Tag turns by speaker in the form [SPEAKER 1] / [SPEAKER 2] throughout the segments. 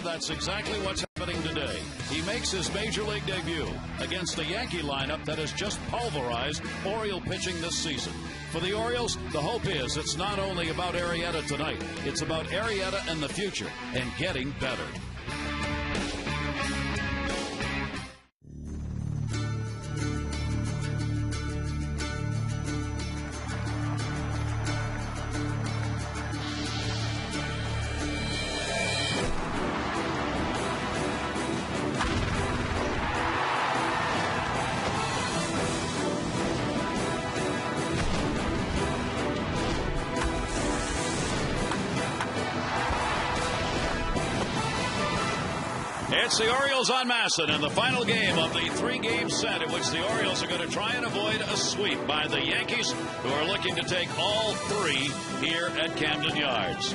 [SPEAKER 1] that's exactly what's happening today. He makes his major league debut against a Yankee lineup that has just pulverized Oriole pitching this season. For the Orioles, the hope is it's not only about Arrieta tonight, it's about Arrieta and the future and getting better. It's the Orioles on Masson in the final game of the three-game set in which the Orioles are going to try and avoid a sweep by the Yankees, who are looking to take all three here at Camden Yards.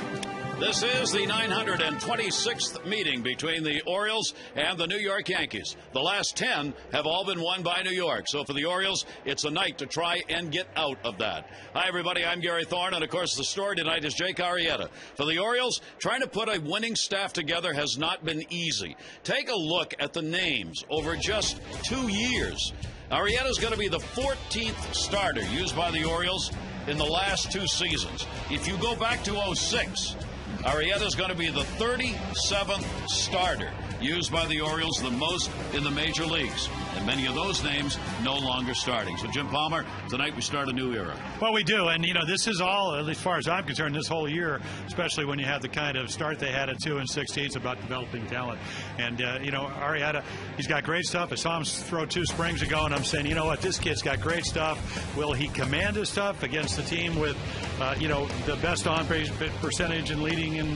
[SPEAKER 1] This is the 926th meeting between the Orioles and the New York Yankees. The last 10 have all been won by New York. So for the Orioles, it's a night to try and get out of that. Hi, everybody. I'm Gary Thorne, and, of course, the story tonight is Jake Arrieta. For the Orioles, trying to put a winning staff together has not been easy. Take a look at the names over just 2 years. Arrieta is going to be the 14th starter used by the Orioles in the last 2 seasons. If you go back to 06, Arrieta is going to be the 37th starter used by the Orioles, the most in the major leagues. And many of those names no longer starting. So, Jim Palmer, tonight we start a new era.
[SPEAKER 2] Well, we do. And, this is all, at least as far as I'm concerned, this whole year, especially when you have the kind of start they had at 2-16, it's about developing talent. And, Arrieta, he's got great stuff. I saw him throw 2 springs ago, and I'm saying, you know what, this kid's got great stuff. Will he command his stuff against the team with, the best on-base percentage and leading in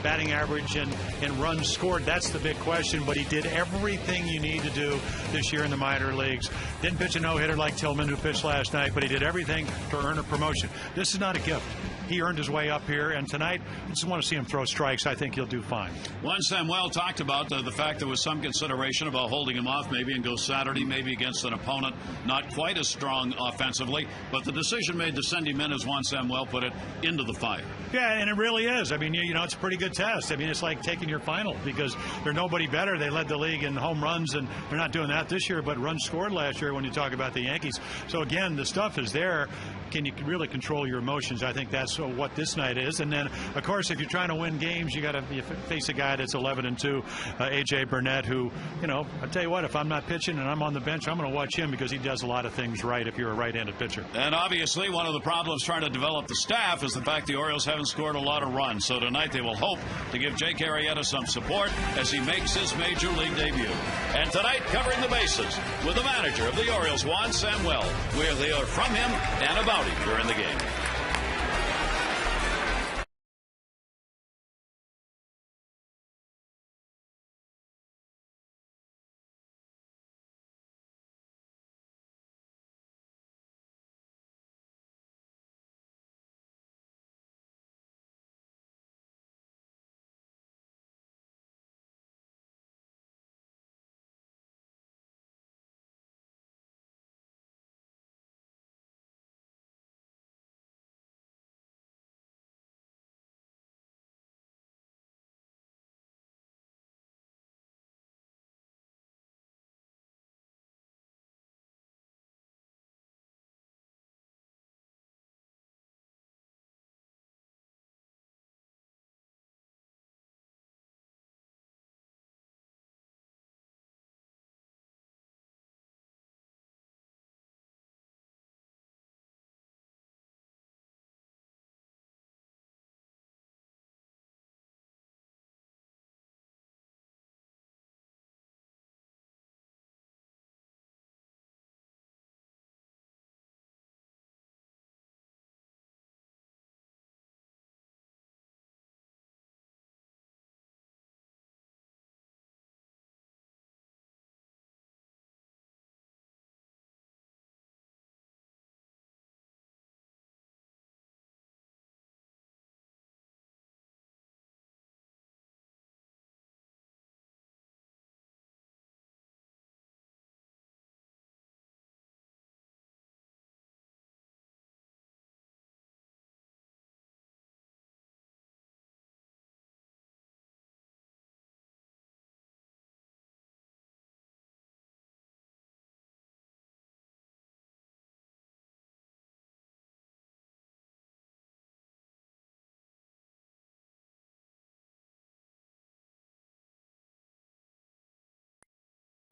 [SPEAKER 2] batting average and runs scored? That's the big question. But he did everything you need to do this year in the minor leagues. Didn't pitch a no-hitter like Tillman, who pitched last night, but he did everything to earn a promotion. This is not a gift. He earned his way up here, and tonight, I just want to see him throw strikes. I think he'll do fine.
[SPEAKER 1] Juan Samuel talked about the fact there was some consideration about holding him off maybe and go Saturday, maybe against an opponent not quite as strong offensively, but the decision made to send him in, as Juan Samuel put it, into the fire.
[SPEAKER 2] Yeah, and it really is. I mean, it's a pretty good test. I mean, it's like taking your final because they're nobody better. They led the league in home runs, and they're not doing that this year, but runs scored last year when you talk about the Yankees. So, again, the stuff is there. Can you really control your emotions? I think that's what this night is. And then, of course, if you're trying to win games, you got to face a guy that's 11-2, A.J. Burnett, who, I tell you what, if I'm not pitching and I'm on the bench, I'm going to watch him because he does a lot of things right if you're a right-handed pitcher.
[SPEAKER 1] And obviously, one of the problems trying to develop the staff is the fact the Orioles haven't scored a lot of runs. So tonight they will hope to give Jake Arrieta some support as he makes his major league debut. And tonight, covering the bases with the manager of the Orioles, Juan Samuel, where they are from him and about him during the game.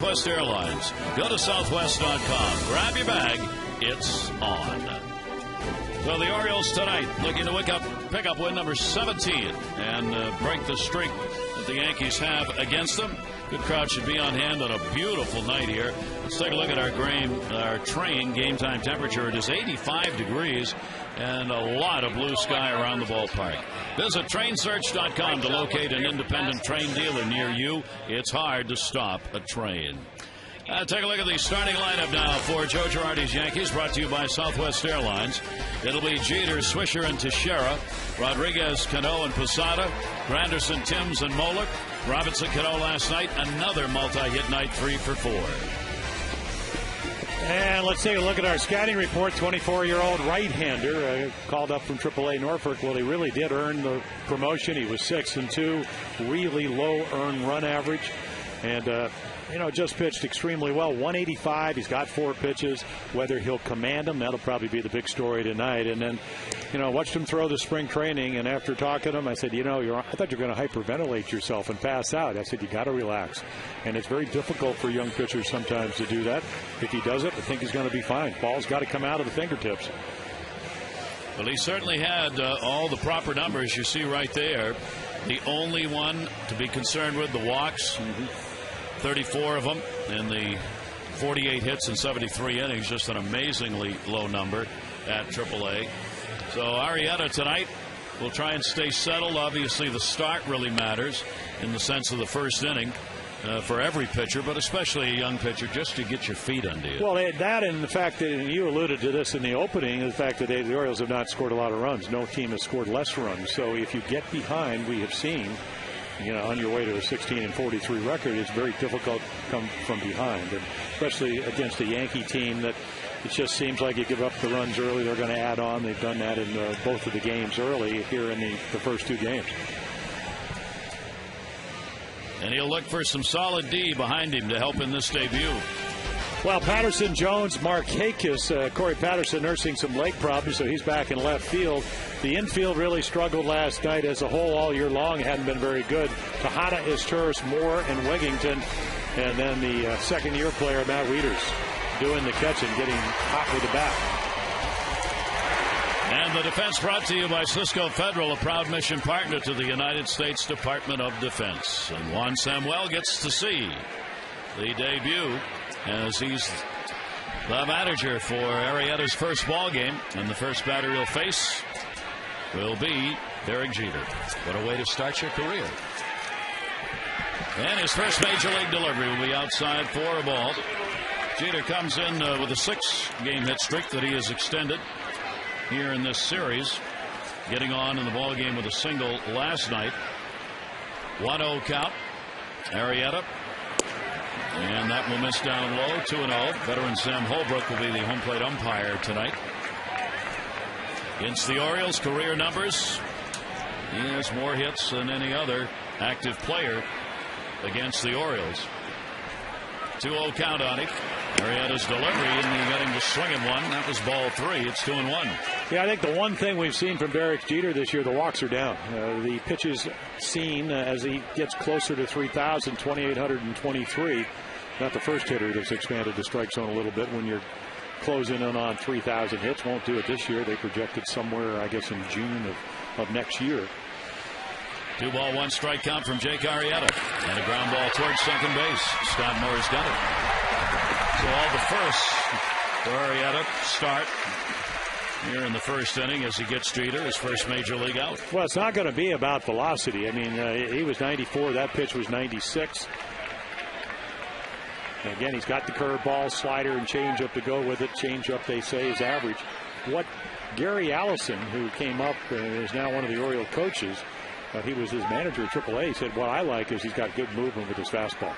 [SPEAKER 1] Southwest Airlines. Go to southwest.com. Grab your bag. It's on. So the Orioles tonight looking to pick up win number 17 and break the streak that the Yankees have against them. Good crowd should be on hand on a beautiful night here. Let's take a look at our train game time temperature. It is 85 degrees and a lot of blue sky around the ballpark. Visit trainsearch.com to locate an independent train dealer near you. It's hard to stop a train. Take a look at the starting lineup now for Joe Girardi's Yankees, brought to you by Southwest Airlines. It'll be Jeter, Swisher, and Teixeira, Rodriguez, Cano, and Posada, Granderson, Timms, and Molick. Robinson, Cano last night, another multi-hit night, 3 for 4.
[SPEAKER 2] And let's take a look at our scouting report. 24-year-old right-hander called up from AAA Norfolk. Well, he really did earn the promotion. He was 6-2, really low earned run average, and just pitched extremely well. 185. He's got 4 pitches. Whether he'll command them, that'll probably be the big story tonight. And then, watched him throw the spring training. And after talking to him, I said, I thought you were going to hyperventilate yourself and pass out. I said, you got to relax. And it's very difficult for young pitchers sometimes to do that. If he does it, I think he's going to be fine. Ball's got to come out of the fingertips.
[SPEAKER 1] Well, he certainly had all the proper numbers you see right there. The only one to be concerned with, the walks. 34 of them in the 48 hits in 73 innings. Just an amazingly low number at AAA. So Arrieta tonight will try and stay settled. Obviously, the start really matters in the sense of the first inning for every pitcher, but especially a young pitcher, just to get your feet under you.
[SPEAKER 2] Well, that and the fact that, and you alluded to this in the opening, the fact that the Orioles have not scored a lot of runs. No team has scored less runs. So if you get behind, we have seen, on your way to a 16-43 record, it's very difficult to come from behind, and especially against a Yankee team that it just seems like you give up the runs early, they're going to add on. They've done that in both of the games early here in the first 2 games.
[SPEAKER 1] And he'll look for some solid D behind him to help in this debut.
[SPEAKER 2] Well, Patterson, Jones, Markakis, Corey Patterson nursing some leg problems, so he's back in left field. The infield really struggled last night as a whole all year long. Hadn't been very good. Tejada, Izturis, Moore, and Wigington. And then the second-year player, Matt Wieters, doing the catching, getting hot with the bat.
[SPEAKER 1] And the defense brought to you by Cisco Federal, a proud mission partner to the United States Department of Defense. And Juan Samuel gets to see the debut as he's the manager for Arrieta's first ball game, and the first batter he'll face will be Derek Jeter. What a way to start your career. And his first major league delivery will be outside for a ball. Jeter comes in with a 6-game hit streak that he has extended here in this series, getting on in the ball game with a single last night. 1-0 count. Arrieta. And that will miss down low. 2-0. Veteran Sam Holbrook will be the home plate umpire tonight. Against the Orioles, career numbers. He has more hits than any other active player against the Orioles. 2-0 count on it. Arrieta's delivery, and he got him to swing at one. That was ball 3. It's 2-1.
[SPEAKER 2] Yeah, I think the one thing we've seen from Derek Jeter this year, the walks are down. The pitches seen as he gets closer to 3,000, 2,823. Not the first hitter that's expanded the strike zone a little bit. When you're closing in on 3,000 hits, won't do it this year. They projected somewhere, I guess, in June of next year.
[SPEAKER 1] 2-ball, 1 strike count from Jake Arrieta, and a ground ball towards second base. Scott Moore's got it. So all the firsts for Arrieta start here in the first inning as he gets Jeter his first major league out.
[SPEAKER 2] Well, it's not going to be about velocity. I mean, he was 94. That pitch was 96. And again, he's got the curveball, slider, and changeup to go with it. Changeup, they say, is average. What Gary Allison, who came up and is now one of the Oriole coaches, he was his manager at AAA. He said, what I like is he's got good movement with his fastball.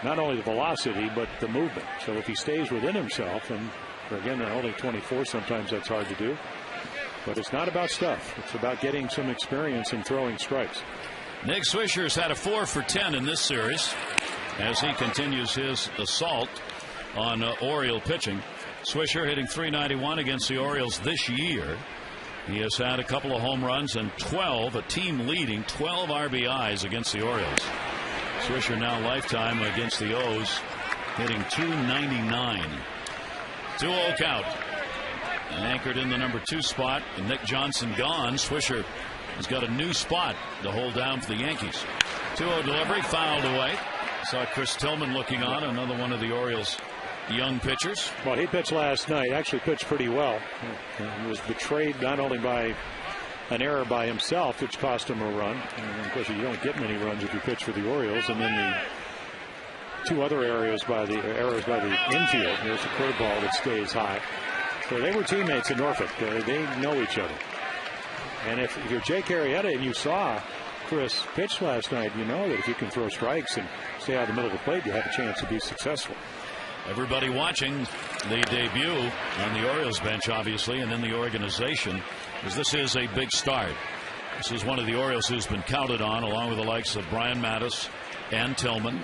[SPEAKER 2] Not only the velocity, but the movement. So if he stays within himself, and again, they're only 24, sometimes that's hard to do. But it's not about stuff. It's about getting some experience in throwing strikes.
[SPEAKER 1] Nick Swisher's had a 4 for 10 in this series as he continues his assault on Oriole pitching. Swisher hitting .391 against the Orioles this year. He has had a couple of home runs and 12, a team leading 12 RBIs against the Orioles. Swisher now lifetime against the O's hitting .299. 2-0 count. And anchored in the number 2 spot. And Nick Johnson gone. Swisher has got a new spot to hold down for the Yankees. 2-0 delivery, fouled away. Saw Chris Tillman looking on, another one of the Orioles' young pitchers.
[SPEAKER 3] Well, he pitched last night. Actually pitched pretty well. He was betrayed not only by an error by himself, which cost him a run. And of course, you don't get many runs if you pitch for the Orioles. And then the 2 other errors by the infield. There's a curveball that stays high. So they were teammates in Norfolk. They know each other. And if you're Jake Arrieta and you saw Chris pitch last night, you know that if you can throw strikes and stay out of the middle of the plate, you have a chance to be successful.
[SPEAKER 1] Everybody watching the debut on the Orioles bench, obviously, and in the organization, because this is a big start. This is one of the Orioles who's been counted on, along with the likes of Brian Mattis and Tillman,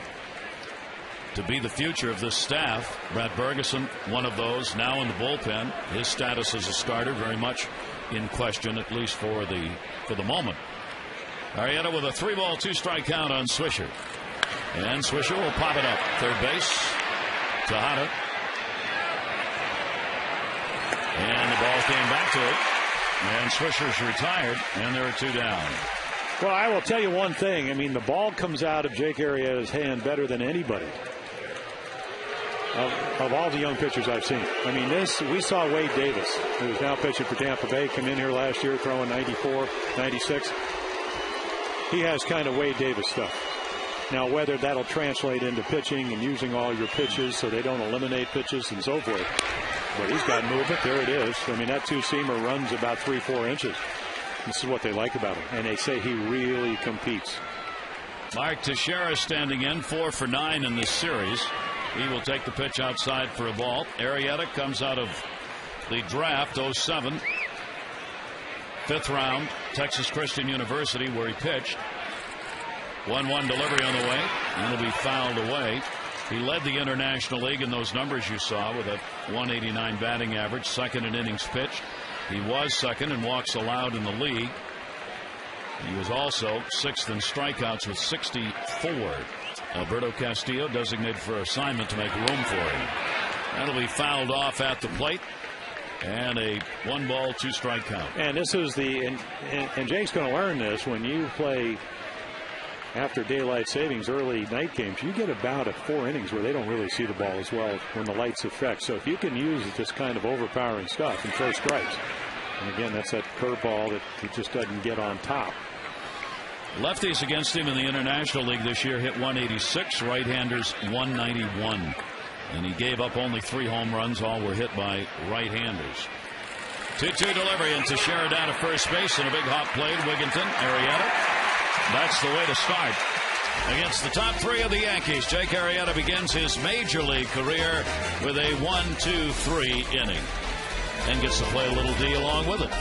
[SPEAKER 1] to be the future of this staff. Brad Bergeson, one of those, now in the bullpen. His status as a starter very much in question, at least for the moment. Arrieta with a 3-ball 2-strike count on Swisher. And Swisher will pop it up. Third base. Tejada. And the ball came back to it. And Swisher's retired. And there are 2 down.
[SPEAKER 3] Well, I will tell you one thing. I mean, the ball comes out of Jake Arrieta's hand better than anybody. Of all the young pitchers I've seen. I mean, we saw Wade Davis, who's now pitching for Tampa Bay, come in here last year throwing 94, 96. He has kind of Wade Davis stuff. Now, whether that'll translate into pitching and using all your pitches so they don't eliminate pitches and so forth. But he's got movement. There it is. I mean, that 2-seamer runs about 3-4 inches. This is what they like about him. And they say he really competes.
[SPEAKER 1] Mark Teixeira standing in, 4 for 9 in this series. He will take the pitch outside for a ball. Arrieta comes out of the draft, 07. 5th round, Texas Christian University, where he pitched. 1-1 delivery on the way, and it'll be fouled away. He led the International League in those numbers you saw with a 189 batting average, 2nd in innings pitched. He was 2nd in walks allowed in the league. He was also 6th in strikeouts with 64. Alberto Castillo designated for assignment to make room for him. That'll be fouled off at the plate. And a 1-ball 2-strike count.
[SPEAKER 3] And this is and Jake's going to learn this. When you play after daylight savings early night games, you get about 4 innings where they don't really see the ball as well when the lights affect. So if you can use this kind of overpowering stuff and throw strikes, and again, that's that curveball that he just doesn't get on top.
[SPEAKER 1] Lefties against him in the International League this year hit 186, right-handers 191. And he gave up only 3 home runs. All were hit by right-handers. 2-2 delivery, and Teixeira down to first base, and a big hop played. Wigginton, Arrieta. That's the way to start. Against the top 3 of the Yankees, Jake Arrieta begins his major league career with a 1-2-3 inning. And gets to play a little D along with it.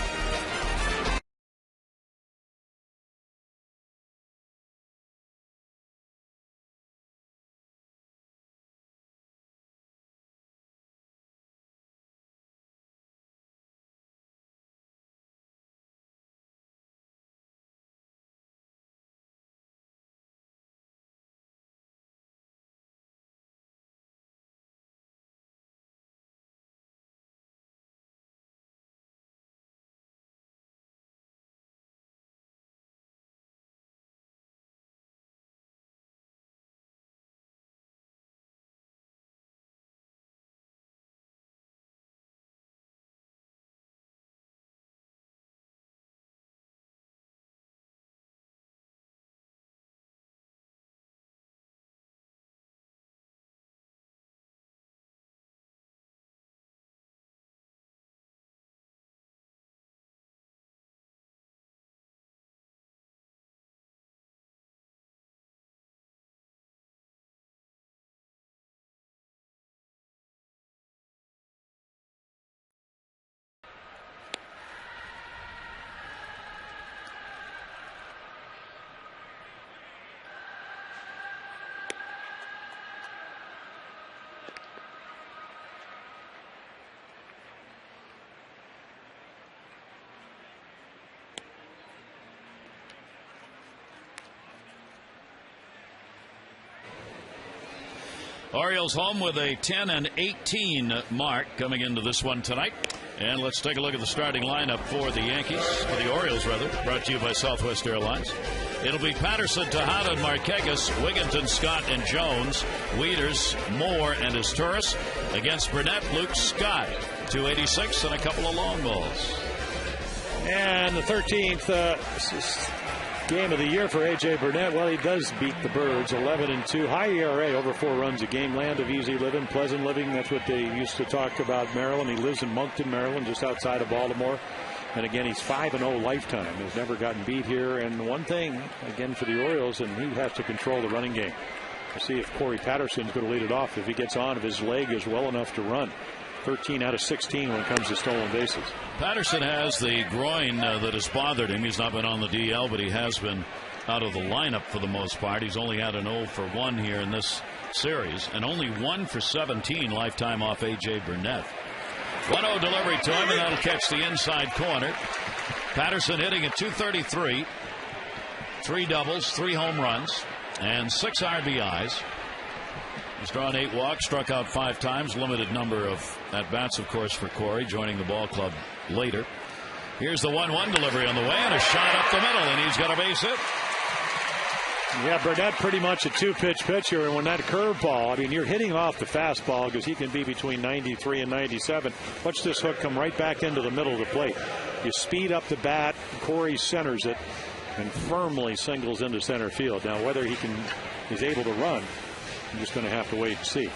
[SPEAKER 1] Orioles home with a 10-18 mark coming into this one tonight. And let's take a look at the starting lineup for the Yankees, for the Orioles rather, brought to you by Southwest Airlines. It'll be Patterson, Tejada, and Marquez, Wigginton, Scott, and Jones, Wieters, Moore, and Izturis. Against Burnett, Luke, Scott. 286 and a couple of long balls.
[SPEAKER 3] And the 13th game of the year for A.J. Burnett. Well, he does beat the Birds, 11-2. High ERA, over 4 runs a game. Land of easy living, pleasant living. That's what they used to talk about Maryland. He lives in Moncton, Maryland, just outside of Baltimore. And again, he's 5-0 lifetime. He's never gotten beat here. And one thing, again, for the Orioles, and he has to control the running game. We'll see if Corey Patterson's going to lead it off. If he gets on, if his leg is well enough to run. 13 out of 16 when it comes to stolen bases.
[SPEAKER 1] Patterson has the groin that has bothered him. He's not been on the DL, but he has been out of the lineup for the most part. He's only had an 0 for 1 here in this series, and only 1 for 17 lifetime off A.J. Burnett. 1-0 delivery to him, and that'll catch the inside corner. Patterson hitting at .233, 3 doubles, 3 home runs, and 6 RBIs. He's drawn 8 walks, struck out 5 times. Limited number of at-bats, of course, for Corey, joining the ball club later. Here's the 1-1 delivery on the way, and a shot up the middle, and he's got a base hit.
[SPEAKER 3] Yeah, Burnett pretty much a 2-pitch pitcher, and when that curveball, I mean, you're hitting off the fastball because he can be between 93 and 97. Watch this hook come right back into the middle of the plate. You speed up the bat, Corey centers it, and firmly singles into center field. Now, whether he's able to run, I'm just going to have to wait and see.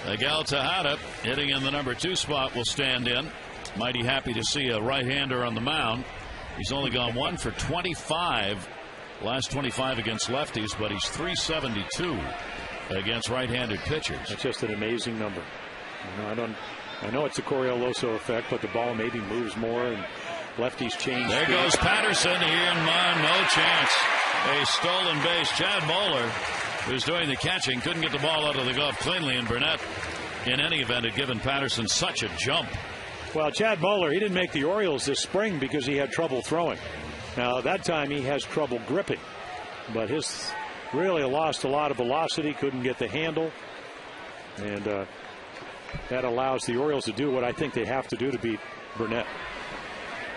[SPEAKER 1] Miguel Tejada, hitting in the number 2 spot, will stand in. Mighty happy to see a right-hander on the mound. He's only gone 1 for 25, last 25 against lefties, but he's .372 against right-handed pitchers.
[SPEAKER 3] That's just an amazing number. I know it's a Coriolis effect, but the ball maybe moves more and lefties change.
[SPEAKER 1] There goes Patterson here, and no chance. A stolen base. Chad Moeller, who's doing the catching, couldn't get the ball out of the glove cleanly, and Burnett, in any event, had given Patterson such a jump.
[SPEAKER 3] Well, Chad Moeller, he didn't make the Orioles this spring because he had trouble throwing. Now, that time he has trouble gripping, but his really lost a lot of velocity, couldn't get the handle, and that allows the Orioles to do what I think they have to do to beat Burnett.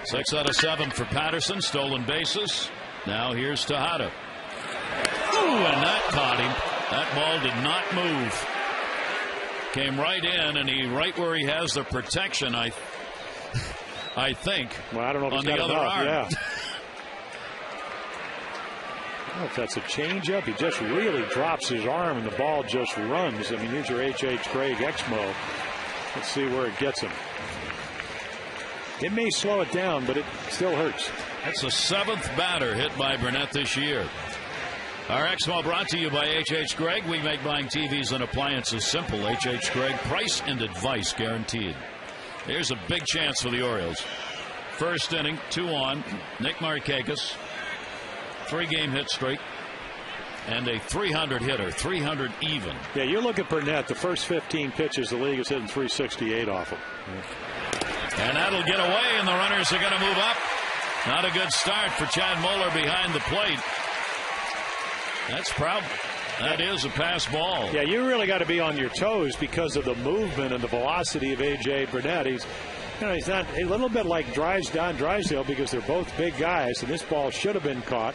[SPEAKER 1] 6 out of 7 for Patterson, stolen bases. Now here's Tejada. Ooh, and that caught him. That ball did not move. Came right in, and he right where he has the protection, I think.
[SPEAKER 3] Well, I don't know if
[SPEAKER 1] on
[SPEAKER 3] he's
[SPEAKER 1] the
[SPEAKER 3] got
[SPEAKER 1] other
[SPEAKER 3] enough.
[SPEAKER 1] arm.
[SPEAKER 3] Yeah. I don't know if that's a changeup. He just really drops his arm, and the ball just runs. I mean, here's your H.H. Craig Exmo. Let's see where it gets him. It may slow it down, but it still hurts.
[SPEAKER 1] That's the 7th batter hit by Burnett this year. Our Exmo brought to you by H.H. Gregg. We make buying TVs and appliances simple. H.H. Gregg, price and advice guaranteed. Here's a big chance for the Orioles. First inning, 2 on. Nick Markakis, 3-game hit streak, and a 300 hitter, 300 even.
[SPEAKER 3] Yeah, you look at Burnett, the first 15 pitches, the league is hitting 368 off him.
[SPEAKER 1] And that'll get away, and the runners are going to move up. Not a good start for Chad Moeller behind the plate. That's problem. That is a pass ball.
[SPEAKER 3] Yeah, you really got to be on your toes because of the movement and the velocity of A.J. Burnett. He's not a little bit like Drysdale because they're both big guys, and this ball should have been caught.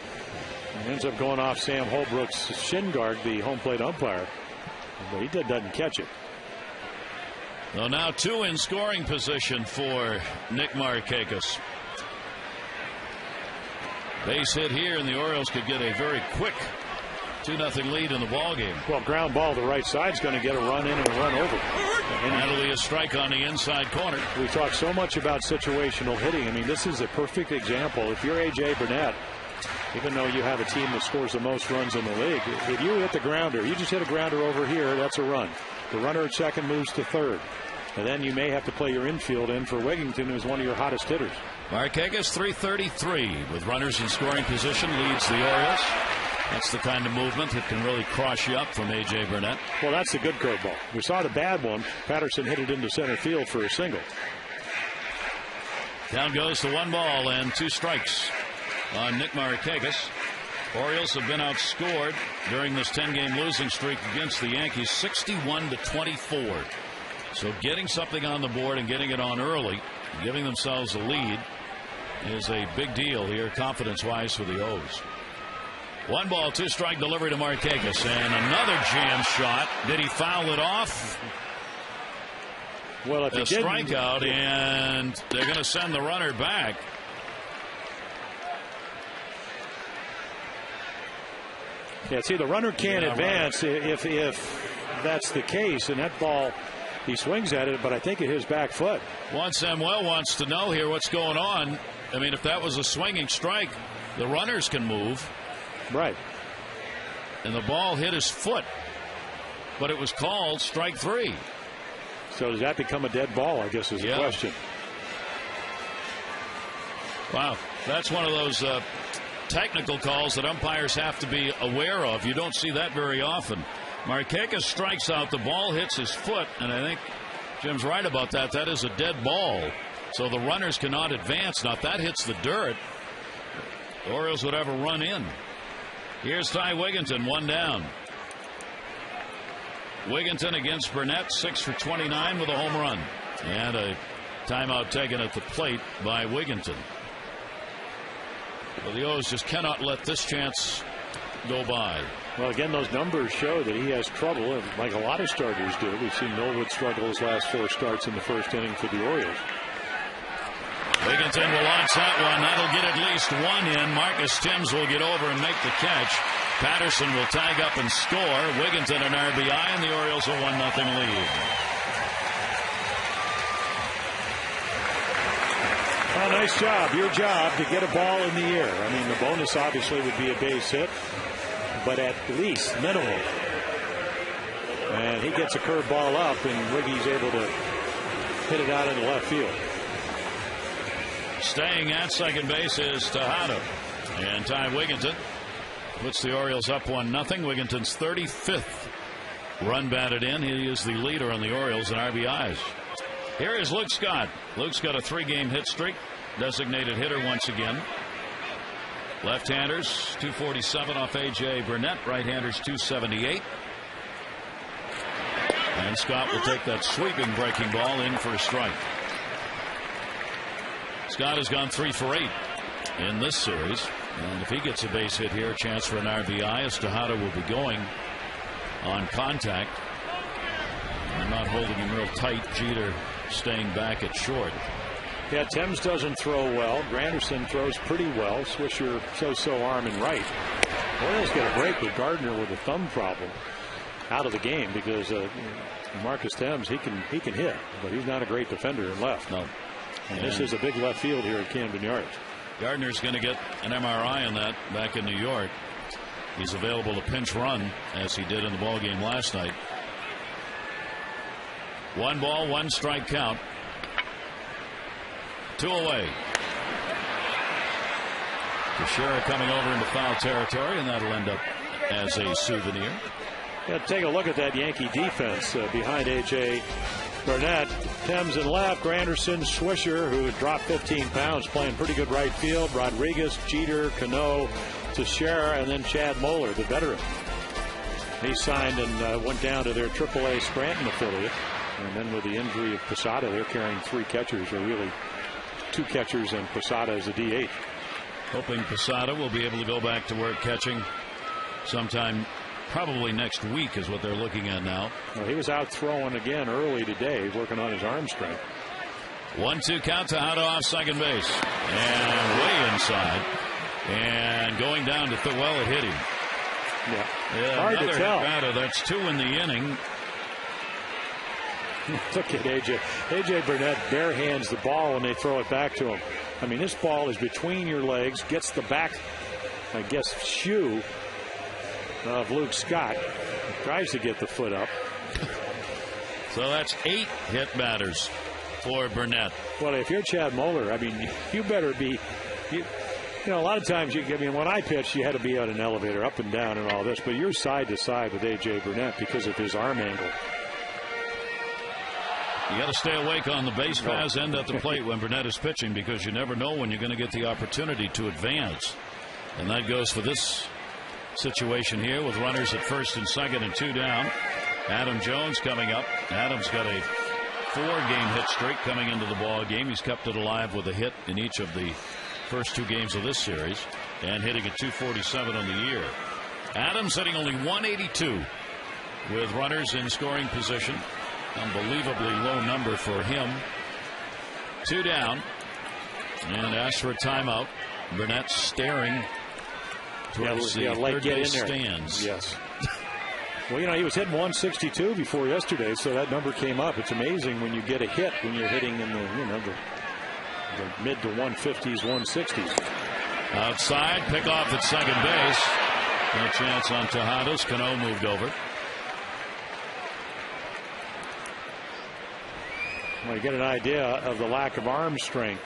[SPEAKER 3] It ends up going off Sam Holbrook's shin guard, the home plate umpire, but he doesn't catch it.
[SPEAKER 1] Well, now 2 in scoring position for Nick Markakis. Base hit here, and the Orioles could get a very quick 2-0 lead in the ball game.
[SPEAKER 3] Well, ground ball to the right side is going to get a run in and a run over.
[SPEAKER 1] And that'll be a strike on the inside corner.
[SPEAKER 3] We talk so much about situational hitting. I mean, this is a perfect example. If you're A.J. Burnett, even though you have a team that scores the most runs in the league, if you hit the grounder, you just hit a grounder over here, that's a run. The runner at second moves to third. And then you may have to play your infield in for Wigginton, who's one of your hottest hitters.
[SPEAKER 1] Markakis, 333 with runners in scoring position, leads the Orioles. That's the kind of movement that can really cross you up from A.J. Burnett.
[SPEAKER 3] Well, that's a good curveball. We saw the bad one. Patterson hit it into center field for a single.
[SPEAKER 1] Down goes the 1 ball and 2 strikes on Nick Markakis. Orioles have been outscored during this 10-game losing streak against the Yankees 61-24. So getting something on the board and getting it on early, giving themselves a lead, is a big deal here confidence-wise for the O's. 1 ball, 2 strike delivery to Markakis, and another jam shot. Did he foul it off?
[SPEAKER 3] Well, if
[SPEAKER 1] a strikeout, and they're going to send the runner back.
[SPEAKER 3] Yeah, see, the runner can't advance if that's the case, and that ball, he swings at it, but I think it his back foot.
[SPEAKER 1] Samuel wants to know here what's going on. I mean, if that was a swinging strike, the runners can move.
[SPEAKER 3] Right.
[SPEAKER 1] And the ball hit his foot, but it was called strike 3.
[SPEAKER 3] So does that become a dead ball, I guess, is the question.
[SPEAKER 1] Wow, that's one of those technical calls that umpires have to be aware of. You don't see that very often. Markakis strikes out, the ball hits his foot, and I think Jim's right about that. That is a dead ball. So the runners cannot advance. Now, if that hits the dirt, the Orioles would have a run in. Here's Ty Wigginton, 1 down. Wigginton against Burnett, 6 for 29 with a home run. And a timeout taken at the plate by Wigginton. Well, the O's just cannot let this chance go by.
[SPEAKER 3] Well, again, those numbers show that he has trouble, like a lot of starters do. We've seen Norwood struggle his last 4 starts in the first inning for the Orioles.
[SPEAKER 1] Wigginton will launch that one. That'll get at least 1 in. Marcus Timms will get over and make the catch. Patterson will tag up and score. Wigginton an RBI, and the Orioles a 1-0 lead.
[SPEAKER 3] Well, nice job. Your job to get a ball in the air. I mean, the bonus obviously would be a base hit, but at least minimum. And he gets a curve ball up, and Wiggy's able to hit it out in the left field.
[SPEAKER 1] Staying at second base is Tejada. And Ty Wigginton puts the Orioles up 1-0. Wigginton's 35th run batted in. He is the leader on the Orioles in RBIs. Here is Luke Scott. Luke's got a 3-game hit streak. Designated hitter once again. Left-handers 247 off A.J. Burnett. Right-handers 278. And Scott will take that sweeping breaking ball in for a strike. Scott has gone 3 for 8 in this series. And if he gets a base hit here, a chance for an RBI, as Tejada will be going on contact. And not holding him real tight. Jeter staying back at short.
[SPEAKER 3] Yeah, Timms doesn't throw well. Granderson throws pretty well. Swisher so-so arm and right. Orioles get a break with Gardner with a thumb problem out of the game because Marcus Timms, he can hit, but he's not a great defender in left.
[SPEAKER 1] No.
[SPEAKER 3] And this is a big left field here at Camden Yards.
[SPEAKER 1] Gardner's going to get an MRI on that back in New York. He's available to pinch run as he did in the ball game last night. 1 ball, 1 strike count. 2 away. Teixeira coming over into foul territory, and that'll end up as a souvenir.
[SPEAKER 3] Yeah, take a look at that Yankee defense behind A.J. Burnett. Timms in left, Granderson, Swisher, who had dropped 15 pounds, playing pretty good right field. Rodriguez, Jeter, Cano, Teixeira, and then Chad Moeller, the veteran. He signed and went down to their AAA Scranton affiliate. And then with the injury of Posada, they're carrying 3 catchers, or really 2 catchers, and Posada as a DH.
[SPEAKER 1] Hoping Posada will be able to go back to work catching sometime probably next week is what they're looking at now.
[SPEAKER 3] Well, he was out throwing again early today, working on his arm strength.
[SPEAKER 1] 1-2 count. Tejada off second base and way inside and going down to well, it hit him.
[SPEAKER 3] Yeah, hard to tell.
[SPEAKER 1] That's 2 in the inning.
[SPEAKER 3] Look at A.J. Burnett bare hands the ball when they throw it back to him. I mean, this ball is between your legs, gets the back, I guess, shoe of Luke Scott. Tries to get the foot up.
[SPEAKER 1] So that's 8 hit batters for Burnett.
[SPEAKER 3] Well, if you're Chad Moeller, I mean, you better be. You know, a lot of times, when I pitched, you had to be on an elevator up and down and all this, but you're side to side with A.J. Burnett because of his arm angle.
[SPEAKER 1] You got to stay awake on the base paths and at the plate when Burnett is pitching, because you never know when you're going to get the opportunity to advance. And that goes for this situation here with runners at first and second and 2 down. Adam Jones coming up. Adams got a 4-game hit streak coming into the ball game. He's kept it alive with a hit in each of the first 2 games of this series and hitting at .247 on the year. Adams hitting only .182 with runners in scoring position. Unbelievably low number for him. 2 down, and asks for a timeout. Burnett staring towards the third base stands.
[SPEAKER 3] Yes. Well, you know, he was hitting 162 before yesterday, so that number came up. It's amazing when you get a hit when you're hitting in the, you know, the mid to 150s, 160s.
[SPEAKER 1] Outside, pick off at second base. No chance on Tejadas. Cano moved over.
[SPEAKER 3] Well, you get an idea of the lack of arm strength.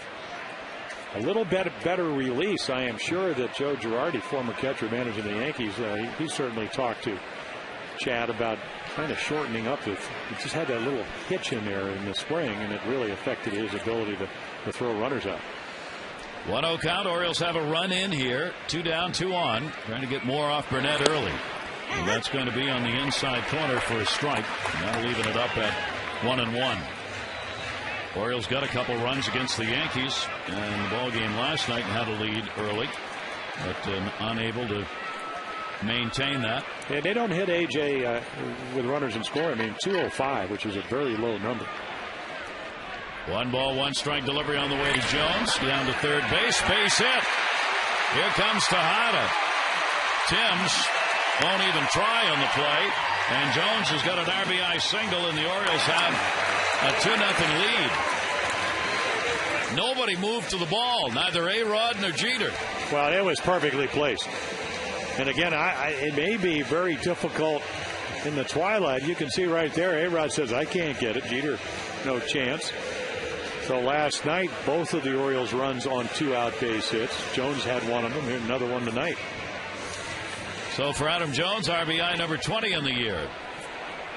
[SPEAKER 3] A little bit better release. I am sure that Joe Girardi, former catcher managing the Yankees, he certainly talked to Chad about kind of shortening up. He just had that little hitch in there in the spring, and it really affected his ability to throw runners out.
[SPEAKER 1] 1-0 count. Orioles have a run in here. 2 down, 2 on. Trying to get more off Burnett early. And that's going to be on the inside corner for a strike. Now leaving it up at 1-1. Orioles got a couple runs against the Yankees in the ball game last night and had a lead early, but unable to maintain that.
[SPEAKER 3] Yeah, they don't hit AJ with runners in scoring. I mean, 205, which is a very low number.
[SPEAKER 1] 1 ball, 1 strike delivery on the way to Jones. Down to third base. Base hit. Here comes Tejada. Timms won't even try on the play. And Jones has got an RBI single, and the Orioles have a 2-0 lead. Nobody moved to the ball. Neither A-Rod nor Jeter.
[SPEAKER 3] Well, it was perfectly placed. And again, it may be very difficult in the twilight. You can see right there, A-Rod says, I can't get it. Jeter, no chance. So last night, both of the Orioles runs on 2 out base hits. Jones had one of them. Here's another one tonight.
[SPEAKER 1] So for Adam Jones, RBI number 20 in the year.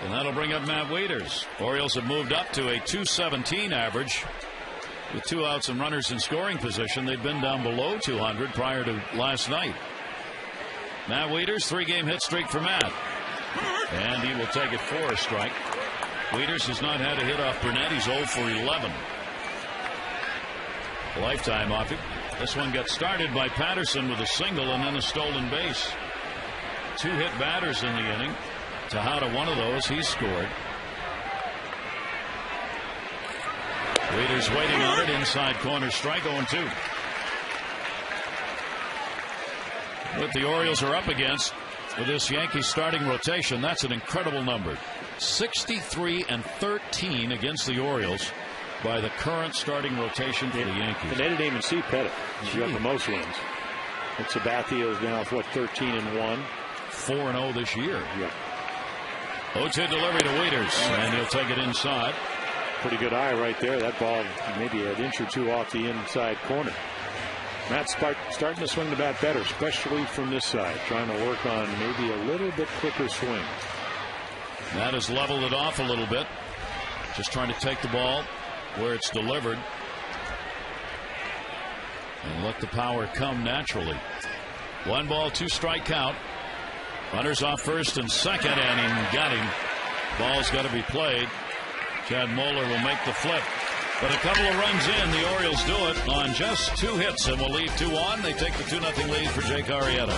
[SPEAKER 1] And that'll bring up Matt Wieters. Orioles have moved up to a .217 average with 2 outs and runners in scoring position. They'd been down below 200 prior to last night. Matt Wieters, 3-game hit streak for Matt. And he will take it for a strike. Wieters has not had a hit off Burnett. He's 0 for 11. Lifetime off him. This one got started by Patterson with a single and then a stolen base. 2 hit batters in the inning. Tejada, one of those. He scored. Wieters waiting on it. Inside corner strike. 0-2. What the Orioles are up against with this Yankees starting rotation, that's an incredible number. 63-13 against the Orioles by the current starting rotation for the Yankees.
[SPEAKER 3] And they didn't even see Pettit. He's got the most wins. And Sabathia is now with 13-1.
[SPEAKER 1] 4-0 this year.
[SPEAKER 3] Yep.
[SPEAKER 1] 0-2 delivery to Wieters, and he'll take it inside.
[SPEAKER 3] Pretty good eye right there. That ball maybe an inch or 2 off the inside corner. Matt's starting to swing the bat better, especially from this side, trying to work on maybe a little bit quicker swing.
[SPEAKER 1] Matt has leveled it off a little bit, just trying to take the ball where it's delivered and let the power come naturally. 1 ball, 2 strike count. Runners off first and second, and he got him. Ball's got to be played. Chad Moeller will make the flip. But a couple of runs in, the Orioles do it on just 2 hits and will leave 2 on. They take the 2-0 lead for Jake Arrieta.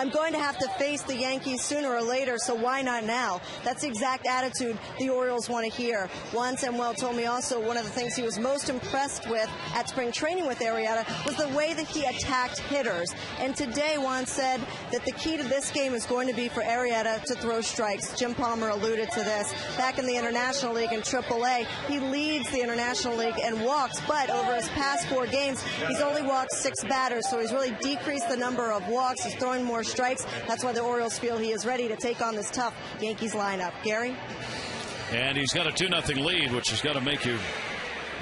[SPEAKER 4] I'm going to have to face the Yankees sooner or later, so why not now? That's the exact attitude the Orioles want to hear. Juan Samuel told me also one of the things he was most impressed with at spring training with Arrieta was the way that he attacked hitters. And today Juan said that the key to this game is going to be for Arrieta to throw strikes. Jim Palmer alluded to this. Back in the International League in AAA, he leads the International League in walks, but over his past 4 games, he's only walked 6 batters, so he's really decreased the number of walks. He's throwing more strikes. That's why the Orioles feel he is ready to take on this tough Yankees lineup. Gary?
[SPEAKER 1] And he's got a 2-0 lead, which has got to make you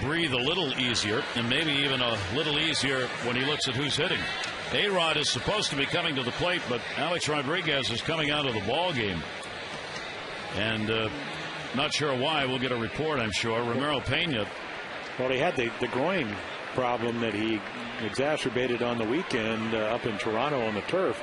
[SPEAKER 1] breathe a little easier, and maybe even a little easier when he looks at who's hitting. A-Rod is supposed to be coming to the plate, but Alex Rodriguez is coming out of the ball game. And not sure why. We'll get a report, I'm sure. Ramiro Pena.
[SPEAKER 3] Well, he had the groin problem that he exacerbated on the weekend up in Toronto on the turf.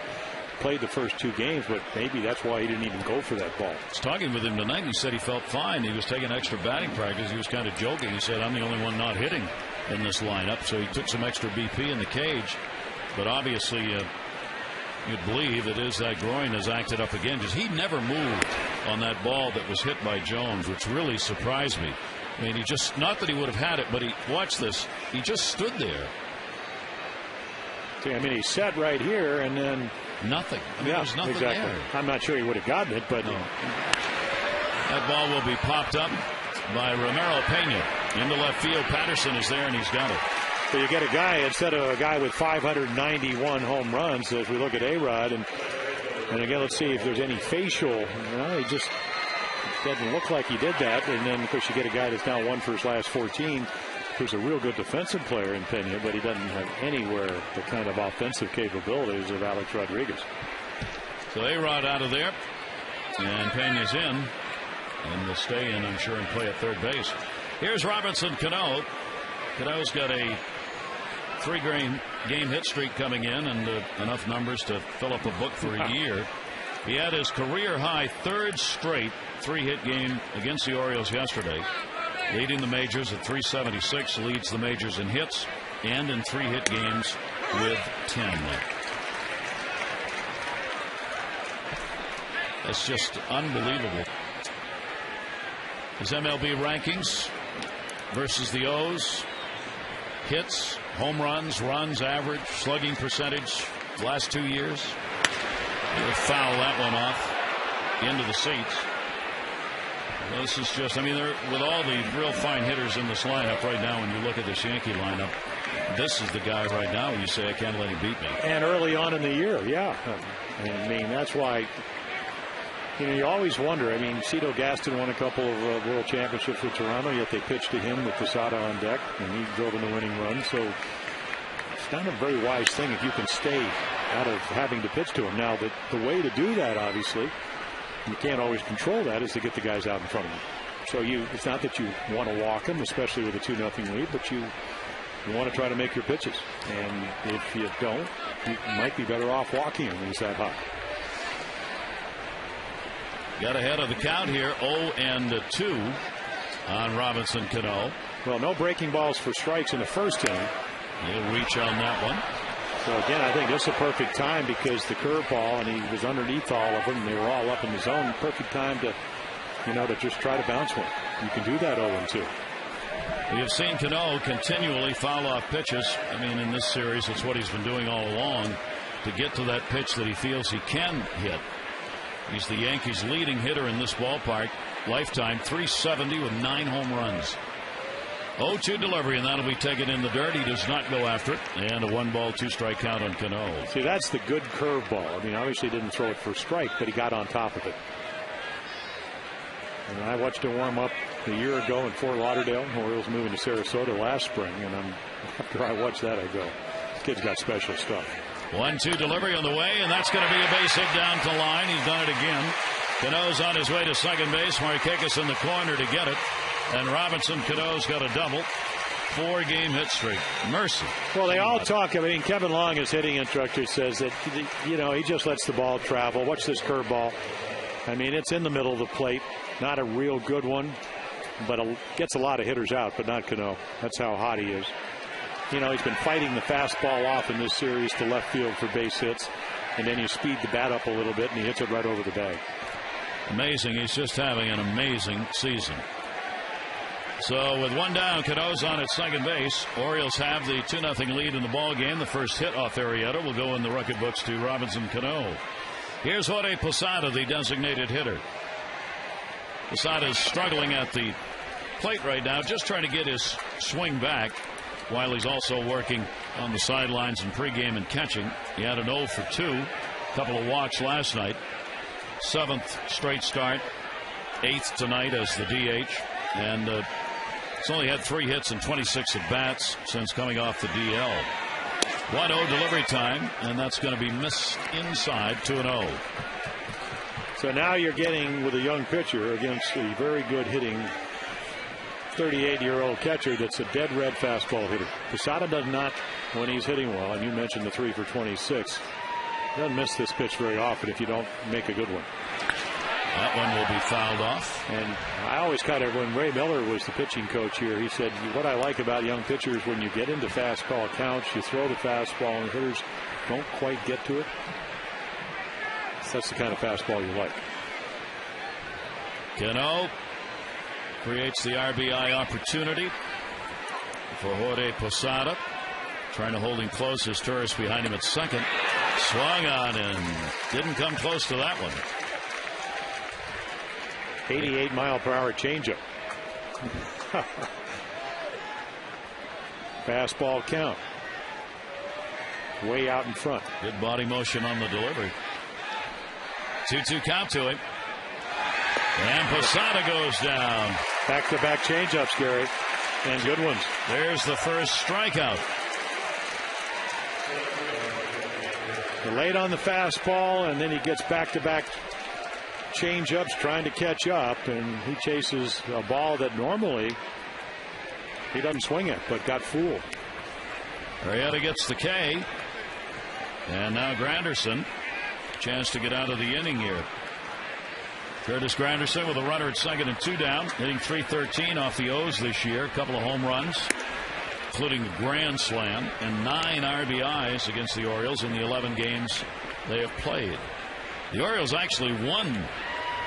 [SPEAKER 3] Played the first 2 games, but maybe that's why he didn't even go for that ball.
[SPEAKER 1] I was talking with him tonight, and he said he felt fine. He was taking extra batting practice. He was kind of joking. He said, I'm the only one not hitting in this lineup. So he took some extra BP in the cage. But obviously, you'd believe it is that groin has acted up again, because he never moved on that ball that was hit by Jones, which really surprised me. I mean, he just, not that he would have had it, but watch this, he just stood there.
[SPEAKER 3] See, I mean, he sat right here and then
[SPEAKER 1] nothing. I mean, there's nothing
[SPEAKER 3] exactly
[SPEAKER 1] there.
[SPEAKER 3] I'm not sure he would have gotten it, but
[SPEAKER 1] no. That ball will be popped up by Ramiro Pena into left field. Patterson is there, and he's got it.
[SPEAKER 3] So you get a guy, instead of a guy with 591 home runs, as we look at A-Rod, and again, let's see if there's any facial. He just doesn't look like he did that. And then, of course, you get a guy that's now won for his last 14. Who's a real good defensive player in Pena, but he doesn't have anywhere the kind of offensive capabilities of Alex Rodriguez.
[SPEAKER 1] So A-Rod out of there, and Pena's in, and will stay in, I'm sure, and play at third base. Here's Robinson Cano. Cano's got a 3-game hit streak coming in, and enough numbers to fill up a book for a year. He had his career high 3rd straight 3-hit game against the Orioles yesterday. Leading the majors at 376, leads the majors in hits and in 3-hit games with 10. That's just unbelievable. His MLB rankings versus the O's: hits, home runs, runs, average, slugging percentage, last 2 years. He'll foul that one off into the seats. Well, this is just, I mean, with all the real fine hitters in this lineup right now, when you look at this Yankee lineup, this is the guy right now you say, I can't let him beat me.
[SPEAKER 3] And early on in the year, yeah. I mean, that's why, you always wonder. I mean, Cito Gaston won a couple of world championships with Toronto, yet they pitched to him with Posada on deck, and he drove in the winning run. So it's not a very wise thing if you can stay out of having to pitch to him. Now, the way to do that, obviously, you can't always control that, is to get the guys out in front of you. So it's not that you want to walk them, especially with a 2-0 lead, but you want to try to make your pitches. And if you don't, you might be better off walking him when he's that hot.
[SPEAKER 1] Got ahead of the count here, 0-2 on Robinson Cano.
[SPEAKER 3] Well, no breaking balls for strikes in the first inning.
[SPEAKER 1] He'll reach on that one.
[SPEAKER 3] So again, I think this is a perfect time, because the curveball, and he was underneath all of them, and they were all up in the zone. Perfect time to, to just try to bounce one. You can do that 0-2.
[SPEAKER 1] We have seen Cano continually foul off pitches. I mean, in this series, it's what he's been doing all along to get to that pitch that he feels he can hit. He's the Yankees' leading hitter in this ballpark. Lifetime, 370 with 9 home runs. 0-2 delivery, and that'll be taken in the dirt. He does not go after it, and a 1-ball 2-strike count on Cano.
[SPEAKER 3] See, that's the good curveball. I mean, obviously didn't throw it for a strike, but he got on top of it. And I watched him warm up a year ago in Fort Lauderdale. Orioles moving to Sarasota last spring, and after I watched that, I go, this kid's got special stuff.
[SPEAKER 1] 1-2 delivery on the way, and that's going to be a base hit down to line. He's done it again. Cano's on his way to second base. Markakis in the corner to get it. And Robinson Cano's got a double. 4-game hit streak. Mercy.
[SPEAKER 3] Well, they all talk. I mean, Kevin Long, his hitting instructor, says that, he just lets the ball travel. Watch this curveball. I mean, it's in the middle of the plate. Not a real good one, but gets a lot of hitters out, but not Cano. That's how hot he is. He's been fighting the fastball off in this series to left field for base hits. and then you speed the bat up a little bit, and he hits it right over the bag.
[SPEAKER 1] Amazing. He's just having an amazing season. So with one down, Cano's on at second base. Orioles have the 2-0 lead in the ball game. The first hit off Arrieta will go in the record books to Robinson Cano. Here's Jorge Posada, the designated hitter. Posada is struggling at the plate right now, just trying to get his swing back, while he's also working on the sidelines in pregame and catching. He had an 0 for 2, a couple of walks last night. 7th straight start, 8th tonight as the DH, and he's only had 3 hits and 26 at bats since coming off the DL. 1-0 delivery time, and that's going to be missed inside. 2-0.
[SPEAKER 3] So now you're getting, with a young pitcher against a very good hitting 38-year-old catcher that's a dead red fastball hitter. Posada does not, when he's hitting well, and you mentioned the 3 for 26, doesn't miss this pitch very often if you don't make a good one.
[SPEAKER 1] That one will be fouled off.
[SPEAKER 3] And I always kind of, when Ray Miller was the pitching coach here, he said, what I like about young pitchers, when you get into fastball counts, you throw the fastball and hitters don't quite get to it. That's the kind of fastball you like.
[SPEAKER 1] Cano creates the RBI opportunity for Jorge Posada. Trying to hold him close. His Torres behind him at second. Swung on and didn't come close to that one.
[SPEAKER 3] 88-mile-per-hour changeup. Fastball count. Way out in front.
[SPEAKER 1] Good body motion on the delivery. 2-2 count to him. And Posada goes down.
[SPEAKER 3] Back-to-back changeups, Gary. And good ones.
[SPEAKER 1] There's the first strikeout.
[SPEAKER 3] Late on the fastball, and then he gets back-to-back changeups trying to catch up, and he chases a ball that normally he doesn't swing at, but got fooled.
[SPEAKER 1] Arrieta gets the K. And now Granderson. Chance to get out of the inning here. Curtis Granderson with a runner at second and 2 down, hitting .313 off the O's this year. A couple of home runs, including a grand slam, and 9 RBIs against the Orioles in the 11 games they have played. The Orioles actually won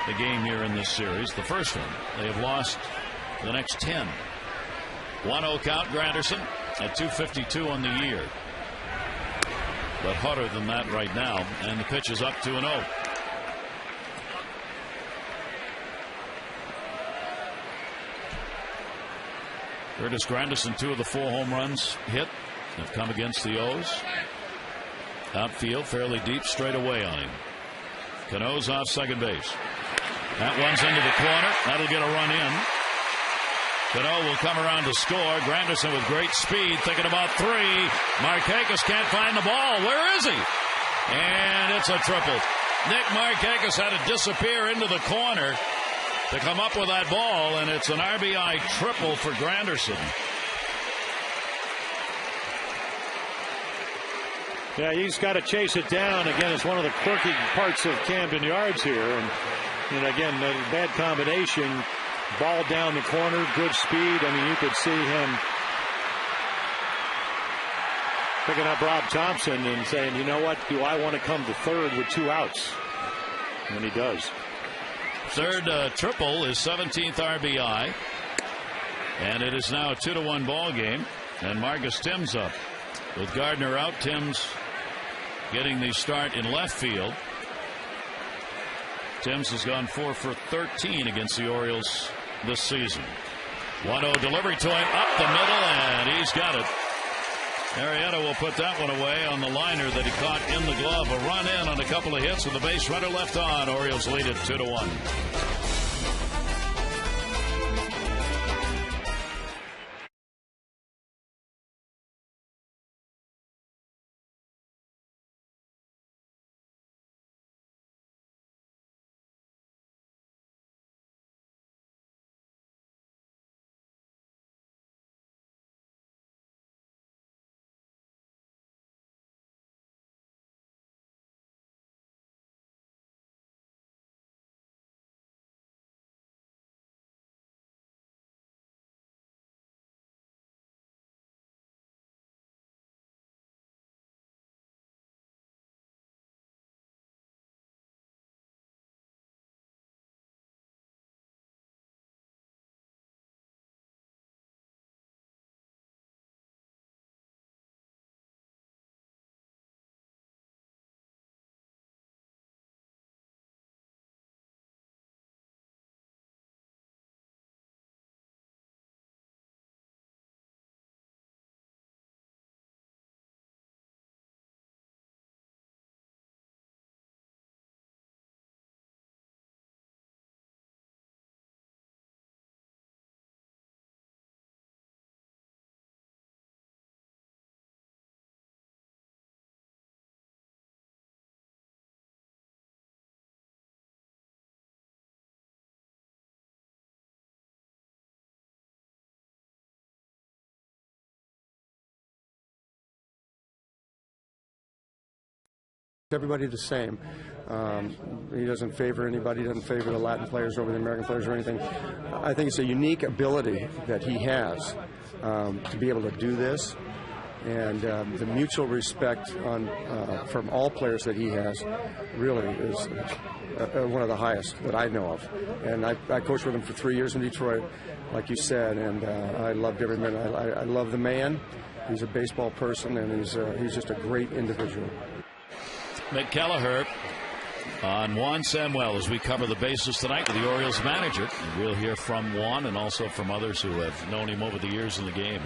[SPEAKER 1] the game here in this series, the first one. They have lost the next 10. 1-0 count. Granderson at .252 on the year, but hotter than that right now, and the pitch is up 2-0. Curtis Granderson, 2 of the 4 home runs hit have come against the O's. Outfield fairly deep, straight away on him. Cano's off second base. That one's into the corner. That'll get a run in. Cano will come around to score. Granderson with great speed, thinking about 3. Markakis can't find the ball. Where is he? And it's a triple. Nick Markakis had to disappear into the corner to come up with that ball, and it's an RBI triple for Granderson.
[SPEAKER 3] Yeah, he's got to chase it down. Again, it's one of the quirky parts of Camden Yards here. And again, a bad combination. Ball down the corner, good speed. I mean, you could see him picking up Rob Thompson and saying, you know what, do I want to come to third with 2 outs? And he does.
[SPEAKER 1] Third triple is 17th RBI. And it is now a 2-1 ball game. And Marcus Timms up. With Gardner out, Timms getting the start in left field. Timms has gone 4 for 13 against the Orioles this season. 1-0 delivery to him up the middle, and he's got it. Arrieta will put that one away on the liner that he caught in the glove. A run in on a couple of hits with the base runner left on. Orioles lead it 2-1.
[SPEAKER 5] Everybody the same. He doesn't favor anybody, doesn't favor the Latin players over the American players or anything. I think it's a unique ability that he has to be able to do this, and the mutual respect from all players that he has really is one of the highest that I know of. And I coached with him for 3 years in Detroit, like you said, and I loved every minute. I love the man. He's a baseball person, and he's just a great individual.
[SPEAKER 1] Mick Kelleher on Juan Samuel as we cover the bases tonight with the Orioles manager. We'll hear from Juan and also from others who have known him over the years in the game.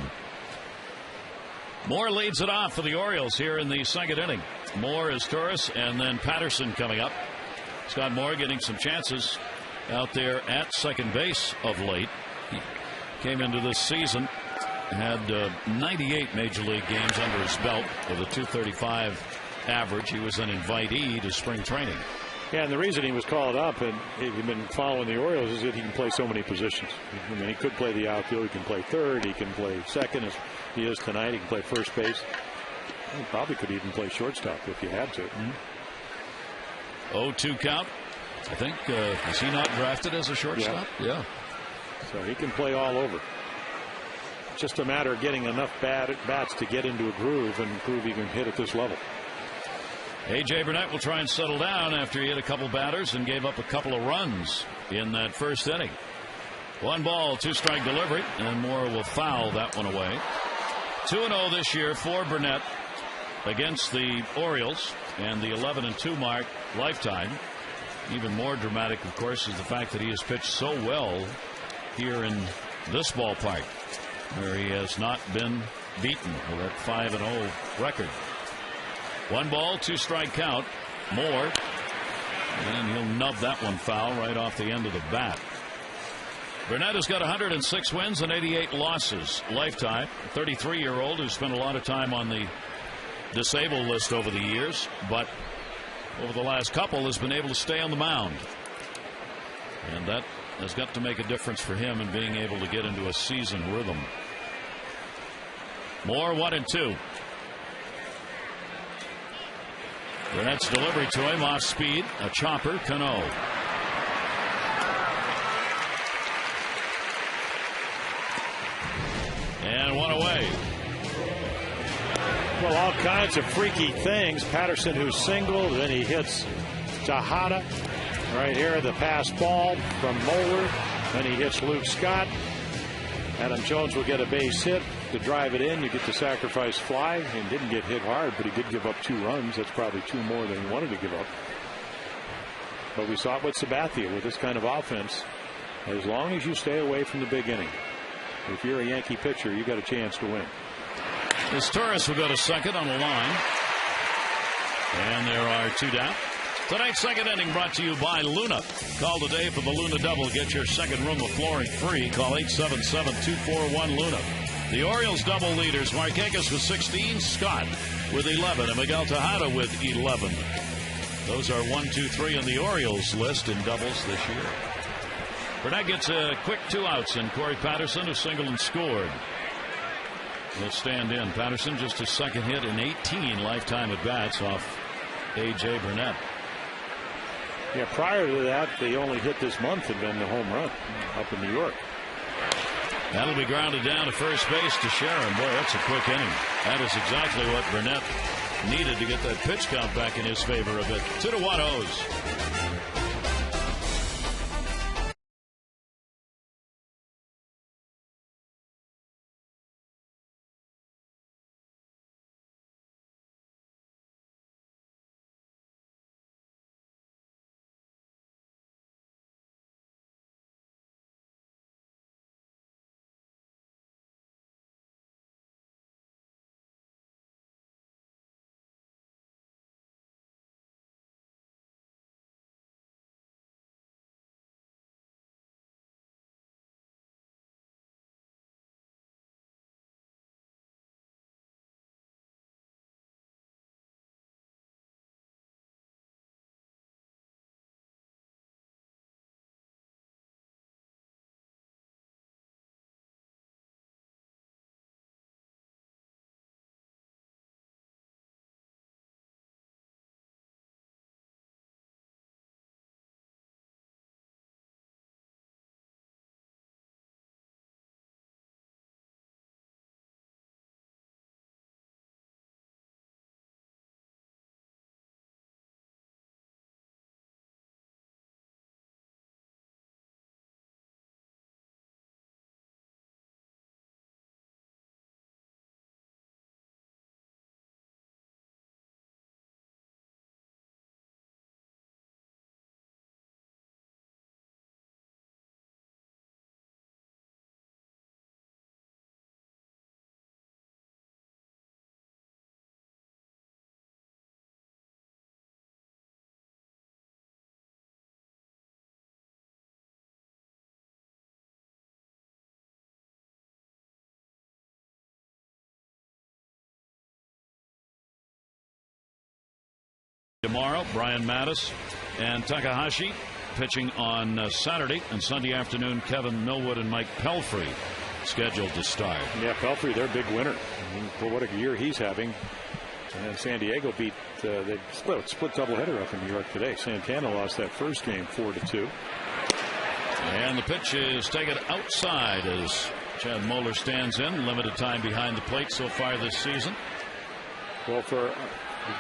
[SPEAKER 1] Moore leads it off for the Orioles here in the second inning. Moore is Torres, and then Patterson coming up. Scott Moore getting some chances out there at second base of late. He came into this season, had 98 major league games under his belt with a .235 average. He was an invitee to spring training.
[SPEAKER 3] Yeah, and the reason he was called up, and if you've been following the Orioles, is that he can play so many positions. I mean, he could play the outfield, he can play third, he can play second as he is tonight, he can play first base. He probably could even play shortstop if he had to.
[SPEAKER 1] 0-2 count. I think, is he not drafted as a shortstop? Yeah.
[SPEAKER 3] So he can play all over. Just a matter of getting enough bats to get into a groove and prove he can hit at this level.
[SPEAKER 1] A.J. Burnett will try and settle down after he hit a couple batters and gave up a couple of runs in that first inning. 1 ball, 2 strike delivery, and Moore will foul that one away. 2-0 this year for Burnett against the Orioles, and the 11-2 mark lifetime. Even more dramatic, of course, is the fact that he has pitched so well here in this ballpark, where he has not been beaten with that 5-0 record. 1 ball, 2 strike count. Moore, and he'll nub that one foul right off the end of the bat. Burnett has got 106 wins and 88 losses lifetime. 33-year-old who spent a lot of time on the disabled list over the years, but over the last couple has been able to stay on the mound, and that has got to make a difference for him in being able to get into a season rhythm. Moore 1-2. Burnett's delivery to him off speed, a chopper, Cano. And 1 away.
[SPEAKER 3] Well, all kinds of freaky things. Patterson, who singled, then he hits Tejada right here, the pass ball from Moeller. Then he hits Luke Scott. Adam Jones will get a base hit to drive it in. You get the sacrifice fly, and didn't get hit hard, but he did give up 2 runs. That's probably 2 more than he wanted to give up. But we saw it with Sabathia with this kind of offense. As long as you stay away from the big inning, if you're a Yankee pitcher, you got a chance to win.
[SPEAKER 1] This Torres will go to second on the line, and there are 2 down. Tonight's second inning brought to you by Luna. Call today for the Luna Double. Get your second room of flooring free. Call 877-241-LUNA. The Orioles double leaders, Markakis with 16, Scott with 11, and Miguel Tejada with 11. Those are 1, 2, 3 on the Orioles list in doubles this year. Burnett gets a quick 2 outs, and Corey Patterson, who singled and scored, will stand in. Patterson just his second hit in 18 lifetime at bats off A.J. Burnett.
[SPEAKER 3] Yeah, prior to that, the only hit this month had been the home run up in New York.
[SPEAKER 1] That'll be grounded down to first base to Sharon. Boy, that's a quick inning. That is exactly what Burnett needed to get that pitch count back in his favor a bit. 2-1 O's. Tomorrow, Brian Mattis and Takahashi pitching on Saturday, and Sunday afternoon, Kevin Millwood and Mike Pelfrey scheduled to start.
[SPEAKER 3] Yeah, Pelfrey, their big winner. I mean, for what a year he's having. And then San Diego beat, they split doubleheader up in New York today. Santana lost that first game 4-2.
[SPEAKER 1] And the pitch is taken outside as Chad Moeller stands in. Limited time behind the plate so far this season.
[SPEAKER 3] Well, for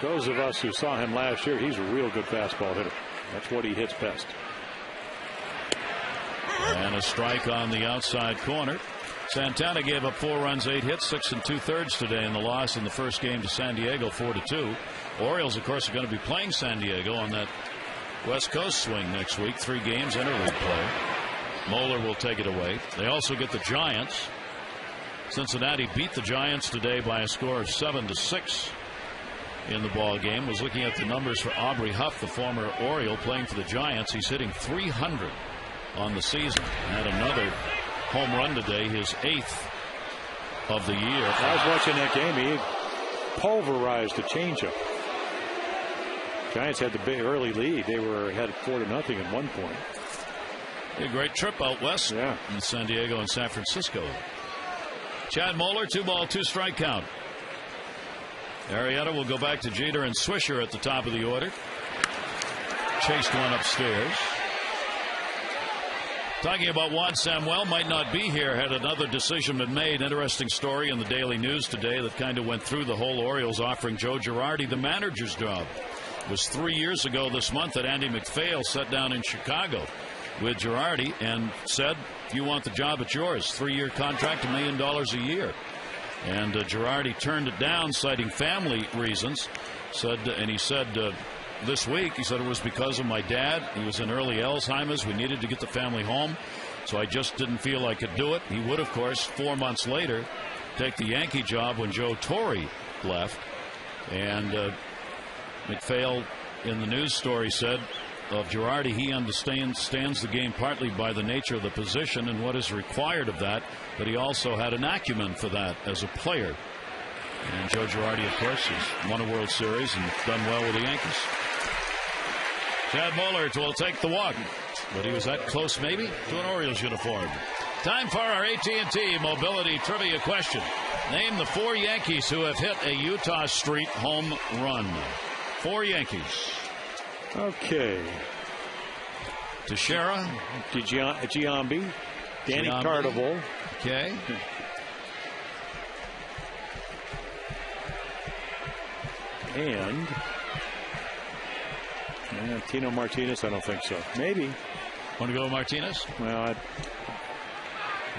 [SPEAKER 3] those of us who saw him last year, he's a real good fastball hitter. That's what he hits best.
[SPEAKER 1] And a strike on the outside corner. Santana gave up 4 runs, 8 hits, 6 2/3 today in the loss in the first game to San Diego, 4-2. Orioles, of course, are going to be playing San Diego on that West Coast swing next week. 3 games, interleague play. Moeller will take it away. They also get the Giants. Cincinnati beat the Giants today by a score of 7-6 in the ball game. Was looking at the numbers for Aubrey Huff, the former Oriole playing for the Giants. He's hitting .300 on the season. Had another home run today, his 8th of the year.
[SPEAKER 3] I was watching that game. He pulverized a changeup. Giants had the big early lead. They were ahead 4-0 at one point.
[SPEAKER 1] A great trip out west in San Diego and San Francisco. Chad Moeller, 2-ball, 2-strike count. Arrieta will go back to Jeter and Swisher at the top of the order. Chased one upstairs. Talking about Juan Samuel, might not be here had another decision been made. Interesting story in the Daily News today that kind of went through the whole Orioles offering Joe Girardi the manager's job. It was 3 years ago this month that Andy McPhail sat down in Chicago with Girardi and said, if you want the job, it's yours. 3-year contract, $1 million a year. And Girardi turned it down, citing family reasons. He said this week, he said it was because of my dad. He was in early Alzheimer's. We needed to get the family home, so I just didn't feel I could do it. He would, of course, 4 months later, take the Yankee job when Joe Torre left. And McPhail, in the news story, said of Girardi, he understands the game partly by the nature of the position and what is required of that, but he also had an acumen for that as a player. And Joe Girardi, of course, has won a World Series and done well with the Yankees. Chad Moeller will take the walk, but he was that close maybe to an Orioles uniform. Time for our AT&T Mobility Trivia question. Name the 4 Yankees who have hit a Utah Street home run. 4 Yankees.
[SPEAKER 3] Okay.
[SPEAKER 1] Teixeira.
[SPEAKER 3] Giambi. Danny Cardinal.
[SPEAKER 1] Okay.
[SPEAKER 3] And Tino Martinez, I don't think so. Maybe.
[SPEAKER 1] Want to go Martinez?
[SPEAKER 3] Well,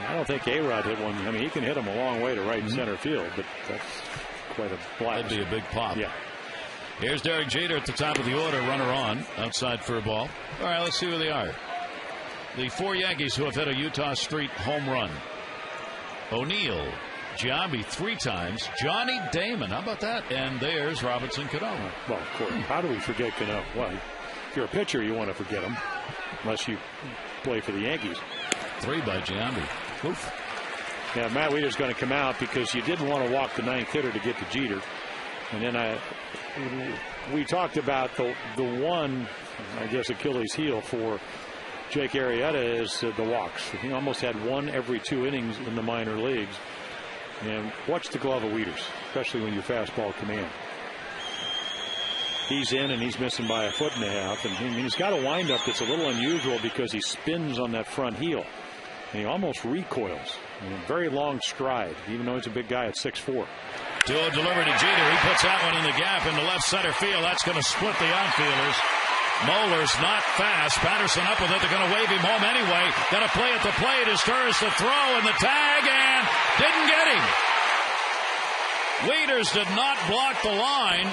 [SPEAKER 3] I don't think A-Rod hit one. I mean, he can hit him a long way to right center field, but that's quite a blast.
[SPEAKER 1] That'd be a big pop.
[SPEAKER 3] Yeah.
[SPEAKER 1] Here's Derek Jeter at the top of the order, runner on, outside for a ball. All right, let's see who they are. The 4 Yankees who have hit a Utah Street home run. O'Neill, Giambi 3 times, Johnny Damon, how about that? And there's Robinson Cano.
[SPEAKER 3] Well, of course. How do we forget Cano? Well, if you're a pitcher, you want to forget him, unless you play for the Yankees.
[SPEAKER 1] 3 by Giambi. Oof.
[SPEAKER 3] Yeah, Matt Wieters going to come out because you didn't want to walk the 9th hitter to get to Jeter. And then we talked about the one, I guess, Achilles heel for Jake Arrieta is the walks. He almost had 1 every 2 innings in the minor leagues. And watch the glove of Wieters, especially when your fastball command. He's in and he's missing by 1.5 feet. And he's got a windup that's a little unusual because he spins on that front heel. And he almost recoils. A very long stride, even though he's a big guy at 6'4".
[SPEAKER 1] 2-0 delivery to Jeter. He puts that one in the gap into left center field. That's going to split the outfielders. Moeller's not fast. Patterson up with it. They're going to wave him home anyway. Got to play at the plate. His turn is to throw in the tag and didn't get him. Wieters did not block the line,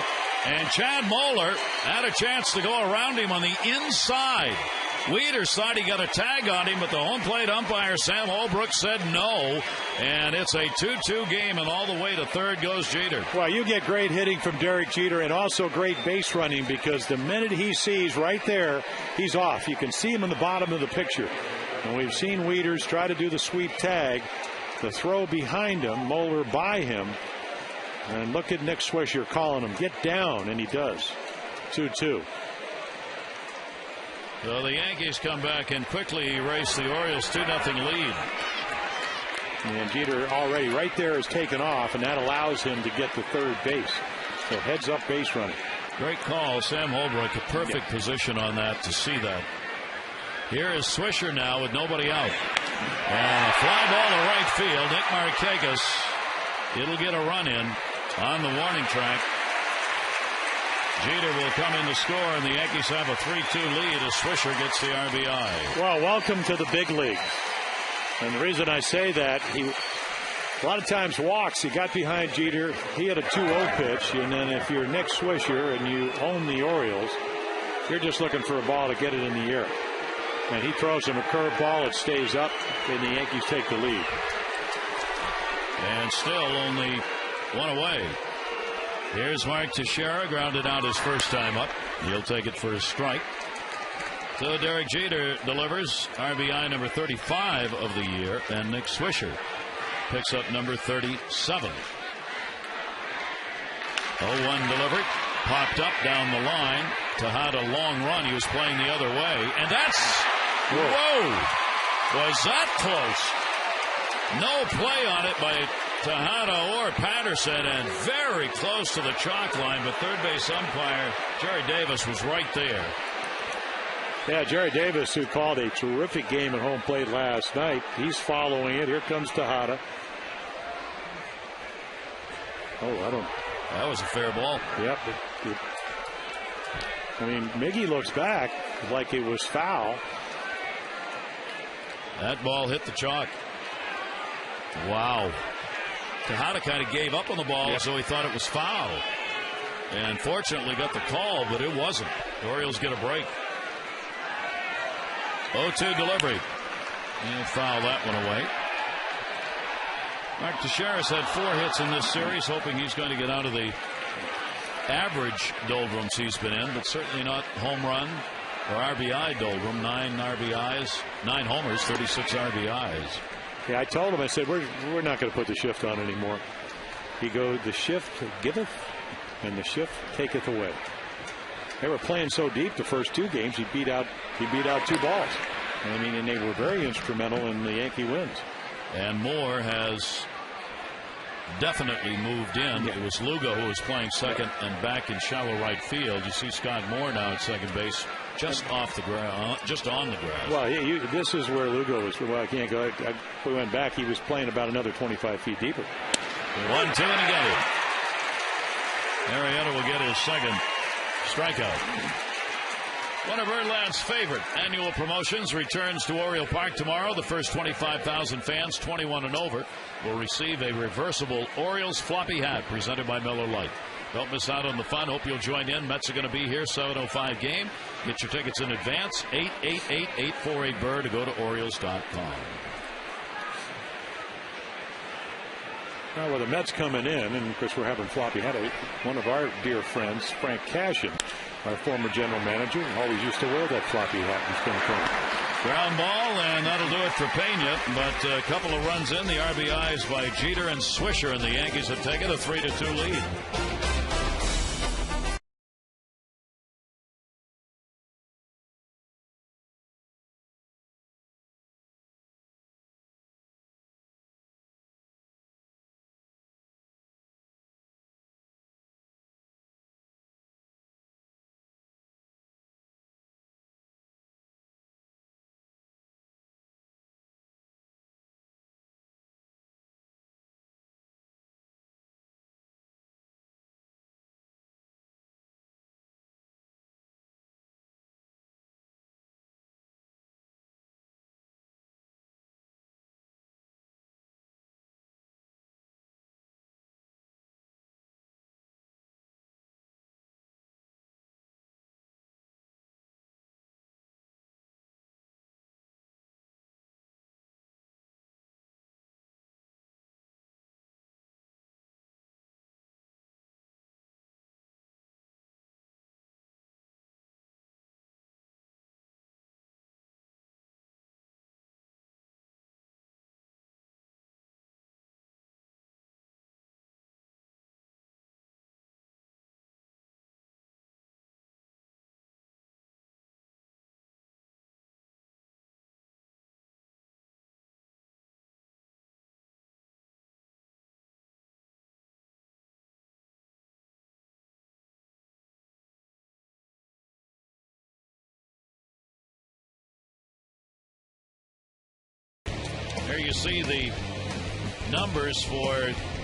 [SPEAKER 1] and Chad Moeller had a chance to go around him on the inside. Wieters thought he got a tag on him, but the home plate umpire, Sam Holbrook, said no. And it's a 2-2 game, and all the way to third goes Jeter.
[SPEAKER 3] Well, you get great hitting from Derek Jeter and also great base running because the minute he sees right there, he's off. You can see him in the bottom of the picture. And we've seen Wieters try to do the sweep tag. The throw behind him, Moeller by him. And look at Nick Swisher calling him, get down, and he does. 2-2.
[SPEAKER 1] So the Yankees come back and quickly erase the Orioles 2-0 lead.
[SPEAKER 3] And Jeter already right there is taken off, and that allows him to get to third base. So heads up base running.
[SPEAKER 1] Great call. Sam Holbrook, a perfect position on that to see that. Here is Swisher now with nobody out. And a fly ball to right field. Nick Markakis. It'll get a run in on the warning track. Jeter will come in to score, and the Yankees have a 3-2 lead as Swisher gets the RBI.
[SPEAKER 3] Well, welcome to the big leagues. And the reason I say that, a lot of times walks. He got behind Jeter. He had a 2-0 pitch, and then if you're Nick Swisher and you own the Orioles, you're just looking for a ball to get it in the air. And he throws him a curveball. It stays up, and the Yankees take the lead.
[SPEAKER 1] And still only one away. Here's Mark Teixeira, grounded out his first time up. He'll take it for a strike. So Derek Jeter delivers RBI number 35 of the year, and Nick Swisher picks up number 37. 0-1 delivery, popped up down the line. Tejada long run. He was playing the other way, and that's whoa! Was that close? No play on it by Tejada or Patterson, and very close to the chalk line. But third base umpire Jerry Davis was right there.
[SPEAKER 3] Yeah, Jerry Davis, who called a terrific game at home plate last night, he's following it. Here comes Tejada. Oh,
[SPEAKER 1] that was a fair ball.
[SPEAKER 3] Yep. I mean, Miggy looks back like it was foul.
[SPEAKER 1] That ball hit the chalk. Wow. Tejada kind of gave up on the ball, so he thought it was foul. And fortunately got the call, but it wasn't. The Orioles get a break. 0-2 delivery. He'll foul that one away. Mark Teixeira's had 4 hits in this series, hoping he's going to get out of the average doldrums he's been in, but certainly not home run or RBI doldrum. 9 RBIs, 9 homers, 36 RBIs.
[SPEAKER 3] Yeah, I told him, I said, we're not going to put the shift on anymore. He goes, the shift giveth and the shift taketh away. They were playing so deep the first 2 games, he beat out 2 balls. I mean, and they were very instrumental in the Yankee wins.
[SPEAKER 1] And Moore has definitely moved in. It was Lugo who was playing second and back in shallow right field. You see Scott Moore now at second base, just off the ground, just on the grass.
[SPEAKER 3] Well, this is where Lugo was. Well, I can't go. We went back. He was playing about another 25 feet deeper.
[SPEAKER 1] 1-2 and again. Arrieta will get his second strikeout. One of Birdland's favorite annual promotions returns to Oriole Park tomorrow. The first 25,000 fans, 21 and over, will receive a reversible Orioles floppy hat presented by Miller Lite. Don't miss out on the fun. Hope you'll join in. Mets are going to be here, 7:05 game. Get your tickets in advance, 888-848-BIRD, to go to Orioles.com.
[SPEAKER 3] Well, with the Mets coming in, and of course we're having floppy hat. One of our dear friends, Frank Cashin, our former general manager, always used to wear that floppy hat in spring training.
[SPEAKER 1] Ground ball, and that'll do it for Pena. But a couple of runs in, the RBIs by Jeter and Swisher, and the Yankees have taken a 3-2 lead. Here you see the numbers for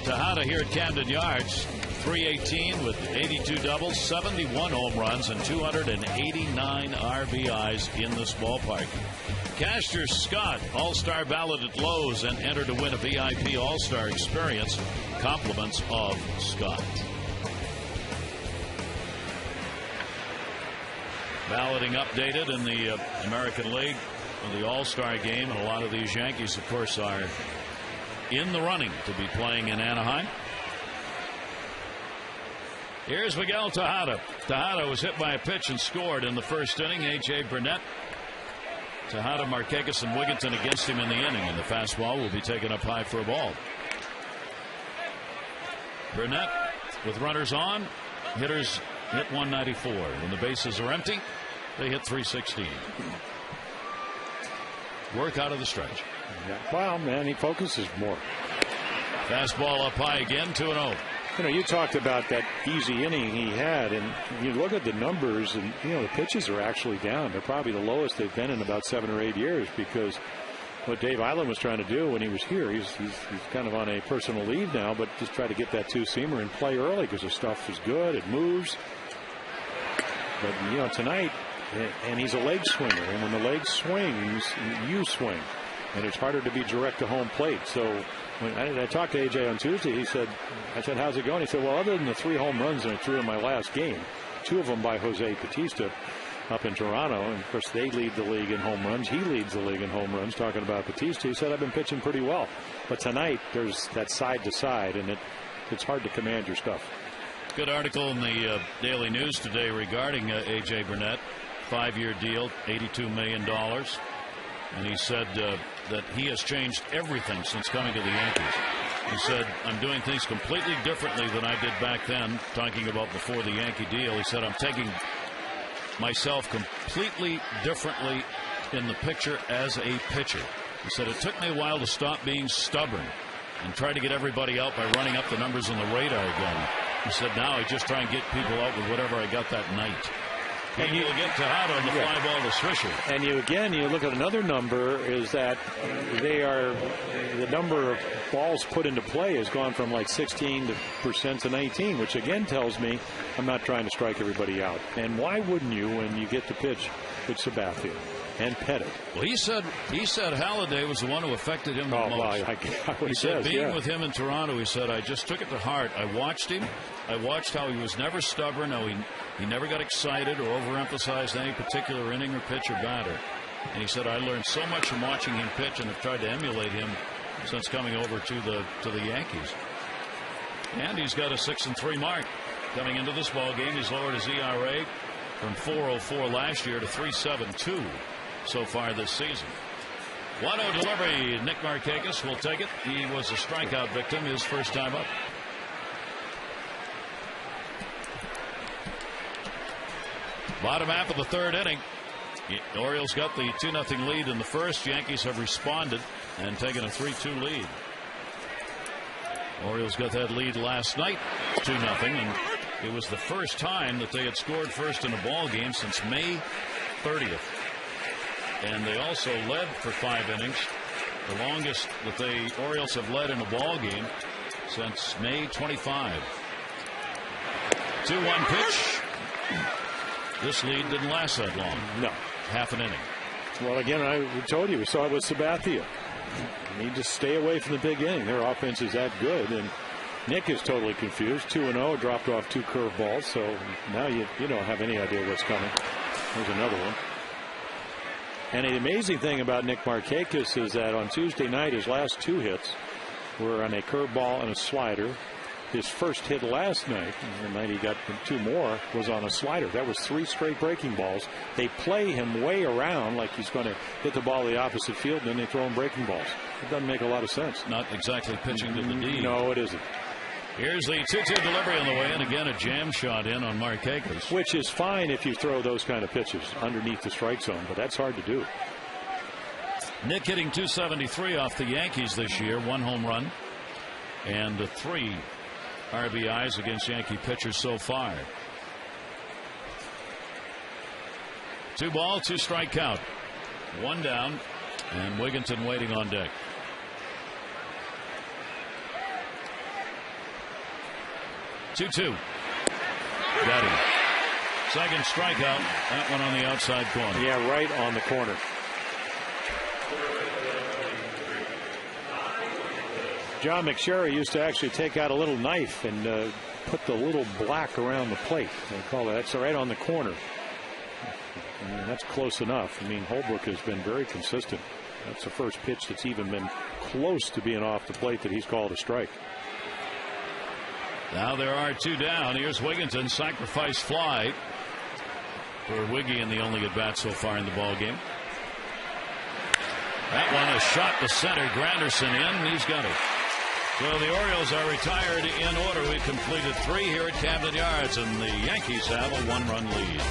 [SPEAKER 1] Tejada here at Camden Yards. 318 with 82 doubles, 71 home runs, and 289 RBIs in this ballpark. Caster Scott, All-Star ballot at Lowe's, and entered to win a VIP All-Star experience. Compliments of Scott. Balloting updated in the American League for the All-Star game, and a lot of these Yankees, of course, are in the running to be playing in Anaheim. Here's Miguel Tejada. Tejada was hit by a pitch and scored in the first inning. A.J. Burnett, Tejada, Markakis, and Wigginton against him in the inning, and the fastball will be taken up high for a ball. Burnett with runners on. Hitters hit 194. When the bases are empty, they hit 316. Work out of the stretch.
[SPEAKER 3] Yeah. Well, man, he focuses more.
[SPEAKER 1] Fastball up high again, 2-0.
[SPEAKER 3] You know, you talked about that easy inning he had, and you look at the numbers, and, you know, the pitches are actually down. They're probably the lowest they've been in about 7 or 8 years, because what Dave Island was trying to do when he was here, he's kind of on a personal leave now, but just try to get that two-seamer and play early because the stuff is good. It moves. But, you know, tonight, and he's a leg swinger, and when the leg swings, you swing. And it's harder to be direct to home plate. So when I talked to AJ on Tuesday, I said, how's it going? He said, well, other than the 3 home runs I threw in my last game, 2 of them by Jose Bautista up in Toronto, and of course they lead the league in home runs. He leads the league in home runs. Talking about Bautista, he said, I've been pitching pretty well. But tonight there's that side to side, and it's hard to command your stuff.
[SPEAKER 1] Good article in the Daily News today regarding A.J. Burnett. 5-year deal, $82 million. And he said that he has changed everything since coming to the Yankees. He said, I'm doing things completely differently than I did back then, talking about before the Yankee deal. He said, I'm taking myself completely differently in the picture as a pitcher. He said, it took me a while to stop being stubborn and try to get everybody out by running up the numbers on the radar again. He said, now I just try and get people out with whatever I got that night. And you'll get Tejada on the fly ball to Swisher.
[SPEAKER 3] And you look at another number, is that the number of balls put into play has gone from like 16% to 19%, which again tells me I'm not trying to strike everybody out. And why wouldn't you when you get to pitch with Sabathia and Pettit?
[SPEAKER 1] Well, he said Halliday was the one who affected him the most.
[SPEAKER 3] Well,
[SPEAKER 1] he said being with him in Toronto, he said, I just took it to heart. I watched him. I watched how he was never stubborn. How he never got excited or overemphasized any particular inning or pitch or batter. And he said, I learned so much from watching him pitch and have tried to emulate him since coming over to the Yankees. And he's got a 6-3 mark coming into this ball game. He's lowered his ERA from 4.04 last year to 3.72 so far this season. 1-0 delivery. Nick Markakis will take it. He was a strikeout victim his first time up. Bottom half of the third inning. The Orioles got the 2-0 lead in the first. Yankees have responded and taken a 3-2 lead. Orioles got that lead last night, 2-0, and it was the first time that they had scored first in a ball game since May 30th. And they also led for 5 innings, the longest that the Orioles have led in a ball game since May 25. 2-1 pitch. This lead didn't last that long.
[SPEAKER 3] No.
[SPEAKER 1] Half an inning.
[SPEAKER 3] Well, again, I told you, we saw it with Sabathia. You need to stay away from the big inning. Their offense is that good, and Nick is totally confused. 2-0, dropped off 2 curveballs, so now you don't have any idea what's coming. There's another one. And the amazing thing about Nick Markakis is that on Tuesday night, his last 2 hits were on a curveball and a slider. His first hit last night, and the night he got 2 more, was on a slider. That was 3 straight breaking balls. They play him way around like he's going to hit the ball the opposite field, and then they throw him breaking balls. It doesn't make a lot of sense.
[SPEAKER 1] Not exactly pitching to the D.
[SPEAKER 3] No, it isn't.
[SPEAKER 1] Here's the 2-2 delivery on the way, and again a jam shot in on Markakis.
[SPEAKER 3] Which is fine if you throw those kind of pitches underneath the strike zone, but that's hard to do.
[SPEAKER 1] Nick hitting .273 off the Yankees this year, 1 home run, and 3 RBIs against Yankee pitchers so far. 2 ball, 2 strike count. 1 down, and Wigginton waiting on deck. 2-2. Got him. Second strikeout. That one on the outside corner.
[SPEAKER 3] Yeah, right on the corner. John McSherry used to actually take out a little knife and put the little black around the plate. They call that. That's right on the corner. I mean, that's close enough. I mean, Holbrook has been very consistent. That's the first pitch that's even been close to being off the plate that he's called a strike.
[SPEAKER 1] Now there are 2 down. Here's Wigginton, sacrifice fly for Wiggy in the only at bat so far in the ball game. That one is shot to center. Granderson in. He's got it. So the Orioles are retired in order. We've completed 3 here at Camden Yards, and the Yankees have a 1-run lead.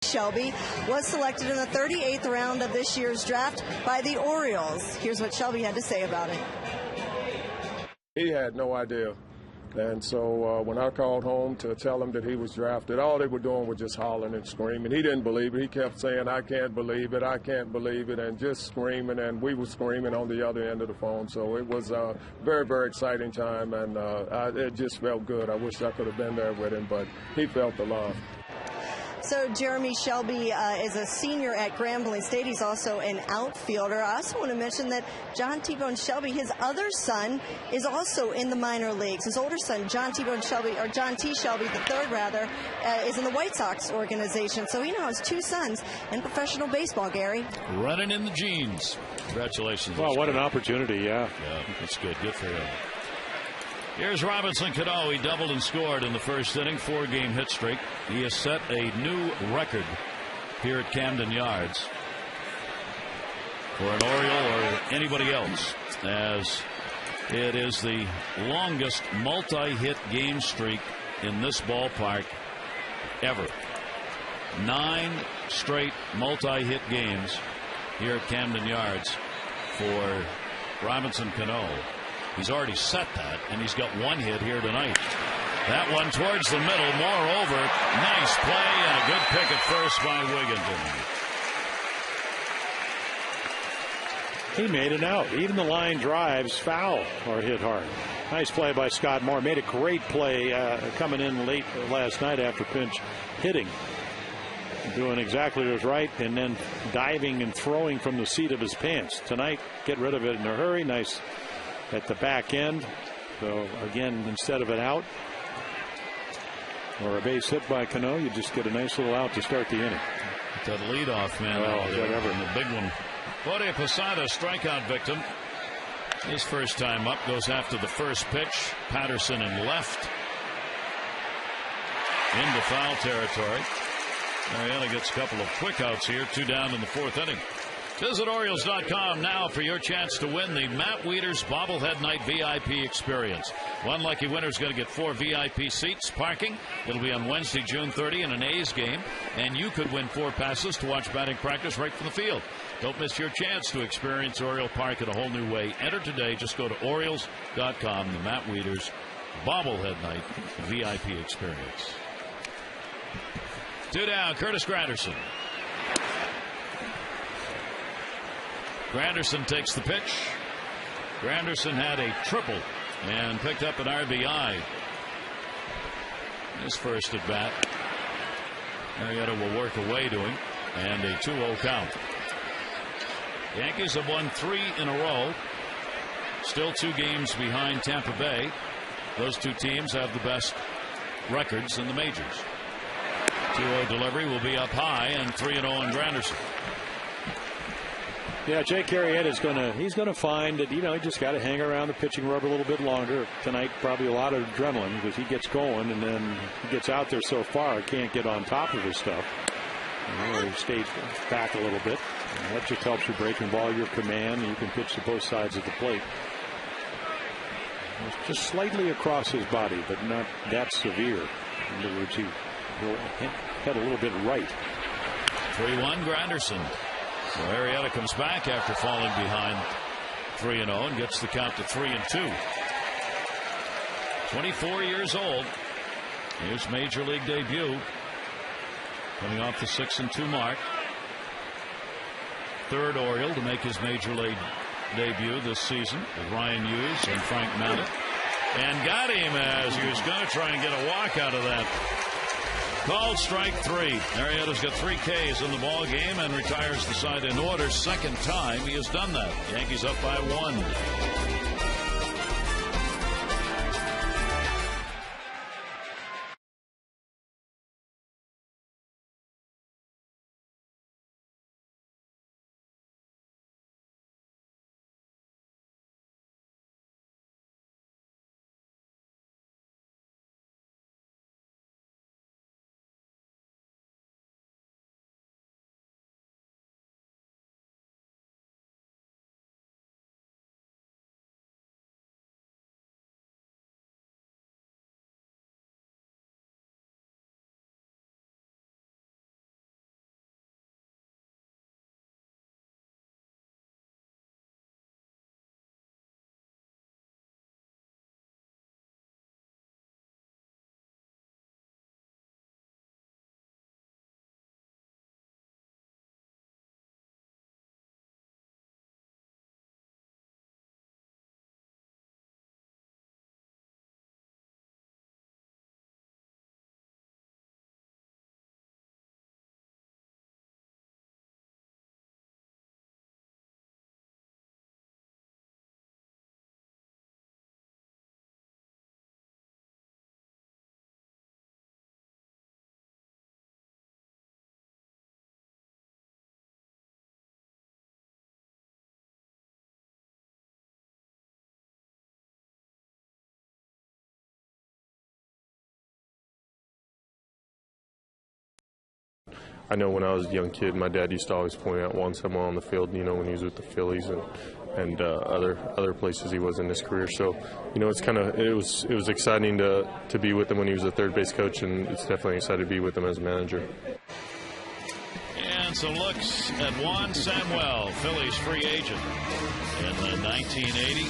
[SPEAKER 4] Shelby was selected in the 38th round of this year's draft by the Orioles. Here's what Shelby had to say about it.
[SPEAKER 6] He had no idea. And so when I called home to tell him that he was drafted, all they were doing was just hollering and screaming. He didn't believe it. He kept saying, I can't believe it, I can't believe it, and just screaming. And we were screaming on the other end of the phone. So it was a very, very exciting time, and it just felt good. I wish I could have been there with him, but he felt the love.
[SPEAKER 4] So Jeremy Shelby is a senior at Grambling State. He's also an outfielder. I also want to mention that John T-Bone Shelby, his other son, is also in the minor leagues. His older son, John T-Bone Shelby, or John T. Shelby III, is in the White Sox organization. So he now has 2 sons in professional baseball, Gary.
[SPEAKER 1] Running in the genes. Congratulations.
[SPEAKER 3] Well, what an opportunity, yeah.
[SPEAKER 1] Yeah, that's good. Good for him. Here's Robinson Cano. He doubled and scored in the first inning, 4-game hit streak. He has set a new record here at Camden Yards for an Oriole or anybody else, as it is the longest multi-hit game streak in this ballpark ever. 9 straight multi-hit games here at Camden Yards for Robinson Cano. He's already set that, and he's got 1 hit here tonight. That one towards the middle. Moreover, nice play and a good pick at first by Wigginton.
[SPEAKER 3] He made it out. Even the line drives foul or hit hard. Nice play by Scott Moore. Made a great play coming in late last night after pinch hitting. Doing exactly what was right, and then diving and throwing from the seat of his pants. Tonight, get rid of it in a hurry. Nice at the back end. So again, instead of an out or a base hit by Cano, you just get a nice little out to start the inning.
[SPEAKER 1] That leadoff man,
[SPEAKER 3] whatever.
[SPEAKER 1] And the big one. Jorge Posada, strikeout victim. His first time up, goes after the first pitch. Patterson in left. Into foul territory. Marietta gets a couple of quick outs here. 2 down in the 4th inning. Visit Orioles.com now for your chance to win the Matt Wieters Bobblehead Night VIP experience. One lucky winner is going to get 4 VIP seats, parking. It'll be on Wednesday, June 30 in an A's game. And you could win 4 passes to watch batting practice right from the field. Don't miss your chance to experience Oriole Park in a whole new way. Enter today. Just go to Orioles.com, the Matt Wieters Bobblehead Night VIP experience. 2 down, Curtis Granderson. Granderson takes the pitch. Granderson had a triple and picked up an RBI. His first at bat. Arrieta will work away to him, and a 2-0 count. Yankees have won 3 in a row. Still 2 games behind Tampa Bay. Those 2 teams have the best records in the majors. 2-0 delivery will be up high, and 3-0 on Granderson.
[SPEAKER 3] Yeah, Jake Arrieta's he's gonna find that, he just got to hang around the pitching rubber a little bit longer tonight. Probably a lot of adrenaline because he gets going and then he gets out there so far, can't get on top of his stuff. He stays back a little bit. And that just helps you breaking ball, your command. You can pitch to both sides of the plate. It's just slightly across his body, but not that severe. In other words, he had a little bit right.
[SPEAKER 1] 3-1 Granderson. So Arrieta comes back after falling behind 3-0 and gets the count to 3-2. 24 years old. His major league debut. Coming off the 6-2 mark. 3rd Oriole to make his major league debut this season with Ryan Hughes and Frank Mallett. And got him as he was going to try and get a walk out of that. Called strike 3. Arrieta's got 3 Ks in the ball game and retires the side in order. Second time he has done that. Yankees up by 1.
[SPEAKER 7] I know when I was a young kid, my dad used to always point out Juan Samuel on the field, when he was with the Phillies and other places he was in his career. So, it was exciting to be with him when he was a third base coach, and it's definitely exciting to be with him as a manager.
[SPEAKER 1] And some looks at Juan Samuel, Phillies free agent in the 1980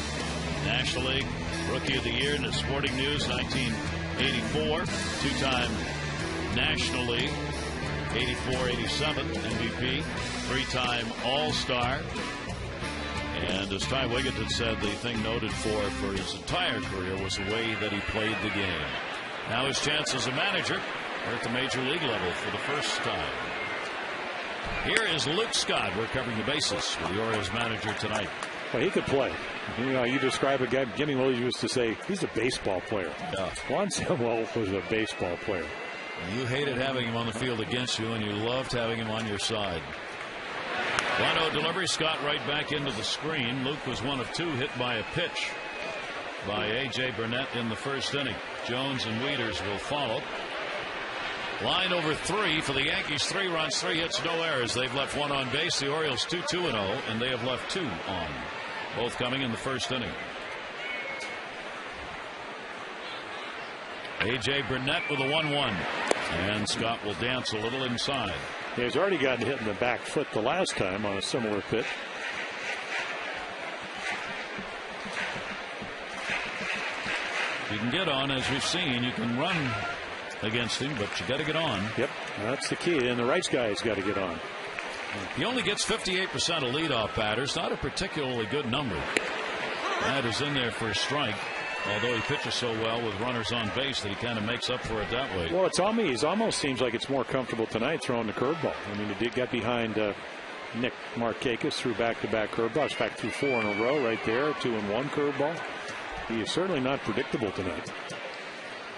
[SPEAKER 1] National League Rookie of the Year in the Sporting News, 1984, 2-time National League, 84-87 MVP, 3-time All-Star. And as Ty Wigginton said, the thing noted for his entire career was the way that he played the game. Now his chance as a manager are at the major league level for the first time. Here is Luke Scott. We're covering the bases with the Orioles manager tonight.
[SPEAKER 3] Well, he could play. You describe a guy, Jimmy Willis used to say, he's a baseball player.
[SPEAKER 1] Yeah.
[SPEAKER 3] Juan Samuel was a baseball player.
[SPEAKER 1] You hated having him on the field against you, and you loved having him on your side. 1-0 delivery. Scott right back into the screen. Luke was 1 of 2 hit by a pitch by A.J. Burnett in the first inning. Jones and Wieters will follow. Line over 3 for the Yankees. 3 runs, 3 hits, no errors. They've left 1 on base. The Orioles 2-2-0, and they have left 2 on. Both coming in the first inning. A.J. Burnett with a 1-1. And Scott will dance a little inside.
[SPEAKER 3] Yeah, he's already gotten hit in the back foot the last time on a similar pitch.
[SPEAKER 1] You can get on, as we've seen. You can run against him, but you got to get on.
[SPEAKER 3] Yep, that's the key. And the right guy's got to get on.
[SPEAKER 1] He only gets 58% of leadoff batters. Not a particularly good number. That is in there for a strike. Although he pitches so well with runners on base that he kind of makes up for it that way.
[SPEAKER 3] Well, it's on me. He almost seems like it's more comfortable tonight throwing the curveball. I mean, he did get behind Nick Markakis, threw back-to-back curveballs. In fact, threw 4 in a row right there, 2-1 curveball. He is certainly not predictable tonight.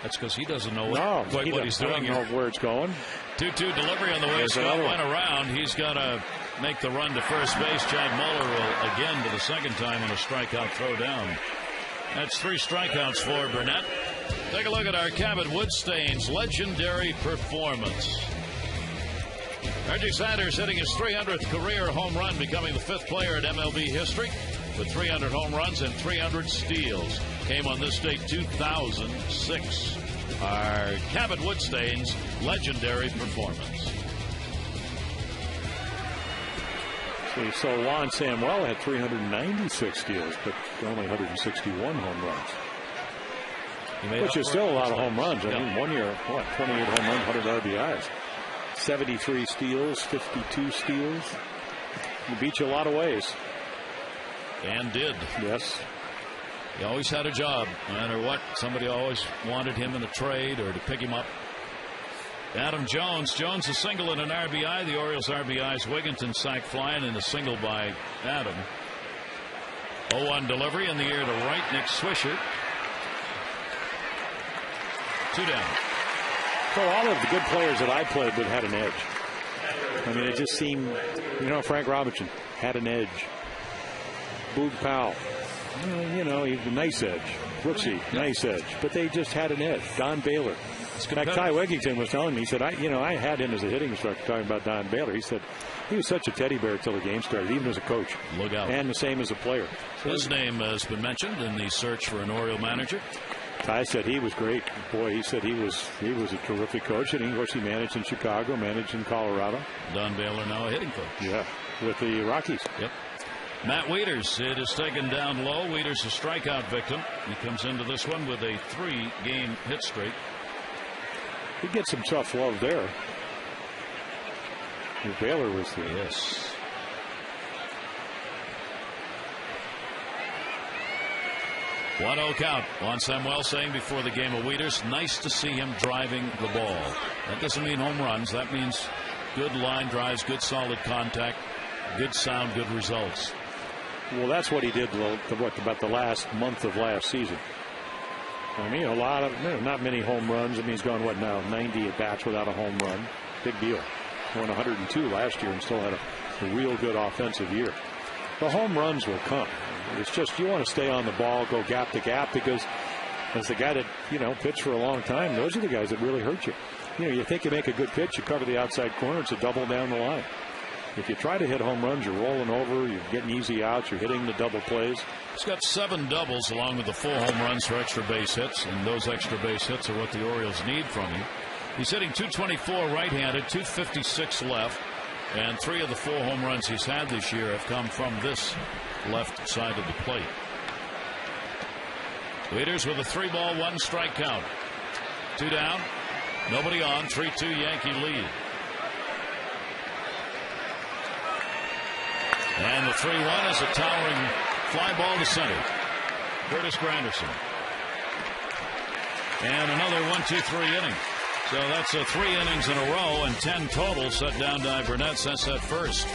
[SPEAKER 1] That's because he doesn't know
[SPEAKER 3] what
[SPEAKER 1] he's doing.
[SPEAKER 3] He doesn't know where it's going.
[SPEAKER 1] 2-2 delivery on the way. Scott went around. He's got to make the run to first base. Chad Muller will again for the second time on a strikeout throw down. That's 3 strikeouts for Burnett. Take a look at our Cabot Woodstain's legendary performance. Reggie Sanders hitting his 300th career home run, becoming the 5th player in MLB history with 300 home runs and 300 steals. Came on this date 2006. Our Cabot Woodstain's legendary performance.
[SPEAKER 3] So Juan Samuel had 396 steals, but only 161 home runs. Which is still a lot of home runs. I mean, 1 year, 28 home runs, 100 RBIs. 73 steals, 52 steals. He beat you a lot of ways.
[SPEAKER 1] And did.
[SPEAKER 3] Yes.
[SPEAKER 1] He always had a job, no matter what. Somebody always wanted him in a trade or to pick him up. Adam Jones. Jones a single and an RBI. The Orioles RBIs. Wigginton sack flying and a single by Adam. 0-1 delivery in the air to right. Nick Swisher. 2 down.
[SPEAKER 3] So all of the good players that I played with had an edge. I mean, it just seemed, Frank Robinson had an edge. Boog Powell, he's a nice edge. Brooksy, nice edge. But they just had an edge. Don Baylor. Like Ty Wigginton was telling me, he said, I had him as a hitting instructor talking about Don Baylor. He said he was such a teddy bear until the game started, even as a coach.
[SPEAKER 1] Look out.
[SPEAKER 3] And the same as a player.
[SPEAKER 1] His name has been mentioned in the search for an Oriole manager.
[SPEAKER 3] Ty said he was great. Boy, he said he was a terrific coach. And of course, he managed in Chicago, managed in Colorado.
[SPEAKER 1] Don Baylor now a hitting coach.
[SPEAKER 3] Yeah, with the Rockies.
[SPEAKER 1] Yep. Matt Wieters, it is taken down low. Wieters a strikeout victim. He comes into this one with a 3-game hit streak.
[SPEAKER 3] He gets some tough love there. Baylor was the
[SPEAKER 1] yes. One 0 count. Juan Samuel saying before the game of Wieters, nice to see him driving the ball. That doesn't mean home runs. That means good line drives, good solid contact, good sound, good results.
[SPEAKER 3] Well, that's what he did about the last month of last season. I mean, not many home runs. I mean, he's gone, 90 at bats without a home run. Big deal. Won 102 last year and still had a real good offensive year. The home runs will come. It's just you want to stay on the ball, go gap to gap, because as the guy that, pitched for a long time, those are the guys that really hurt you. You think you make a good pitch, you cover the outside corner, it's a double down the line. If you try to hit home runs, you're rolling over, you're getting easy outs, you're hitting the double plays.
[SPEAKER 1] He's got 7 doubles along with the 4 home runs for extra base hits, and those extra base hits are what the Orioles need from him. He's hitting .224 right-handed, .256 left, and 3 of the 4 home runs he's had this year have come from this left side of the plate. Wieters with a 3-ball, 1-strike count. 2 down, nobody on, 3-2 Yankee lead. And the 3-1 is a towering fly ball to center. Curtis Granderson. And another 1-2-3 inning. So that's 3 innings in a row and 10 total set down by Burnett since that first.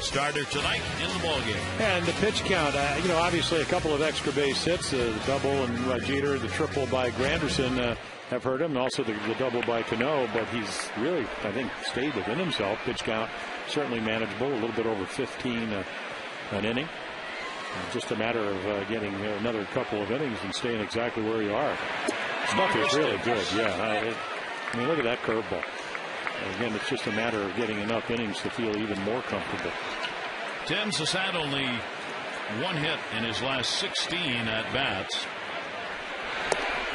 [SPEAKER 1] starter tonight in the ballgame.
[SPEAKER 3] And the pitch count, obviously a couple of extra base hits, the double and Jeter, the triple by Granderson have hurt him, and also the double by Cano, but he's really, I think, stayed within himself. Pitch count certainly manageable, a little bit over 15 an inning. Just a matter of getting another couple of innings and staying exactly where you are. Stuff is really good, yeah. I mean, look at that curveball. Again, it's just a matter of getting enough innings to feel even more comfortable.
[SPEAKER 1] Timms has had only one hit in his last 16 at-bats.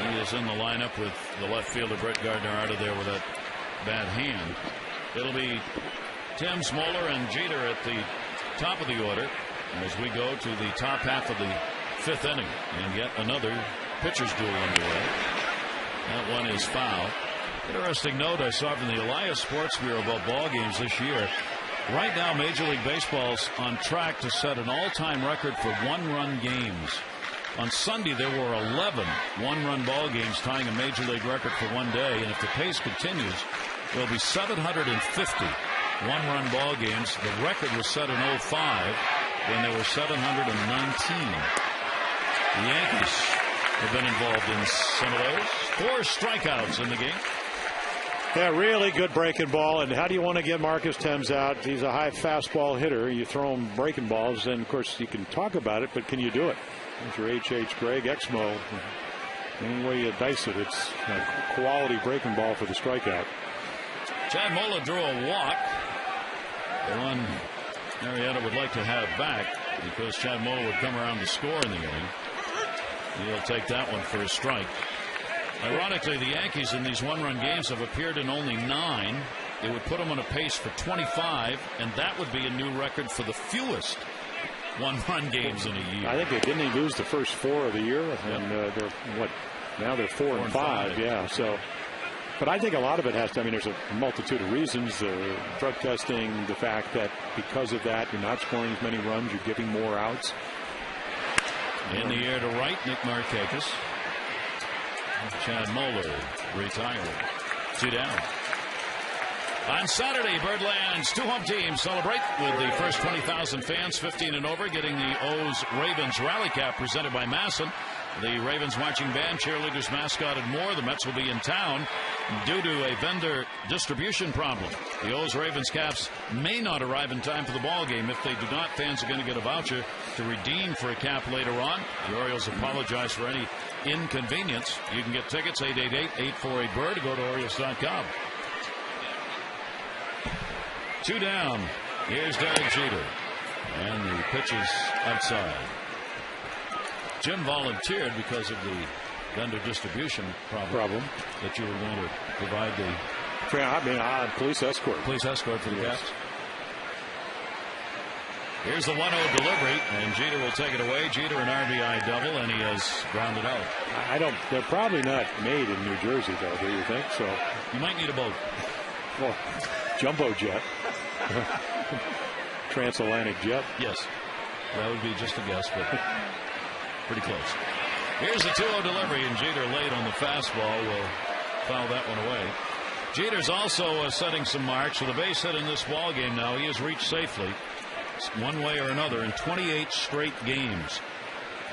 [SPEAKER 1] He is in the lineup with the left fielder, Brett Gardner, out of there with that bad hand. It'll be Timms, Moeller, and Jeter at the top of the order as we go to the top half of the 5th inning. And yet another pitcher's duel underway. That one is foul. Interesting note I saw from the Elias Sports Bureau about ball games this year. Right now, Major League Baseball's on track to set an all-time record for one-run games. On Sunday, there were 11 one-run ball games, tying a Major League record for one day. And if the pace continues, there'll be 750 one-run ball games. The record was set in 2005 when there were 719. The Yankees have been involved in some of those. 4 strikeouts in the game.
[SPEAKER 3] Yeah, really good breaking ball. And how do you want to get Marcus Timms out? He's a high fastball hitter. You throw him breaking balls, and of course you can talk about it, but can you do it? There's your H.H. Gregg, Exmo. Any way you dice it, it's a quality breaking ball for the strikeout.
[SPEAKER 1] Chad Moeller drew a walk. The one Marietta would like to have back because Chad Moeller would come around to score in the inning. He'll take that one for a strike. Ironically, the Yankees in these one-run games have appeared in only 9. It would put them on a pace for 25, and that would be a new record for the fewest one-run games in a year.
[SPEAKER 3] I think they didn't lose the first 4 of the year, and they're now they're 4 and 5. Yeah, so. But I think a lot of it has to, there's a multitude of reasons. Drug testing, the fact that because of that, you're not scoring as many runs, you're giving more outs.
[SPEAKER 1] In the air to right, Nick Markakis. Chad Moeller retired. 2 down. On Saturday, Birdland's 2 home teams celebrate with the first 20,000 fans, 15 and over, getting the O's Ravens rally cap presented by Masson. The Ravens marching band, cheerleaders, mascot, and more. The Mets will be in town due to a vendor distribution problem. The O's Ravens caps may not arrive in time for the ball game. If they do not, fans are going to get a voucher to redeem for a cap later on. The Orioles apologize for any inconvenience. You can get tickets 888-848-BIRD. Go to Orioles.com. 2 down. Here's Derek Jeter. And the pitch is outside. Jim volunteered because of the vendor distribution problem that you were going to provide the
[SPEAKER 3] police escort.
[SPEAKER 1] Police escort for the Caps. Here's the 1-0 delivery, and Jeter will take it away. Jeter an RBI double, and he has grounded out.
[SPEAKER 3] They're probably not made in New Jersey, though, do you think? So
[SPEAKER 1] you might need a boat.
[SPEAKER 3] Well, jumbo jet. Transatlantic jet.
[SPEAKER 1] Yes. That would be just a guess, but pretty close. Here's the 2-0 delivery, and Jeter late on the fastball will foul that one away. Jeter's also setting some marks with a base hit in this ball game now. He has reached safely one way or another in 28 straight games.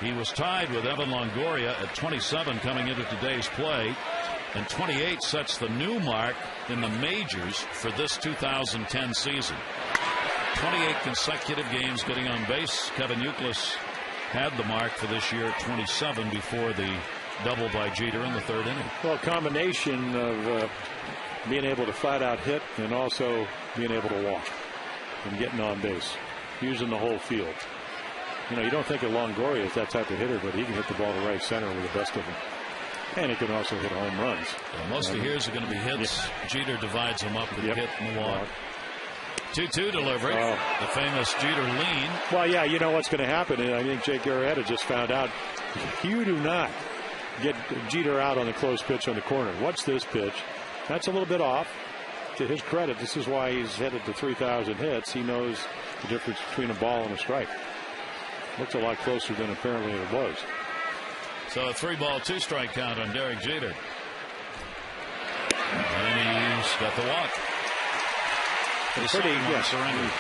[SPEAKER 1] He was tied with Evan Longoria at 27 coming into today's play, and 28 sets the new mark in the majors for this 2010 season. 28 consecutive games getting on base. Kevin Youkilis had the mark for this year at 27 before the double by Jeter in the 3rd inning.
[SPEAKER 3] Well, a combination of being able to flat out hit and also being able to walk and getting on base, using the whole field. You don't think of Longoria as that type of hitter, but he can hit the ball to right center with the best of them. And he can also hit home runs.
[SPEAKER 1] Well, most of his are going to be hits. Yeah. Jeter divides them up with hit and walk. 2-2 delivery. The famous Jeter lean.
[SPEAKER 3] Well, yeah, you know what's going to happen. And I think Jake Arrieta just found out. You do not get Jeter out on the close pitch on the corner. What's this pitch? That's a little bit off. To his credit, this is why he's headed to 3,000 hits. He knows the difference between a ball and a strike. Looks a lot closer than apparently it was.
[SPEAKER 1] So a 3-ball, 2-strike count on Derek Jeter. And he's got the walk.
[SPEAKER 3] Pretty surrender.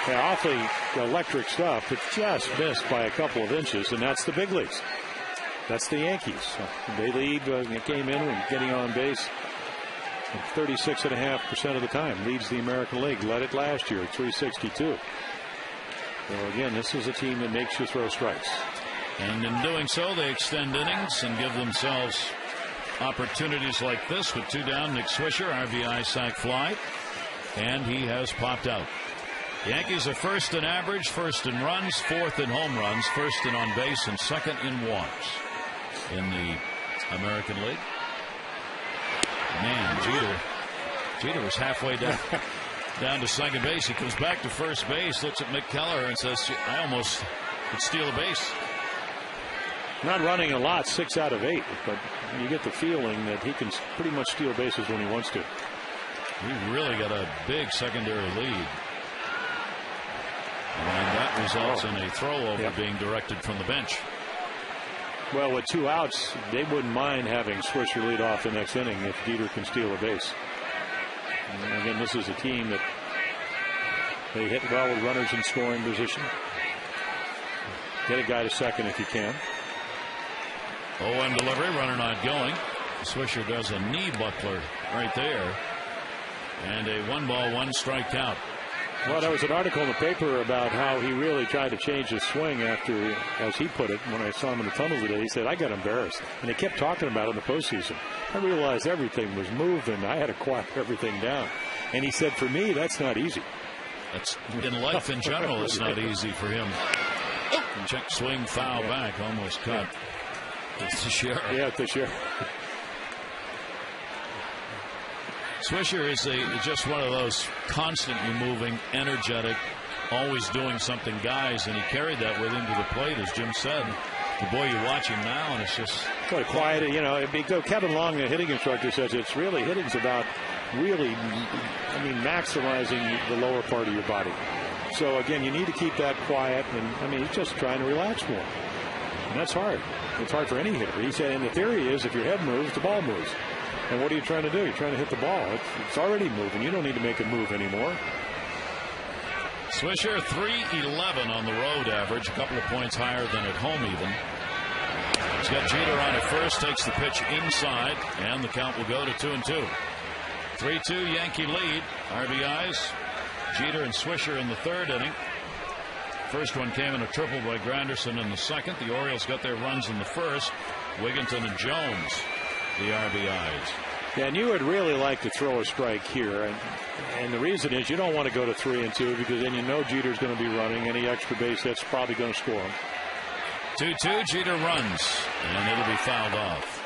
[SPEAKER 3] Yeah, awfully electric stuff, but just missed by a couple of inches, and that's the big leagues. That's the Yankees. They lead. It came in when getting on base 36.5% of the time. Leads the American League. Led it last year at 362. So again, this is a team that makes you throw strikes.
[SPEAKER 1] And in doing so, they extend innings and give themselves opportunities like this with 2 down. Nick Swisher, RBI, sac fly, and he has popped out. Yankees are first in average, first in runs, fourth in home runs, first in on base, and second in walks in the American League. Man, Jeter was halfway down to second base. He comes back to first base, looks at Mick Keller, and says, I almost could steal a base.
[SPEAKER 3] Not running a lot, 6 out of 8, but you get the feeling that he can pretty much steal bases when he wants to.
[SPEAKER 1] He really got a big secondary lead. And that results in a throw over being directed from the bench.
[SPEAKER 3] Well, with 2 outs, they wouldn't mind having Swisher lead off the next inning if Jeter can steal a base. And again, this is a team that they hit well with runners in scoring position. Get a guy to second if you can.
[SPEAKER 1] 0-1 delivery, runner not going. Swisher does a knee buckler right there. And a 1-ball, 1-strike count.
[SPEAKER 3] Well, there was an article in the paper about how he really tried to change his swing after, as he put it, when I saw him in the tunnel today, he said, I got embarrassed. And they kept talking about it in the postseason. I realized everything was moving. I had to quiet everything down. And he said, for me, that's not easy.
[SPEAKER 1] That's in life in general, it's not easy for him. Check swing, foul back, almost cut. It's Teixeira.
[SPEAKER 3] Yeah, Teixeira.
[SPEAKER 1] Swisher is just one of those constantly moving, energetic, always doing something guys, and he carried that with him to the plate, as Jim said. The boy, you watch him now, and it's just
[SPEAKER 3] quite quiet. You know, Kevin Long, the hitting instructor, says it's really hitting's about maximizing the lower part of your body. So again, you need to keep that quiet, and he's just trying to relax more, and that's hard. It's hard for any hitter. He said, and the theory is, if your head moves, the ball moves. And what are you trying to do? You're trying to hit the ball. It's already moving. You don't need to make it move anymore.
[SPEAKER 1] Swisher, 311 on the road average, a couple of points higher than at home even. He's got Jeter on at first, takes the pitch inside, and the count will go to 2-2. 3-2 Yankee lead. RBIs, Jeter and Swisher in the third inning. First one came in a triple by Granderson in the second. The Orioles got their runs in the first. Wigginton and Jones, the RBIs.
[SPEAKER 3] Yeah, and you would really like to throw a strike here, and the reason is you don't want to go to 3-2 because then you know Jeter's going to be running. Any extra base that's probably going to score him.
[SPEAKER 1] 2-2, Jeter runs, and it'll be fouled off.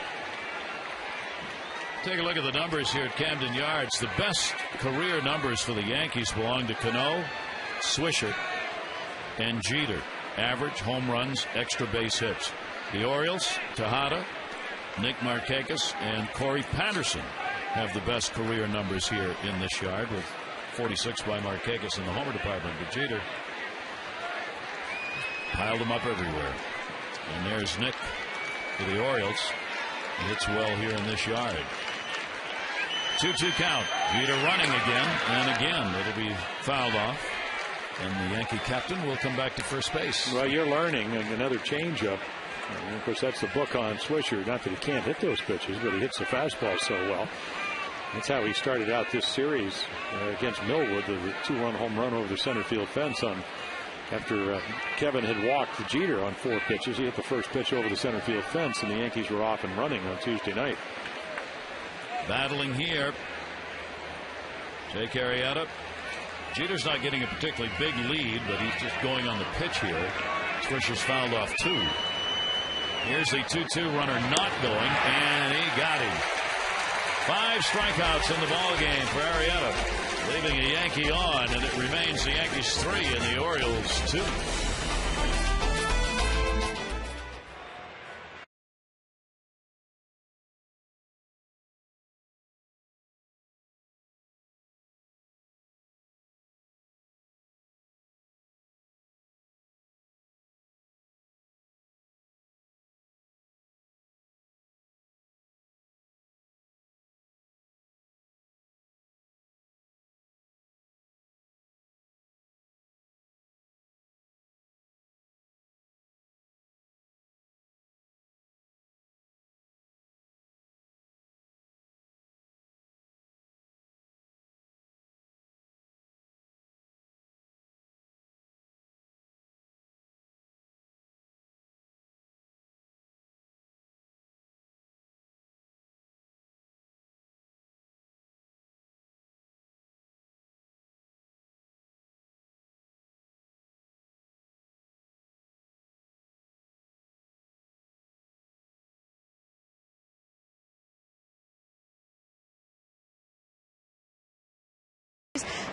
[SPEAKER 1] Take a look at the numbers here at Camden Yards. The best career numbers for the Yankees belong to Cano, Swisher, and Jeter. Average, home runs, extra base hits. The Orioles, Tejada, Nick Markakis, and Corey Patterson have the best career numbers here in this yard, with 46 by Markakis in the homer department. But Jeter piled them up everywhere. And there's Nick for the Orioles. He hits well here in this yard. 2-2 count. Jeter running again, and again it'll be fouled off. And the Yankee captain will come back to first base.
[SPEAKER 3] Well, you're learning another changeup. Of course, that's the book on Swisher. Not that he can't hit those pitches, but he hits the fastball so well. That's how he started out this series against Millwood, the 2-run home run over the center field fence after Kevin had walked Jeter on 4 pitches. He hit the first pitch over the center field fence, and the Yankees were off and running on Tuesday night.
[SPEAKER 1] Battling here. Jake Arrieta. Jeter's not getting a particularly big lead, but he's just going on the pitch here. Swisher's fouled off 2. Here's the 2-2 runner not going, and he got him. 5 strikeouts in the ball game for Arrieta, leaving a Yankee on, and it remains the Yankees 3 and the Orioles 2.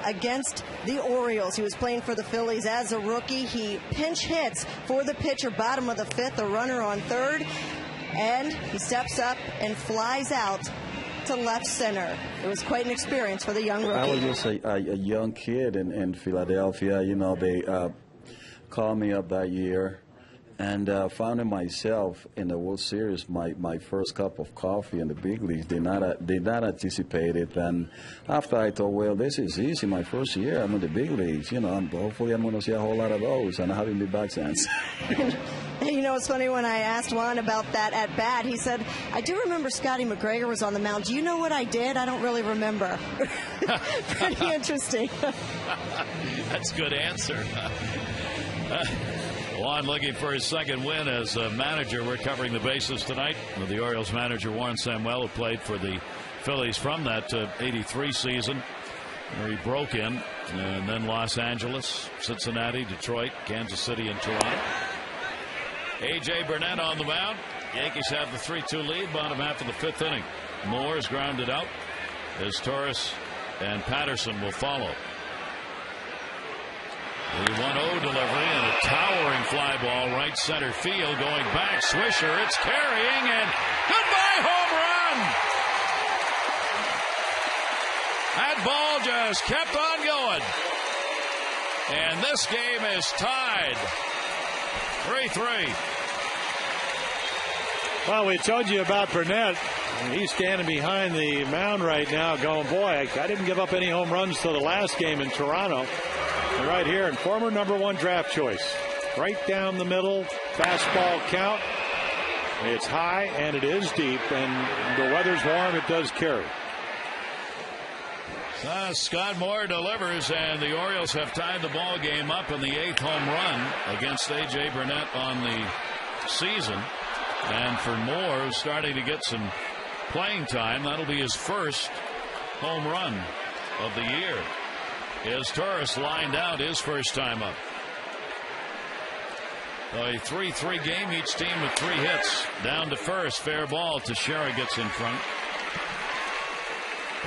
[SPEAKER 4] against the Orioles. He was playing for the Phillies as a rookie. He pinch hits for the pitcher, bottom of the fifth, a runner on third, and he steps up and flies out to left center. It was quite an experience for the young rookie.
[SPEAKER 8] I was just a young kid in Philadelphia. You know, they called me up that year, and found myself in the World Series. My first cup of coffee in the big leagues. Did not anticipate it. And after I thought, well, this is easy. My first year, I'm in the big leagues. You know, hopefully I'm going to see a whole lot of those, and I haven't been back since.
[SPEAKER 4] You know, it's funny, when I asked Juan about that at bat, he said, I do remember Scotty McGregor was on the mound. Do you know what I did? I don't really remember. Pretty interesting.
[SPEAKER 1] That's a good answer. Juan looking for his second win as a manager. We're covering the bases tonight with the Orioles manager Warren Samuel, who played for the Phillies from that 83 season, where he broke in, and then Los Angeles, Cincinnati, Detroit, Kansas City, and Toronto. A.J. Burnett on the mound. Yankees have the 3-2 lead, bottom half of the fifth inning. Moore is grounded out as Torres and Patterson will follow. The 1-0 delivery and a towering fly ball right center field, going back. Swisher, it's carrying, and goodbye home run. That ball just kept on going. And this game is tied 3-3.
[SPEAKER 3] Well, we told you about Burnett. He's standing behind the mound right now going, boy, I didn't give up any home runs till the last game in Toronto. And right here, and former #1 draft choice. Right down the middle, fastball count. It's high and it is deep, and the weather's warm, it does carry.
[SPEAKER 1] Scott Moore delivers, and the Orioles have tied the ball game up in the 8th home run against A.J. Burnett on the season. And for Moore, starting to get some playing time, that'll be his first home run of the year. As Torres lined out his first time up. A 3-3 game, each team with 3 hits. Down to first, fair ball. Teixeira gets in front.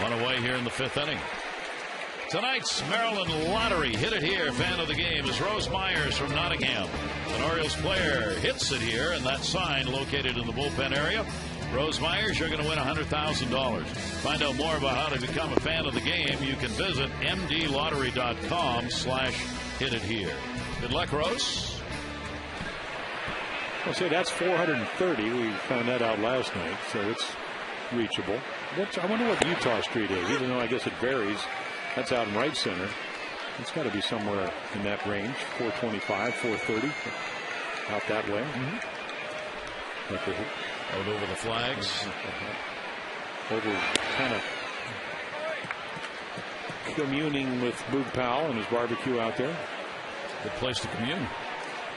[SPEAKER 1] One away here in the 5th inning. Tonight's Maryland Lottery Hit It Here fan of the game is Rose Myers from Nottingham. An Orioles player hits it here, and that sign located in the bullpen area. Rose Myers, you're going to win $100,000. Find out more about how to become a fan of the game. You can visit mdlottery.com/hitithere. Good luck, Rose.
[SPEAKER 3] I'll say that's 430. We found that out last night, so it's reachable. I wonder what Utah Street is, even though I guess it varies. That's out in right center. It's got to be somewhere in that range, 425, 430, out that way.
[SPEAKER 1] Out over the flags.
[SPEAKER 3] Over kind of communing with Boog Powell and his barbecue out there.
[SPEAKER 1] Good place to commune.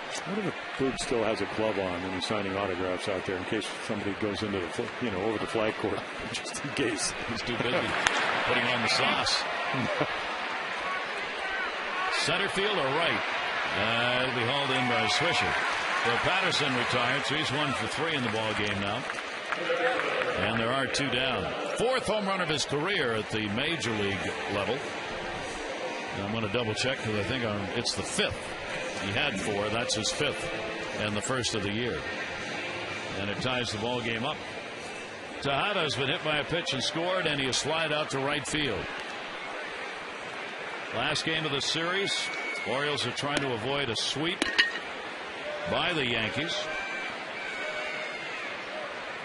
[SPEAKER 3] I wonder if Boog still has a glove on when he's signing autographs out there in case somebody goes into the, over the flag court, just in case.
[SPEAKER 1] He's too busy putting on the sauce. Center field or right? It'll be hauled in by Swisher. So Patterson retired, so he's 1 for 3 in the ball game now. And there are 2 down. 4th home run of his career at the major league level. And I'm going to double check because I think it's the 5th. He had 4. That's his 5th and the first of the year. And it ties the ball game up. Tejada's been hit by a pitch and scored, and he'll slide out to right field. Last game of the series, Orioles are trying to avoid a sweep by the Yankees.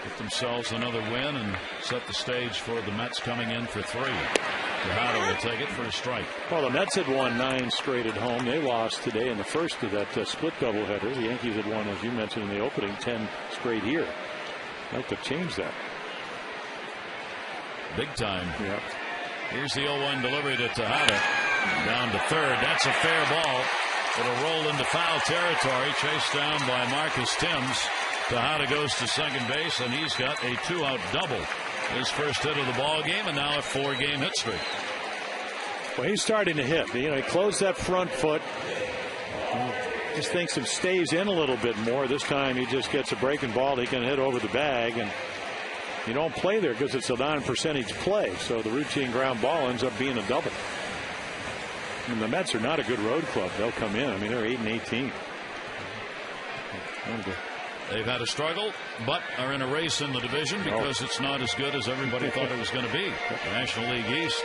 [SPEAKER 1] Get themselves another win and set the stage for the Mets coming in for 3. Tejada will take it for a strike.
[SPEAKER 3] Well, the Mets had won 9 straight at home. They lost today in the first of that split doubleheader. The Yankees had won, as you mentioned in the opening, 10 straight here. I'd like to change that.
[SPEAKER 1] Big time.
[SPEAKER 3] Yeah.
[SPEAKER 1] Here's the 0-1 delivery to Tejada. Down to third. That's a fair ball. It'll roll into foul territory. Chased down by Marcus Timms. Tejada goes to second base, and he's got a 2-out double. His first hit of the ball game, and now a 4-game hit streak.
[SPEAKER 3] Well, he's starting to hit. He closed that front foot. Just thinks it stays in a little bit more. This time he just gets a breaking ball. He can hit over the bag, and you don't play there because it's a non-percentage play. So the routine ground ball ends up being a double. And the Mets are not a good road club. They'll come in. I mean, they're 8-18.
[SPEAKER 1] They've had a struggle, but are in a race in the division because it's not as good as everybody thought it was going to be. The National League East.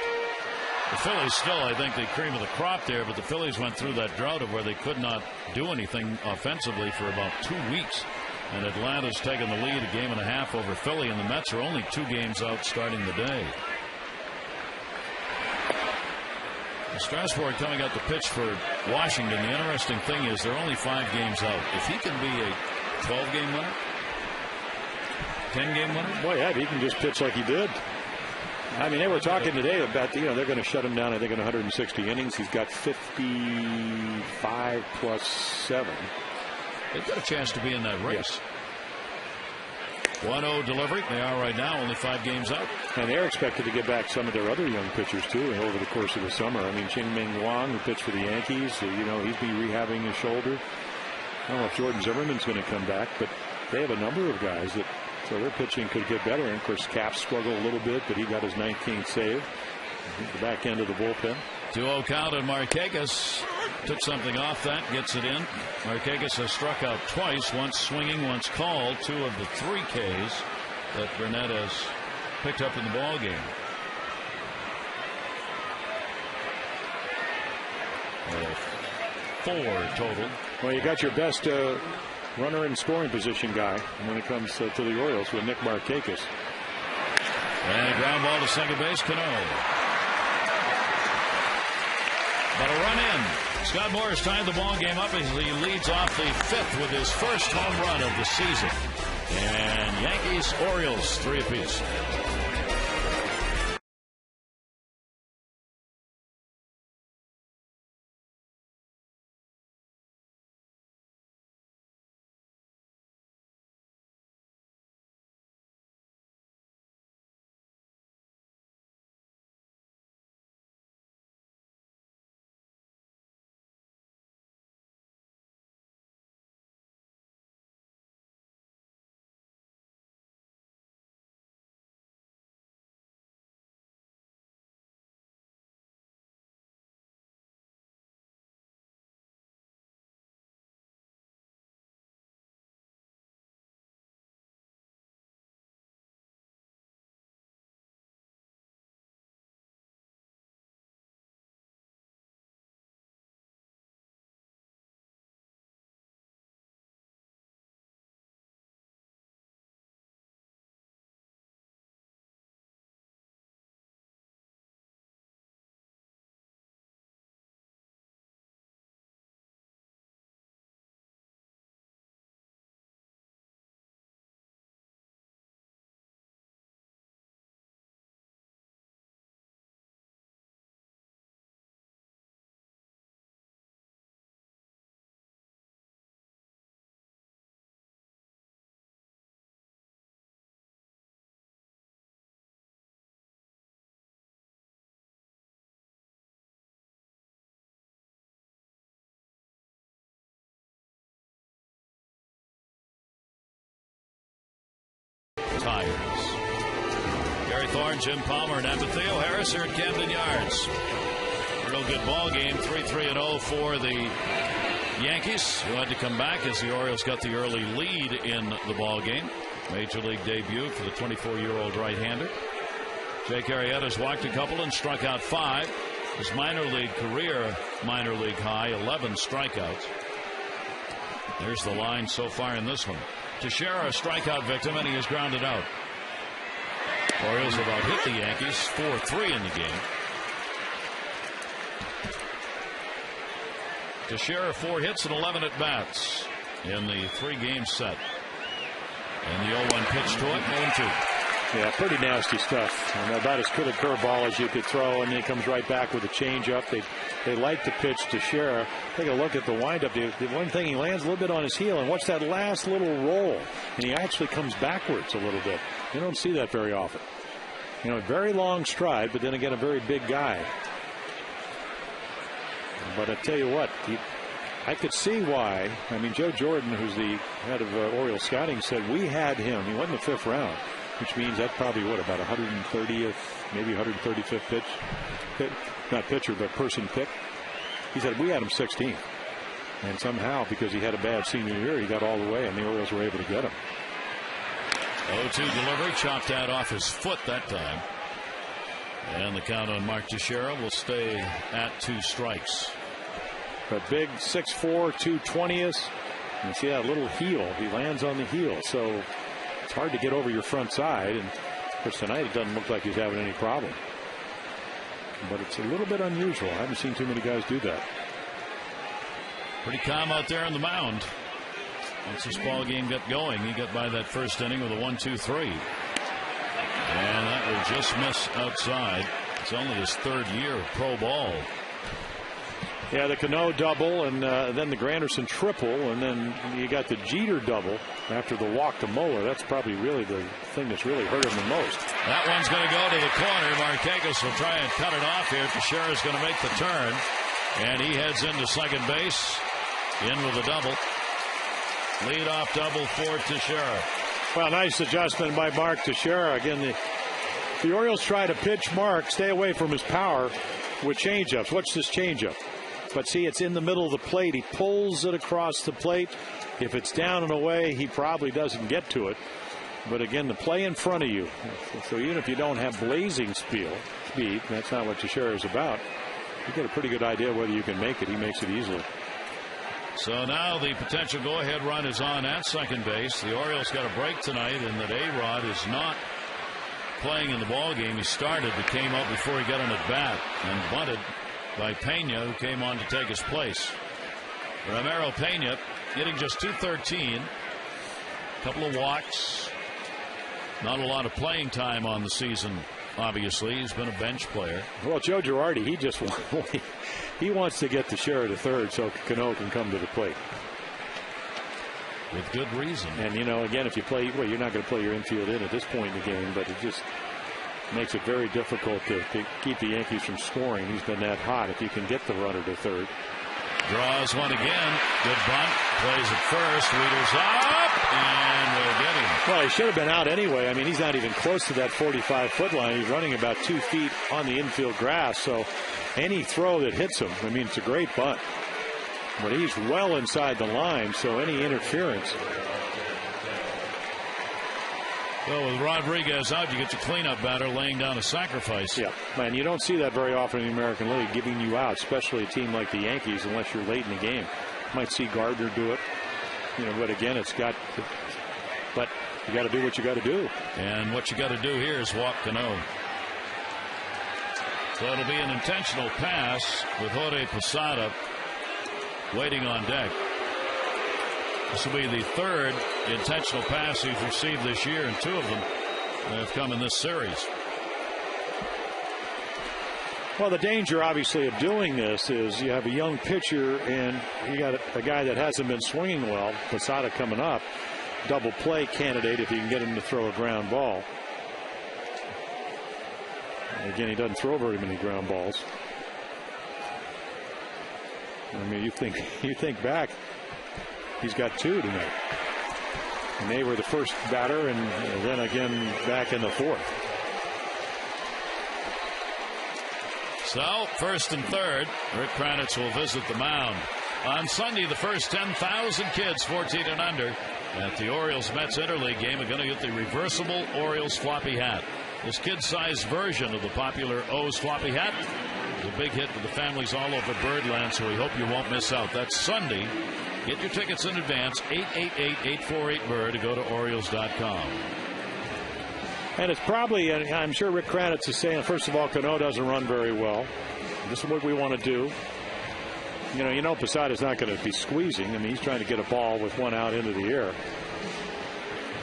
[SPEAKER 1] The Phillies still, I think, the cream of the crop there, but the Phillies went through that drought of where they could not do anything offensively for about 2 weeks. And Atlanta's taken the lead a game and a half over Philly, and the Mets are only 2 games out starting the day. Strasburg coming out to pitch for Washington. The interesting thing is they're only 5 games out. If he can be a 12-game winner, 10-game winner,
[SPEAKER 3] boy, yeah, he can just pitch like he did. I mean, they were talking today about, they're going to shut him down, I think, in 160 innings. He's got 55 plus 7.
[SPEAKER 1] They've got a chance to be in that race. 1-0 delivery. They are right now only 5 games out.
[SPEAKER 3] And they're expected to get back some of their other young pitchers, too, over the course of the summer. I mean, Ching-Ming Wang, who pitched for the Yankees, he's been rehabbing his shoulder. I don't know if Jordan Zimmerman's going to come back, but they have a number of guys that, so their pitching could get better. And, of course, Cap struggled a little bit, but he got his 19th save. The back end of the bullpen.
[SPEAKER 1] 2-0 count, and Markakis took something off that, gets it in. Markakis has struck out twice, once swinging, once called. 2 of the 3 Ks that Burnett has picked up in the ball game. 4 total.
[SPEAKER 3] Well, you got your best runner in scoring position guy when it comes to the Orioles with Nick Markakis.
[SPEAKER 1] And a ground ball to second base, Cano. But a run in. Scott Morris tied the ball game up as he leads off the 5th with his first home run of the season. And Yankees, Orioles, 3 apiece. Tigers. Gary Thorne, Jim Palmer, and Theo Harris here at Camden Yards. Real good ball game. 3-3-0 for the Yankees, who had to come back as the Orioles got the early lead in the ball game. Major league debut for the 24-year-old right-hander. Jake Arrieta's walked a couple and struck out 5. His minor league career, minor league high, 11 strikeouts. There's the line so far in this one. Teixeira, a strikeout victim, and he is grounded out. Orioles have out hit the Yankees 4-3 in the game. Teixeira 4 hits and 11 at bats in the 3-game set. And the 0-1 pitch to it, 0-2.
[SPEAKER 3] Yeah, pretty nasty stuff. And about as good a curveball as you could throw, and then he comes right back with a changeup. They like to pitch to Teixeira. Take a look at the windup. The one thing, he lands a little bit on his heel, and watch that last little roll. And he actually comes backwards a little bit. You don't see that very often. A very long stride, but then again, a very big guy. But I tell you what, I could see why. I mean, Joe Jordan, who's the head of Orioles scouting, said we had him. He went in the 5th round, which means that's probably about 130th, maybe 135th pitch. Not pitcher, but person pick. He said, we had him 16th. And somehow, because he had a bad senior year, he got all the way, and the Orioles were able to get him.
[SPEAKER 1] 0-2 delivery, chopped out off his foot that time. And the count on Mark Teixeira will stay at 2 strikes.
[SPEAKER 3] But big 6'4", 220th. You see that little heel. He lands on the heel. So it's hard to get over your front side. And of course, tonight it doesn't look like he's having any problem. But it's a little bit unusual. I haven't seen too many guys do that.
[SPEAKER 1] Pretty calm out there on the mound. Once this ball game got going, he got by that first inning with a 1-2-3. And that will just miss outside. It's only his 3rd year of pro ball.
[SPEAKER 3] Yeah, the Cano double, and then the Granderson triple, and then you got the Jeter double after the walk to Moeller. That's probably really the thing that's really hurt him the most.
[SPEAKER 1] That one's going to go to the corner. Markakis will try and cut it off here. Teixeira's going to make the turn, and he heads into second base. In with a double. Lead-off double for Teixeira.
[SPEAKER 3] Well, nice adjustment by Mark Teixeira. Again, the Orioles try to pitch Mark, stay away from his power with changeups. Watch this changeup. But see, it's in the middle of the plate. He pulls it across the plate. If it's down and away, he probably doesn't get to it. But again, the play in front of you. So even if you don't have blazing speed, that's not what Teixeira is about. You get a pretty good idea whether you can make it. He makes it easily.
[SPEAKER 1] So now the potential go-ahead run is on at second base. The Orioles got a break tonight, and that A-Rod is not playing in the ball game. He started, but came up before he got an at-bat and bunted by Pena, who came on to take his place. Ramiro Pena hitting just .213. A couple of walks. Not a lot of playing time on the season, obviously. He's been a bench player.
[SPEAKER 3] Well, Joe Girardi, he wants to get Teixeira to third so Cano can come to the plate.
[SPEAKER 1] With good reason.
[SPEAKER 3] And, you know, again, if you play, well, you're not going to play your infield in at this point in the game, but it just makes it very difficult to keep the Yankees from scoring. He's been that hot if you can get the runner to third.
[SPEAKER 1] Draws one again. Good bunt. Plays it first. Leaders up. And we'll get him.
[SPEAKER 3] Well, he should have been out anyway. I mean, he's not even close to that 45-foot line. He's running about 2 feet on the infield grass. So any throw that hits him, I mean, it's a great bunt. But he's well inside the line, so any interference.
[SPEAKER 1] Well, with Rodriguez out, you get your cleanup batter laying down a sacrifice.
[SPEAKER 3] Yeah, man, you don't see that very often in the American League, giving you out, especially a team like the Yankees, unless you're late in the game. You might see Gardner do it, you know, but again, but you got to do what you got to do.
[SPEAKER 1] And what you got to do here is walk Cano. So it'll be an intentional pass with Jorge Posada waiting on deck. This will be the 3rd intentional pass he's received this year, and 2 of them have come in this series.
[SPEAKER 3] Well, the danger, obviously, of doing this is you have a young pitcher and you got a guy that hasn't been swinging well, Posada coming up, double play candidate if you can get him to throw a ground ball. And again, he doesn't throw very many ground balls. I mean, you think back, he's got 2 tonight. And they were the first batter, and then again back in the 4th.
[SPEAKER 1] So, 1st and 3rd, Rick Kranitz will visit the mound. On Sunday, the first 10,000 kids 14 and under at the Orioles-Mets Interleague game are going to get the reversible Orioles floppy hat. This kid-sized version of the popular O's floppy hat is a big hit with the families all over Birdland, so we hope you won't miss out. That's Sunday. Get your tickets in advance, 888-848-BIRD, to go to Orioles.com.
[SPEAKER 3] And it's probably, I'm sure Rick Kranitz is saying, first of all, Cano doesn't run very well. This is what we want to do. You know Posada's not going to be squeezing. I mean, he's trying to get a ball with 1 out into the air.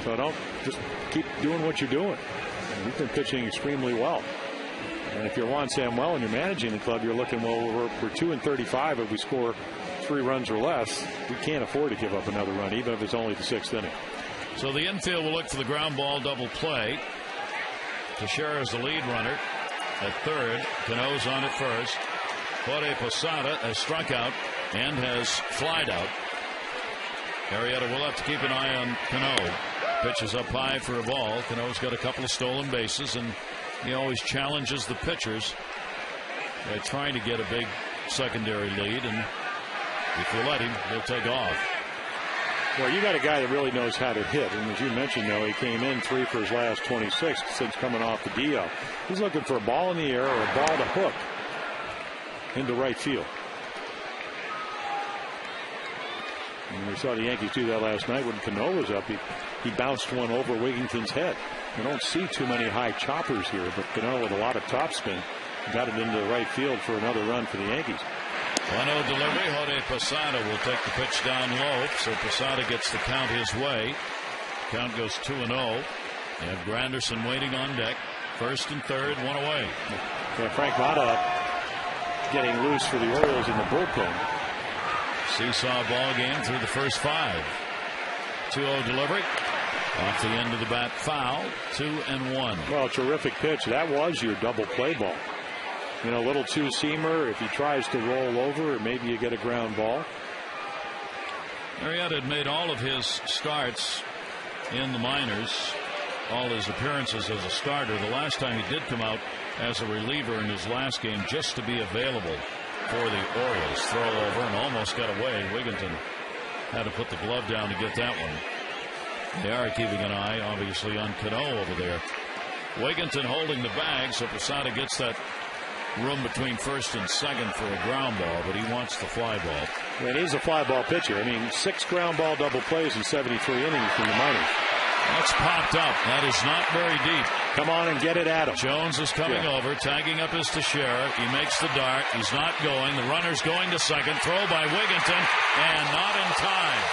[SPEAKER 3] So don't just keep doing what you're doing. He's been pitching extremely well. And if you're Juan Samuel and you're managing the club, you're looking, well, we're 2-35 if we score 3 runs or less. We can't afford to give up another run, even if it's only the 6th inning.
[SPEAKER 1] So the infield will look for the ground ball double play. Teixeira is the lead runner at third. Cano's on at first. Jorge Posada has struck out and has flied out. Arrieta will have to keep an eye on Cano. Pitches up high for a ball. Cano's got a couple of stolen bases, and he always challenges the pitchers by trying to get a big secondary lead, and if you let him, he'll take off.
[SPEAKER 3] Well, you got a guy that really knows how to hit, and as you mentioned, though, he came in 3 for his last 26 since coming off the DL. He's looking for a ball in the air or a ball to hook into right field. And we saw the Yankees do that last night when Cano was up. He bounced one over Wigington's head. You don't see too many high choppers here, but Cano with a lot of topspin got it into the right field for another run for the Yankees.
[SPEAKER 1] 1-0 delivery. Jorge Posada will take the pitch down low, so Posada gets the count his way. Count goes 2-0. You have Granderson waiting on deck. First and third, one away.
[SPEAKER 3] Yeah, Frank Mata getting loose for the Orioles in the bullpen.
[SPEAKER 1] Seesaw ball game through the first 5. 2-0 delivery. Off the end of the bat, foul. 2-1.
[SPEAKER 3] Well, terrific pitch. That was your double play ball. You know, a little two-seamer. If he tries to roll over, maybe you get a ground ball.
[SPEAKER 1] Arrieta had made all of his starts in the minors, all his appearances as a starter. The last time he did come out as a reliever in his last game just to be available for the Orioles. Throw over and almost got away. Wigington had to put the glove down to get that one. They are keeping an eye, obviously, on Cano over there. Wigington holding the bag, so Posada gets that room between first and second for a ground ball, but he wants the fly ball.
[SPEAKER 3] And he's a fly ball pitcher. I mean, 6 ground ball double plays in 73 innings from the minors.
[SPEAKER 1] That's popped up. That is not very deep.
[SPEAKER 3] Come on and get it at him.
[SPEAKER 1] Jones is coming over, tagging up his Teixeira. He makes the dart. He's not going. The runner's going to second. Throw by Wigington, and not in time.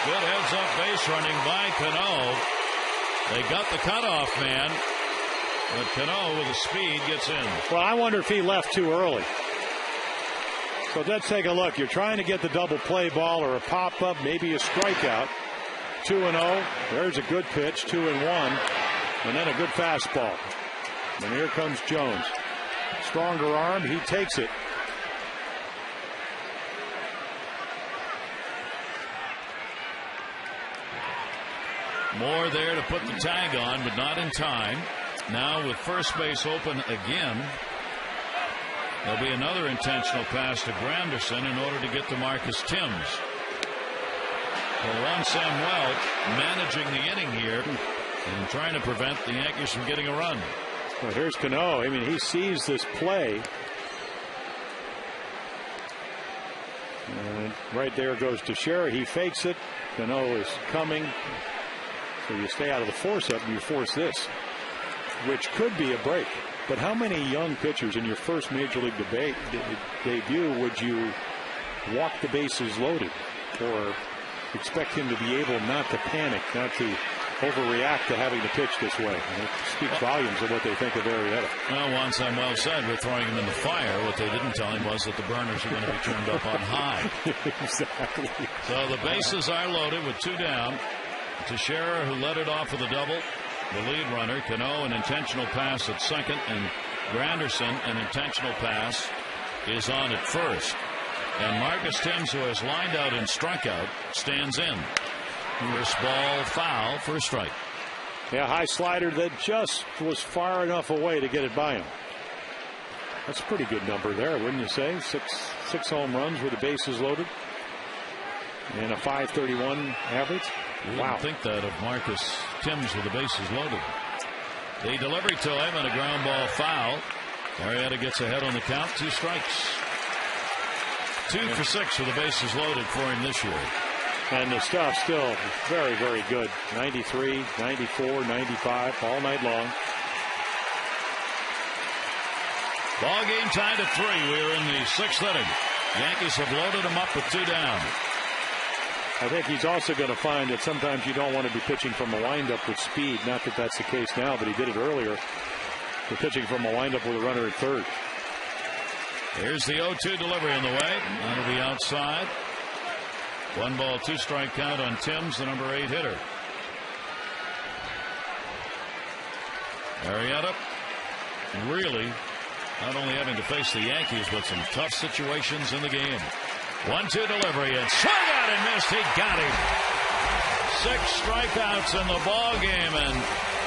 [SPEAKER 1] Good heads-up base running by Cano. They got the cutoff man. But Cano with the speed gets in.
[SPEAKER 3] Well, I wonder if he left too early. So let's take a look. You're trying to get the double play ball or a pop up, maybe a strikeout. 2-0. There's a good pitch. 2-1. And then a good fastball. And here comes Jones. Stronger arm. He takes it.
[SPEAKER 1] Moore there to put the tag on, but not in time. Now with first base open again, there'll be another intentional pass to Granderson in order to get to Marcus Timms. Well, Juan Samuel managing the inning here and trying to prevent the Yankees from getting a run.
[SPEAKER 3] Well, here's Cano. I mean, he sees this play. And right there goes Teixeira. He fakes it. Cano is coming. So you stay out of the force up and you force this, which could be a break. But how many young pitchers in your first major league debut would you walk the bases loaded or expect him to be able not to panic, not to overreact to having to pitch this way? And it speaks volumes of what they think of Arrieta.
[SPEAKER 1] Well, Juan Samuel said we're throwing him in the fire. What they didn't tell him was that the burners are going to be turned up on high.
[SPEAKER 3] Exactly.
[SPEAKER 1] So the bases are loaded with 2 down. Teixeira, who led it off with a double, the lead runner. Cano, an intentional pass at second, and Granderson, an intentional pass, is on at first. And Marcus Timms, who has lined out and struck out, stands in. First ball foul for a strike.
[SPEAKER 3] Yeah, high slider that just was far enough away to get it by him. That's a pretty good number there, wouldn't you say? Six home runs with the bases loaded and a .531 average.
[SPEAKER 1] You wouldn't think that of Marcus Timms with the bases loaded. The delivery to him and a ground ball foul. Arrieta gets ahead on the count. 2 strikes. 2 for 6 with the bases loaded for him this year.
[SPEAKER 3] And the stuff still very, very good. 93, 94, 95 all night long.
[SPEAKER 1] Ball game tied at 3. We're in the 6th inning. Yankees have loaded him up with 2 down.
[SPEAKER 3] I think he's also going to find that sometimes you don't want to be pitching from a windup with speed. Not that that's the case now, but he did it earlier. We're pitching from a windup with a runner at third.
[SPEAKER 1] Here's the 0-2 delivery on the way. That'll be outside. 1 ball, 2 strike count on Timms, the number 8 hitter. Arrieta really not only having to face the Yankees, but some tough situations in the game. 1-2 delivery and swung out and missed. He got him. 6 strikeouts in the ball game, and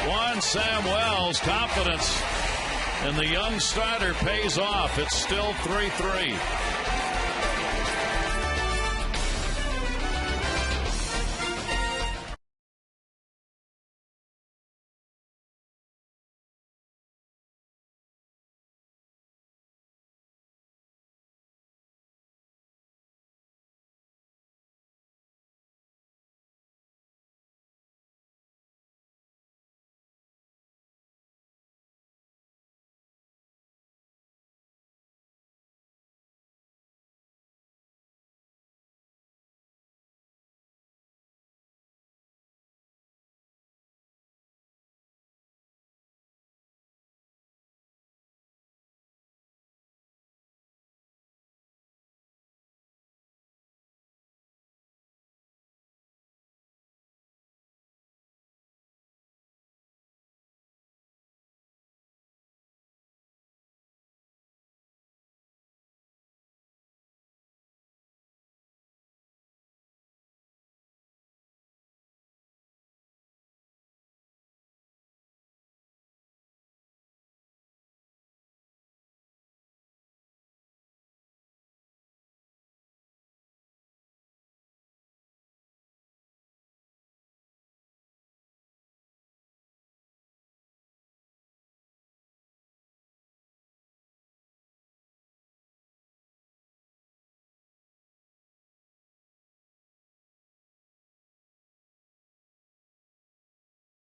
[SPEAKER 1] Juan Samuel's confidence in the young starter pays off. It's still 3-3.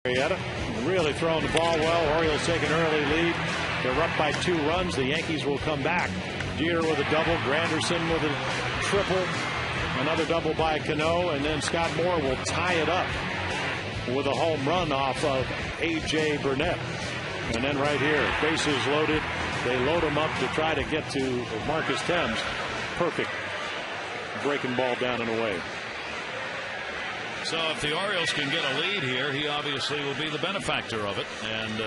[SPEAKER 3] Arrieta really throwing the ball well. Orioles take an early lead. They're up by 2 runs. The Yankees will come back. Jeter with a double. Granderson with a triple. Another double by Cano. And then Scott Moore will tie it up with a home run off of A.J. Burnett. And then right here, bases loaded. They load him up to try to get to Marcus Thames. Perfect breaking ball down and away.
[SPEAKER 1] So if the Orioles can get a lead here, he obviously will be the benefactor of it and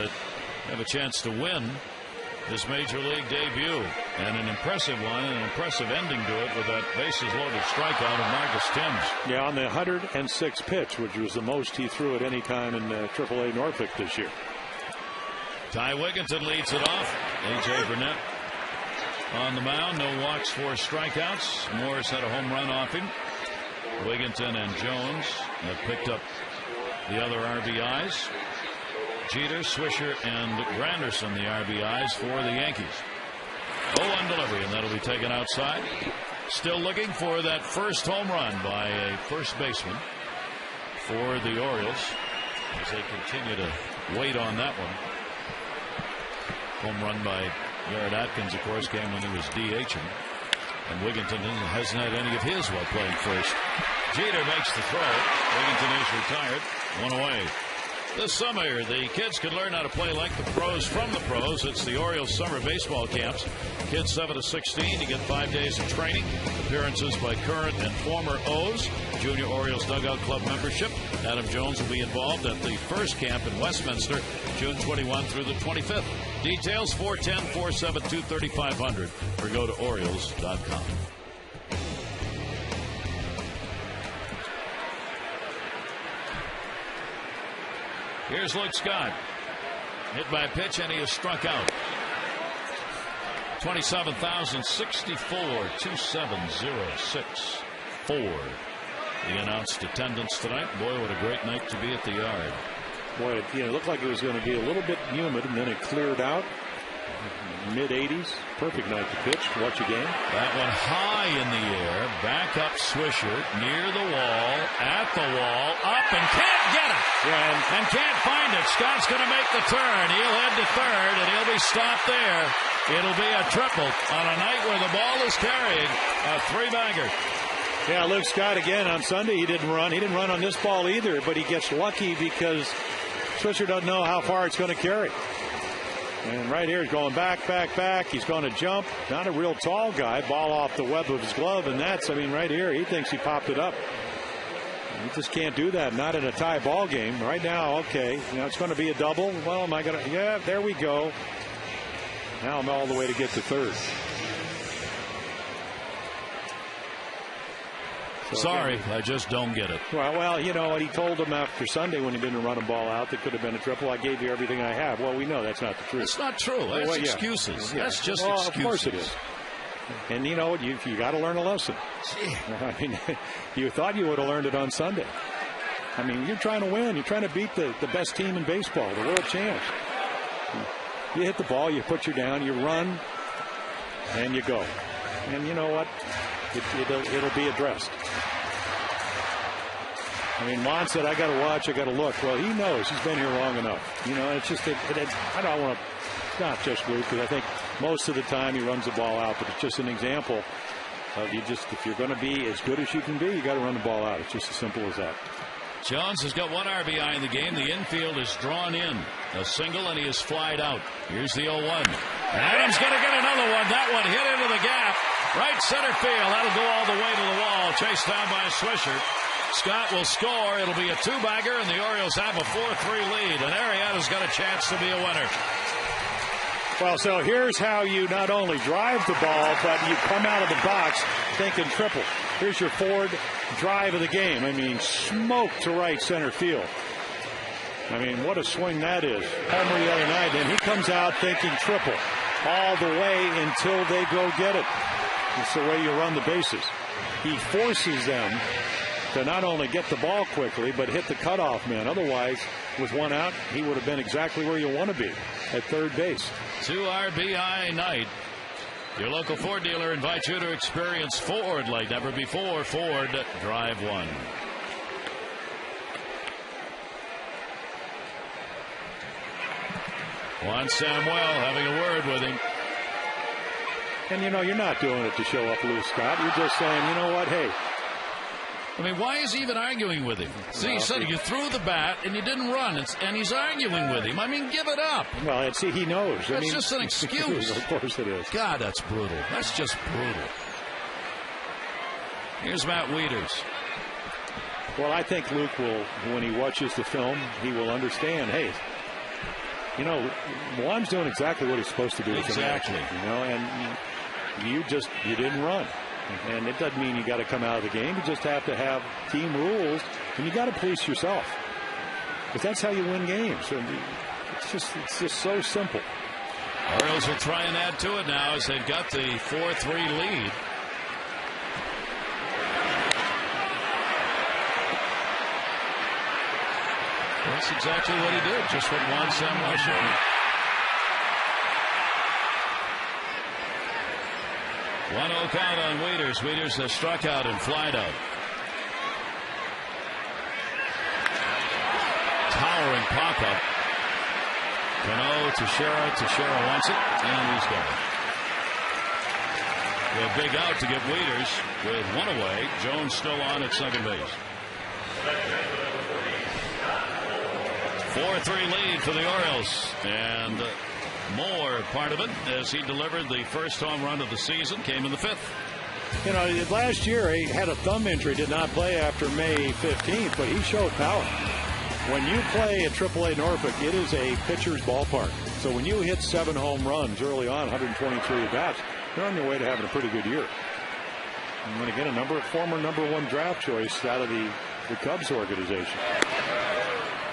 [SPEAKER 1] have a chance to win his major league debut. And an impressive one, and an impressive ending to it with that bases loaded strikeout of Marcus Thames.
[SPEAKER 3] Yeah, on the 106th pitch, which was the most he threw at any time in AAA Norfolk this year.
[SPEAKER 1] Ty Wigginton leads it off. A.J. Burnett on the mound. No walks, 4 strikeouts. Morris had a home run off him. Wigginton and Jones have picked up the other RBIs. Jeter, Swisher, and Granderson the RBIs for the Yankees. 0-1 delivery, and that'll be taken outside. Still looking for that first home run by a first baseman for the Orioles as they continue to wait on that one. Home run by Garrett Atkins, of course, came when he was DHing. And Wigginton hasn't had any of his while playing first. Jeter makes the throw. Wigginton is retired. 1 away. This summer, the kids could learn how to play like the pros from the pros. It's the Orioles summer baseball camps. Kids 7 to 16 to get 5 days of training. Appearances by current and former O's. Junior Orioles Dugout Club membership. Adam Jones will be involved at the first camp in Westminster, June 21 through the 25th. Details 410-472-3500 or go to Orioles.com. Here's Luke Scott. Hit by a pitch, and he is struck out. 27,064, 2706-4. The announced attendance tonight. Boy, what a great night to be at the Yard.
[SPEAKER 3] Boy, it looked like it was going to be a little bit humid, and then it cleared out. Mid-80s. Perfect night to pitch. Watch a game.
[SPEAKER 1] That one high in the air. Back up Swisher. Near the wall. At the wall. Up and can't get it.
[SPEAKER 3] Yeah,
[SPEAKER 1] and can't find it. Scott's going to make the turn. He'll head to third, and he'll be stopped there. It'll be a triple on a night where the ball is carrying a 3-bagger.
[SPEAKER 3] Yeah, Luke Scott again on Sunday. He didn't run. He didn't run on this ball either, but he gets lucky because Swisher doesn't know how far it's going to carry. And right here, he's going back. He's going to jump. Not a real tall guy. Ball off the web of his glove, and that's, right here, he thinks he popped it up. You just can't do that. Not in a tie ball game. Right now, okay. It's going to be a double. Well, am I going to? Yeah, there we go. Now I'm all the way to get to third. So
[SPEAKER 1] sorry,
[SPEAKER 3] again,
[SPEAKER 1] I just don't get it.
[SPEAKER 3] Well, you know what he told him after Sunday when he didn't run a ball out that could have been a triple. I gave you everything I have. Well, we know that's not the truth.
[SPEAKER 1] It's not true. That's excuses. Yeah. That's just excuses.
[SPEAKER 3] Of course it is. And you know what? You got to learn a lesson. You thought you would have learned it on Sunday. You're trying to win. You're trying to beat the best team in baseball, the world champs. You hit the ball, you put you down, you run, and you go. And you know what? It'll be addressed. Juan said, I got to watch, I got to look. Well, he knows. He's been here long enough. It's just, I don't want to, it's not just Luke, because I think most of the time he runs the ball out, but it's just an example of if you're going to be as good as you can be, you got to run the ball out. It's just as simple as that.
[SPEAKER 1] Jones has got 1 RBI in the game. The infield is drawn in. A single, and he is flied out. Here's the 0-1. Adams going to get another one. That one hit into the gap. Right center field. That'll go all the way to the wall. Chased down by Swisher. Scott will score. It'll be a 2-bagger, and the Orioles have a 4-3 lead. And Arrieta's got a chance to be a winner.
[SPEAKER 3] Well, so here's how you not only drive the ball, but you come out of the box thinking triple. Here's your Ford drive of the game. Smoke to right center field. What a swing that is. Homer the other night, and he comes out thinking triple all the way until they go get it. It's the way you run the bases. He forces them to not only get the ball quickly, but hit the cutoff man. Otherwise, with 1 out, he would have been exactly where you want to be, at third base.
[SPEAKER 1] 2 RBI night. Your local Ford dealer invites you to experience Ford like never before. Ford Drive 1. Juan Samuel having a word with him.
[SPEAKER 3] And, you know, you're not doing it to show up loose, Scott. You're just saying, you know what, hey.
[SPEAKER 1] I mean, why is he even arguing with him? See, he said you threw the bat and you didn't run, and he's arguing with him. I mean, give it up.
[SPEAKER 3] Well, see, he knows.
[SPEAKER 1] That's just an excuse.
[SPEAKER 3] Of course it is.
[SPEAKER 1] God, that's brutal. That's just brutal. Here's Matt Wieters.
[SPEAKER 3] Well, I think Luke will, when he watches the film, he will understand, hey, you know, Juan's doing exactly what he's supposed to do.
[SPEAKER 1] Exactly.
[SPEAKER 3] You know, and you didn't run. And it doesn't mean you got to come out of the game. You just have to have team rules, and you got to police yourself, because that's how you win games. And it's just so simple.
[SPEAKER 1] Orioles will try and add to it now as they've got the 4-3 lead. That's exactly what he did, just what Juan Samuel showed. 1-0 count on Wieters. Wieters has struck out and flied out. Towering pop-up. Cano, Teixeira wants it, and he's gone. A big out to get Wieters with one away. Jones still on at second base. 4-3 lead for the Orioles, and Moore part of it as he delivered the first home run of the season. Came in the fifth.
[SPEAKER 3] You know, last year he had a thumb injury, did not play after May 15th, but he showed power. When you play at AAA Norfolk, it is a pitcher's ballpark. So when you hit 7 home runs early on, 123 at-bats, you're on your way to having a pretty good year. And then again, a former #1 draft choice out of the Cubs organization.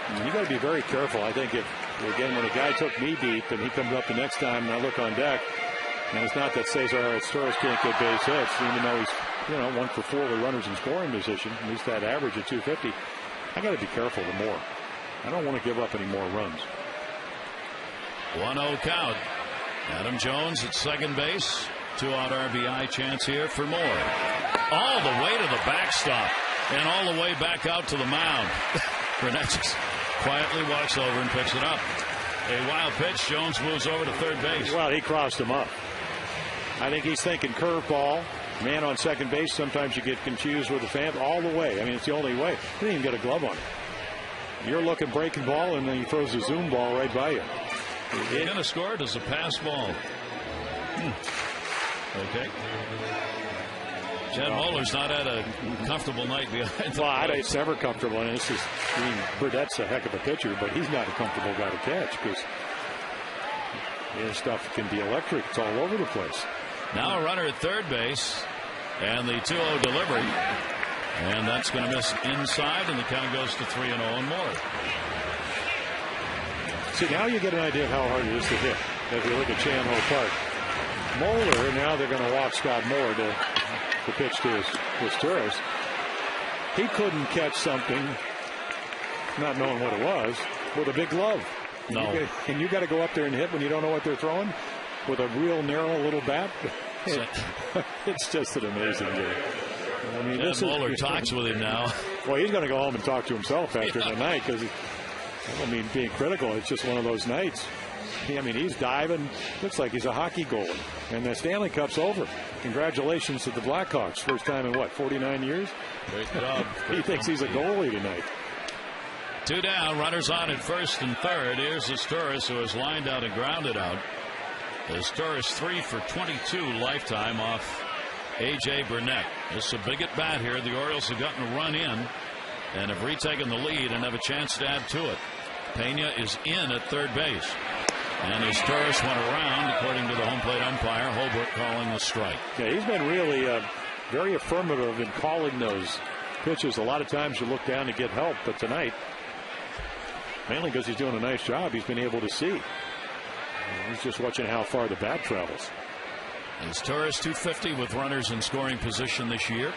[SPEAKER 3] And you got to be very careful. I think if, again, when a guy took me deep and he comes up the next time and I look on deck, and it's not that Cesar Torres can't get base hits, even though he's, you know, 1 for 4 with runners in scoring position, at least that average at 250. I got to be careful the more. I don't want to give up any more runs.
[SPEAKER 1] 1-0 count. Adam Jones at second base. 2-out RBI chance here for Moore. All the way to the backstop and all the way back out to the mound. Burnett just quietly walks over and picks it up. A wild pitch. Jones moves over to third base.
[SPEAKER 3] Well, he crossed him up. I think he's thinking curveball. Man on second base. Sometimes you get confused with the fan. All the way. I mean, it's the only way. He didn't even get a glove on it. You're looking breaking ball, and then he throws a zoom ball right by you.
[SPEAKER 1] He's going to score it as a pass ball. Okay. Chad Muller's not had a comfortable night behind.
[SPEAKER 3] Well, it's never comfortable. And it's just, I mean, Burdett's a heck of a pitcher, but he's not a comfortable guy to catch because his stuff can be electric. It's all over the place.
[SPEAKER 1] Now a runner at third base, and the 2-0 delivery. And that's going to miss inside, and the count goes to 3-0 and more.
[SPEAKER 3] See, now you get an idea of how hard it is to hit as you look at Chan Ho Park. Moeller, now they're going to walk Scott Moore to pitch to his Torres. He couldn't catch something, not knowing what it was, with a big glove.
[SPEAKER 1] No.
[SPEAKER 3] And you got to go up there and hit when you don't know what they're throwing with a real narrow little bat. It's just an amazing game. I mean,
[SPEAKER 1] Moeller talks with him now.
[SPEAKER 3] Well, he's going to go home and talk to himself after the night because, I mean, being critical, it's just one of those nights. I mean, he's diving. Looks like he's a hockey goalie. And the Stanley Cup's over. Congratulations to the Blackhawks. First time in, 49 years?
[SPEAKER 1] Great job.
[SPEAKER 3] He thinks he's a goalie tonight.
[SPEAKER 1] 2 down. Runners on at first and third. Here's Torres, who has lined out and grounded out. Torres 3 for 22 lifetime off A.J. Burnett. This is a big at bat here. The Orioles have gotten a run in and have retaken the lead and have a chance to add to it. Pena is in at third base. And as Torres went around, according to the home plate umpire, Holbrook calling the strike.
[SPEAKER 3] Yeah, he's been really very affirmative in calling those pitches. A lot of times you look down to get help, but tonight, mainly because he's doing a nice job, he's been able to see. He's just watching how far the bat travels.
[SPEAKER 1] As Torres 250 with runners in scoring position this year.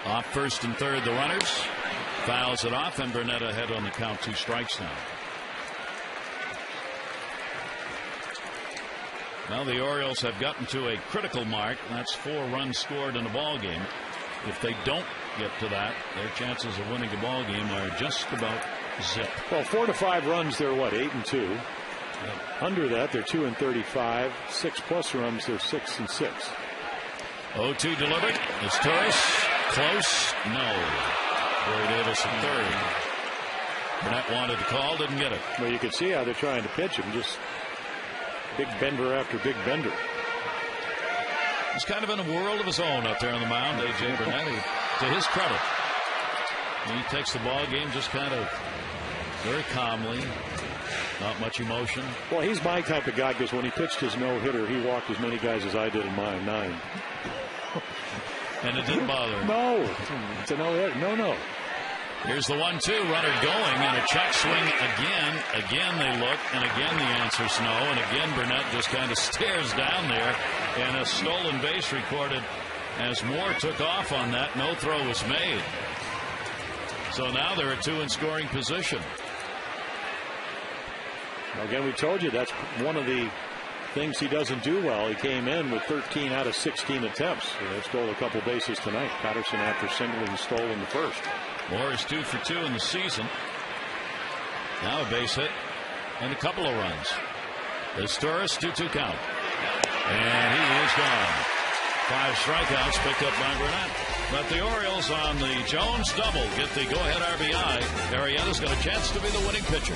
[SPEAKER 1] Off first and third, the runners. Fouls it off, and Burnett ahead on the count, 2 strikes now. Now the Orioles have gotten to a critical mark. That's 4 runs scored in a ball game. If they don't get to that, their chances of winning a ball game are just about zip.
[SPEAKER 3] Well, 4 to 5 runs, they're 8-2. Under that, they're 2-35. 6+ runs, they're 6-6.
[SPEAKER 1] 0-2 delivered. It's Torres. Close. No. Corey Davis in third. Burnett wanted the call, didn't get it.
[SPEAKER 3] Well, you can see how they're trying to pitch him. Just big bender after big bender.
[SPEAKER 1] He's kind of in a world of his own out there on the mound, A.J. Burnett. To his credit, he takes the ball game just kind of very calmly. Not much emotion.
[SPEAKER 3] Well, he's my type of guy because when he pitched his no-hitter, he walked as many guys as I did in mine, 9.
[SPEAKER 1] And it didn't bother him.
[SPEAKER 3] No. It's a no-hitter. No.
[SPEAKER 1] Here's the 1-2, runner going, and a check swing again. Again they look, and again the answer's no. And again Burnett just kind of stares down there, and a stolen base recorded as Moore took off on that. No throw was made. So now they're at 2 in scoring position.
[SPEAKER 3] Again, we told you that's one of the things he doesn't do well. He came in with 13 out of 16 attempts. He stole a couple bases tonight. Patterson, after singling, stole in the first.
[SPEAKER 1] Moore is 2 for 2 in the season. Now a base hit and a couple of runs. There's Torres, 2-2 count. And he is gone. 5 strikeouts picked up by Burnett. But the Orioles on the Jones double get the go-ahead RBI. Arrieta's got a chance to be the winning pitcher.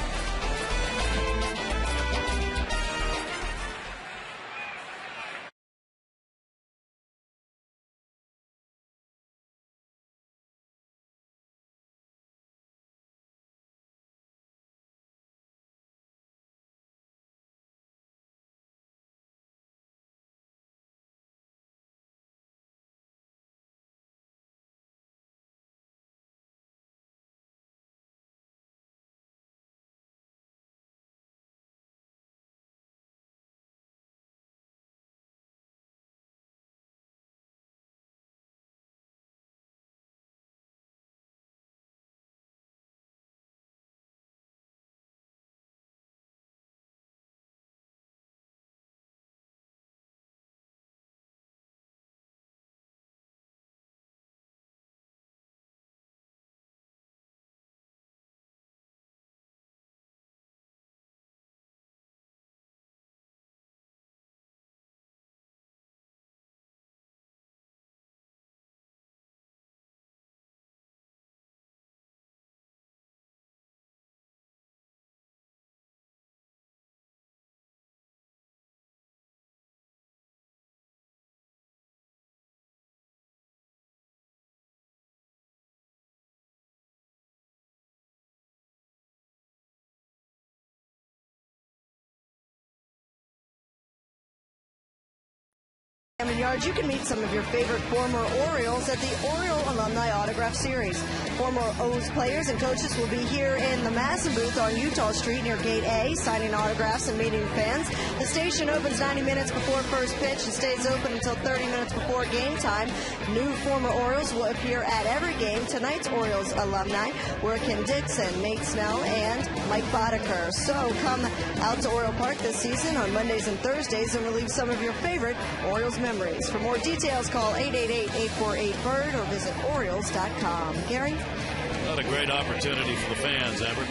[SPEAKER 4] Yards, you can meet some of your favorite former Orioles at the Oriole Alumni Autograph Series. Former O's players and coaches will be here in the Masson booth on Utah Street near Gate A, signing autographs and meeting fans. The station opens 90 minutes before first pitch and stays open until 30 minutes before game time. New former Orioles will appear at every game. Tonight's Orioles alumni were Ken Dixon, Nate Snell, and Mike Boddicker. So come out to Oriole Park this season on Mondays and Thursdays and relive some of your favorite Orioles memories. For more details, call 888-848-BIRD or visit Orioles.com. Gary?
[SPEAKER 1] What a great opportunity for the fans, Amber.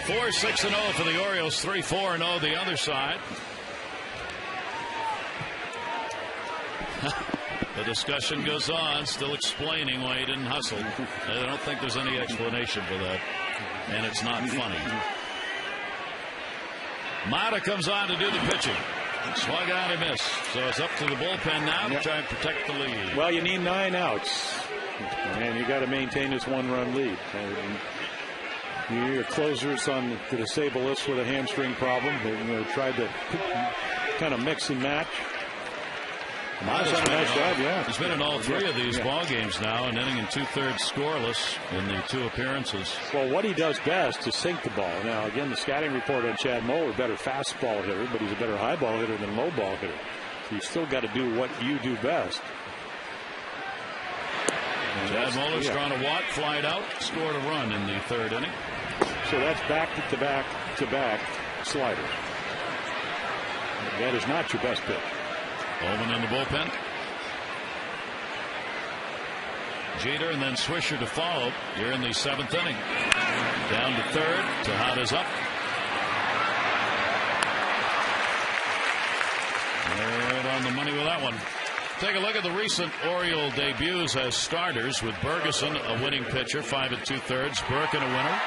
[SPEAKER 1] 4-6-0 for the Orioles, 3-4-0 the other side. The discussion goes on, still explaining why he didn't hustle. I don't think there's any explanation for that, and it's not funny. Mata comes on to do the pitching. Swung out and missed. So it's up to the bullpen now to try and protect the lead.
[SPEAKER 3] Well, you need 9 outs. And you got to maintain this 1-run lead. Your closers on the disabled list with a hamstring problem. They tried to kind of mix and match.
[SPEAKER 1] Mata's done a nice job, yeah. He's been in all 3 of these ball games now, an inning and 2/3 scoreless in the 2 appearances.
[SPEAKER 3] Well, what he does best is sink the ball. Now, again, the scouting report on Chad Moeller, better fastball hitter, but he's a better high ball hitter than low ball hitter. So you still got to do what you do best.
[SPEAKER 1] Chad Moeller's drawn a walk, flied out, scored a run in the 3rd inning.
[SPEAKER 3] So that's back-to-back sliders. That is not your best pitch.
[SPEAKER 1] Bowman in the bullpen. Jeter and then Swisher to follow here in the 7th inning. Down to 3rd. Tejada's up. on the money with that one. Take a look at the recent Oriole debuts as starters, with Bergeson a winning pitcher, 5 2/3, Burkin a winner,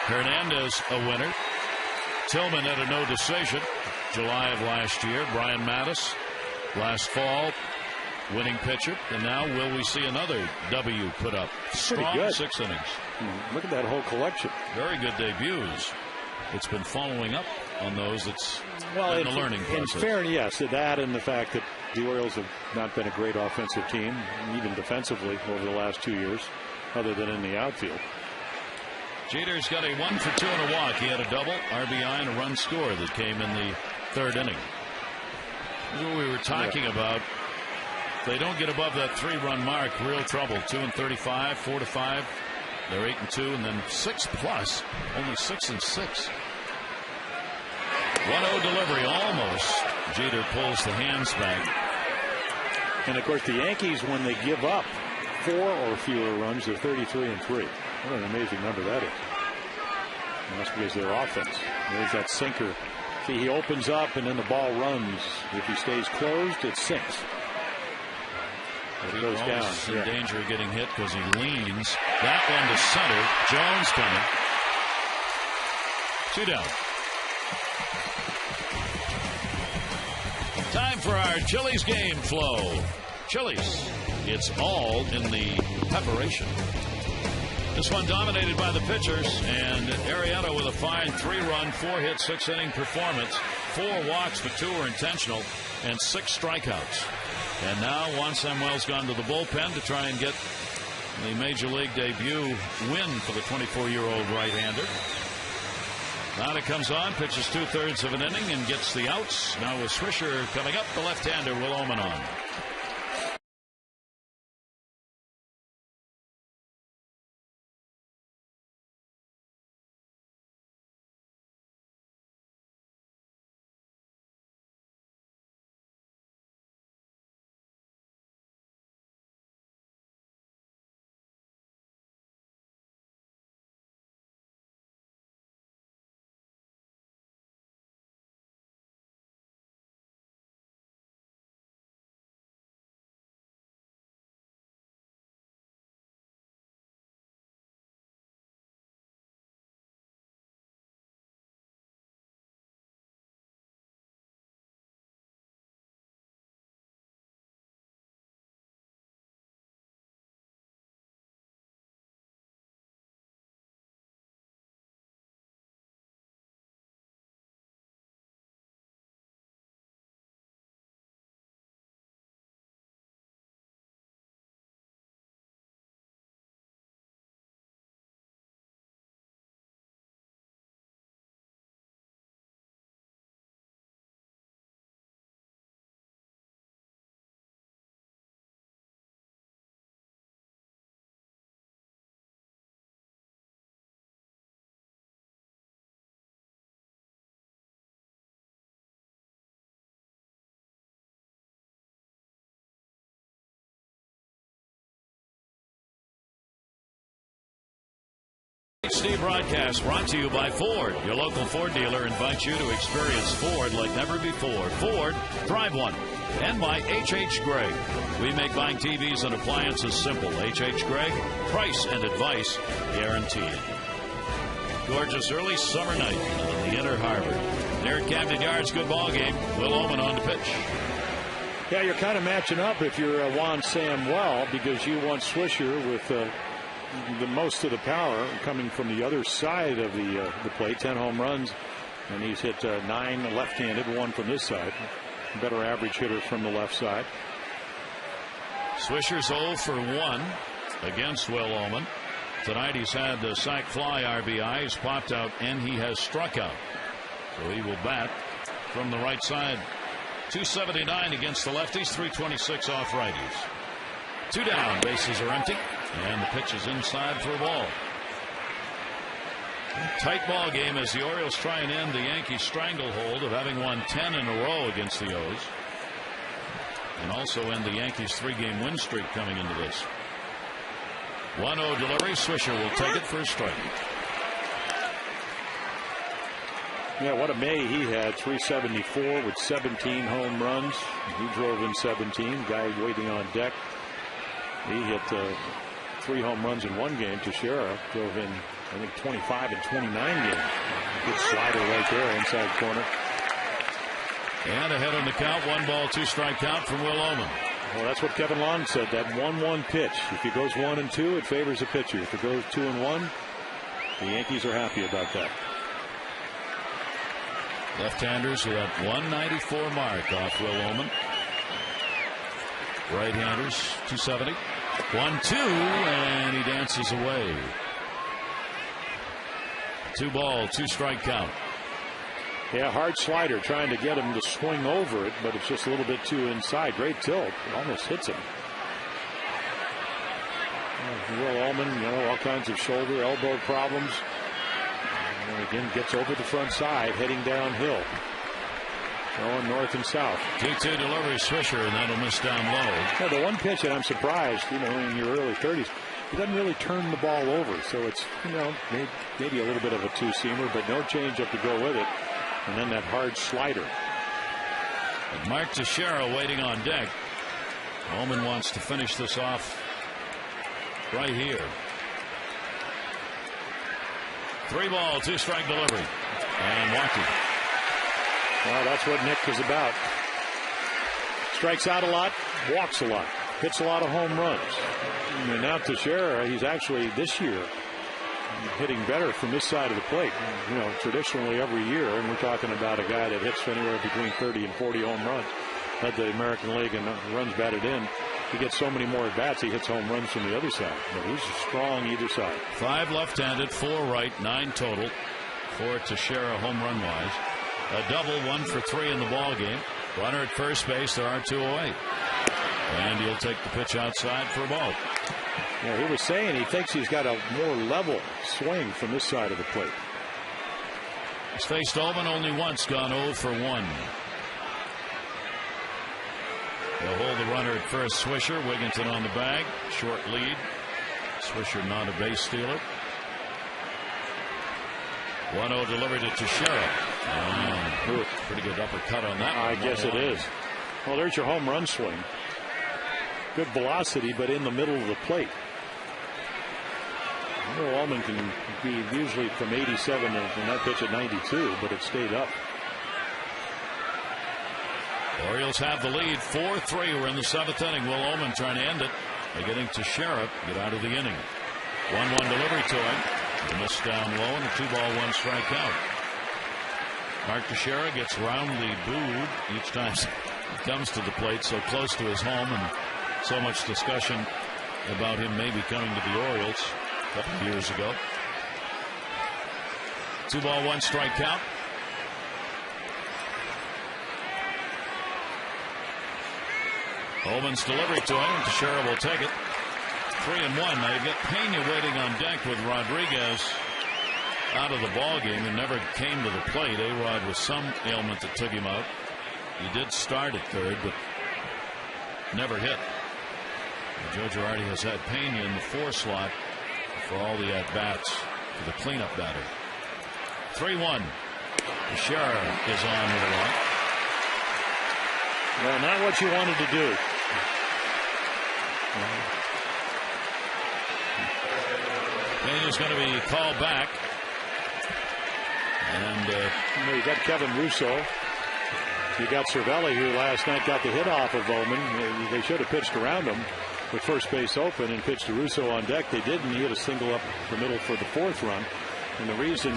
[SPEAKER 1] Hernandez a winner, Tillman at a no decision, July of last year, Brian Mattis last fall, winning pitcher, and now will we see another W put up? Strong 6 innings.
[SPEAKER 3] Look at that whole collection.
[SPEAKER 1] Very good debuts. It's been following up on those. It's in the learning process.
[SPEAKER 3] In fairness, yes, to that and the fact that the Orioles have not been a great offensive team, even defensively, over the last 2 years, other than in the outfield.
[SPEAKER 1] Jeter's got a 1 for 2 and a walk. He had a double, RBI, and a run score that came in the 3rd inning. This is what we were talking about. If they don't get above that 3-run mark, real trouble. 2 and 35, 4 to 5. They're 8 and 2, and then 6 plus, only 6 and 6. 1-0 delivery, almost. Jeter pulls the hands back.
[SPEAKER 3] And of course, the Yankees, when they give up 4 or fewer runs, they're 33 and 3. What an amazing number that is. And that's because their offense. There's that sinker. See, he opens up and then the ball runs. If he stays closed, it sinks. It goes down.
[SPEAKER 1] In danger of getting hit because he leans. That one to center. Jones coming. 2 down. Time for our Chili's game flow. Chili's. It's all in the preparation. This one dominated by the pitchers, and Arrieta with a fine 3-run, 4-hit, 6-inning performance. 4 walks, but 2 were intentional, and 6 strikeouts. And now Juan Samuel's gone to the bullpen to try and get the Major League debut win for the 24-year-old right-hander. Nada comes on, pitches 2/3 of an inning and gets the outs. Now with Swisher coming up, the left-hander Will Oman on. HD broadcast brought to you by Ford. Your local Ford dealer invites you to experience Ford like never before. Ford, drive one. And by H.H. Gregg. We make buying TVs and appliances simple. H.H. Gregg, price and advice guaranteed. Gorgeous early summer night in the Inner Harbor. There at Camden Yards, good ball game. Will Oman on the pitch.
[SPEAKER 3] Yeah, you're kind of matching up if you're Juan Samuel, because you want Swisher with the most of the power coming from the other side of the plate. 10 home runs, and he's hit 9 left-handed, 1 from this side. Better average hitter from the left side.
[SPEAKER 1] Swisher's 0 for 1 against Will Oman. Tonight he's had the sac fly RBI. He's popped out and he has struck out. So he will bat from the right side. 279 against the lefties, 326 off righties. 2 down, bases are empty, and the pitch is inside for a ball. Tight ball game as the Orioles try and end the Yankees' stranglehold of having won 10 in a row against the O's, and also end the Yankees' 3-game win streak coming into this. 1-0 delivery. Swisher will take it for a strike.
[SPEAKER 3] Yeah, what a May he had. 374 with 17 home runs. He drove in 17. Guy waiting on deck. He hit 3 home runs in one game. Teixeira drove in, I think, 25 and 29 games. Good slider right there, inside corner.
[SPEAKER 1] And ahead on the count. 1 ball, 2 strike count from Will Oman.
[SPEAKER 3] Well, that's what Kevin Long said. That 1-1 pitch. If it goes 1-2, it favors the pitcher. If it goes 2-1, the Yankees are happy about that.
[SPEAKER 1] Left-handers are at 194 mark off Will Oman. Right-handers 270. 1-2, and he dances away. 2 ball, 2 strike count.
[SPEAKER 3] Yeah, hard slider, trying to get him to swing over it, but it's just a little bit too inside. Great tilt. It almost hits him. Will Oman, all kinds of shoulder, elbow problems. And again, gets over the front side, heading downhill. Going north and south.
[SPEAKER 1] 2-2 delivery, Swisher, and that'll miss down low.
[SPEAKER 3] Yeah, the one pitch that I'm surprised, in your early 30s, he doesn't really turn the ball over. So it's, maybe a little bit of a two-seamer, but no changeup to go with it. And then that hard slider.
[SPEAKER 1] And Mark Teixeira waiting on deck. Oman wants to finish this off right here. 3 ball, 2 strike delivery. And walked it.
[SPEAKER 3] Well, that's what Nick is about. Strikes out a lot, walks a lot, hits a lot of home runs. And now Teixeira, he's actually this year hitting better from this side of the plate. Traditionally every year, and we're talking about a guy that hits anywhere between 30 and 40 home runs. Led the American League in runs batted in. He gets so many more at bats, he hits home runs from the other side. But he's strong either side.
[SPEAKER 1] 5 left-handed, 4 right, 9 total for Teixeira home run wise. A double, 1 for 3 in the ball game. Runner at first base, there are 2 away. And he'll take the pitch outside for a ball.
[SPEAKER 3] Yeah, he was saying he thinks he's got a more level swing from this side of the plate.
[SPEAKER 1] He's faced Oman only once, gone 0 for 1. They'll hold the runner at first. Swisher, Wigginton on the bag. Short lead. Swisher not a base stealer. 1-0 delivery to Teixeira. Pretty good uppercut on that one.
[SPEAKER 3] I guess it is. Well, there's your home run swing. Good velocity, but in the middle of the plate. Will Oman can be usually from 87 and that pitch at 92, but it stayed up.
[SPEAKER 1] Orioles have the lead 4-3. We're in the 7th inning. Will Oman trying to end it. They're getting Teixeira get out of the inning. 1-1 delivery to him. He missed down low and a 2 ball 1 strike out. Mark Teixeira gets roundly booed each time he comes to the plate, so close to his home, and so much discussion about him maybe coming to the Orioles a couple of years ago. 2 ball 1 strike count. Oman's delivery to him. Teixeira will take it. 3-1. Now you've got Pena waiting on deck with Rodriguez out of the ball game and never came to the plate. A-Rod with some ailment that took him out. He did start at third, but never hit. And Joe Girardi has had Pena in the 4 slot for all the at-bats for the cleanup batter. 3-1. Teixeira is on with a run.
[SPEAKER 3] Well, not what you wanted to do.
[SPEAKER 1] Pena's going to be called back. And
[SPEAKER 3] you got Kevin Russo. You got Cervelli, who last night got the hit off of Oman. They should have pitched around him with first base open and pitched to Russo on deck. They didn't. He hit a single up the middle for the 4th run. And the reason,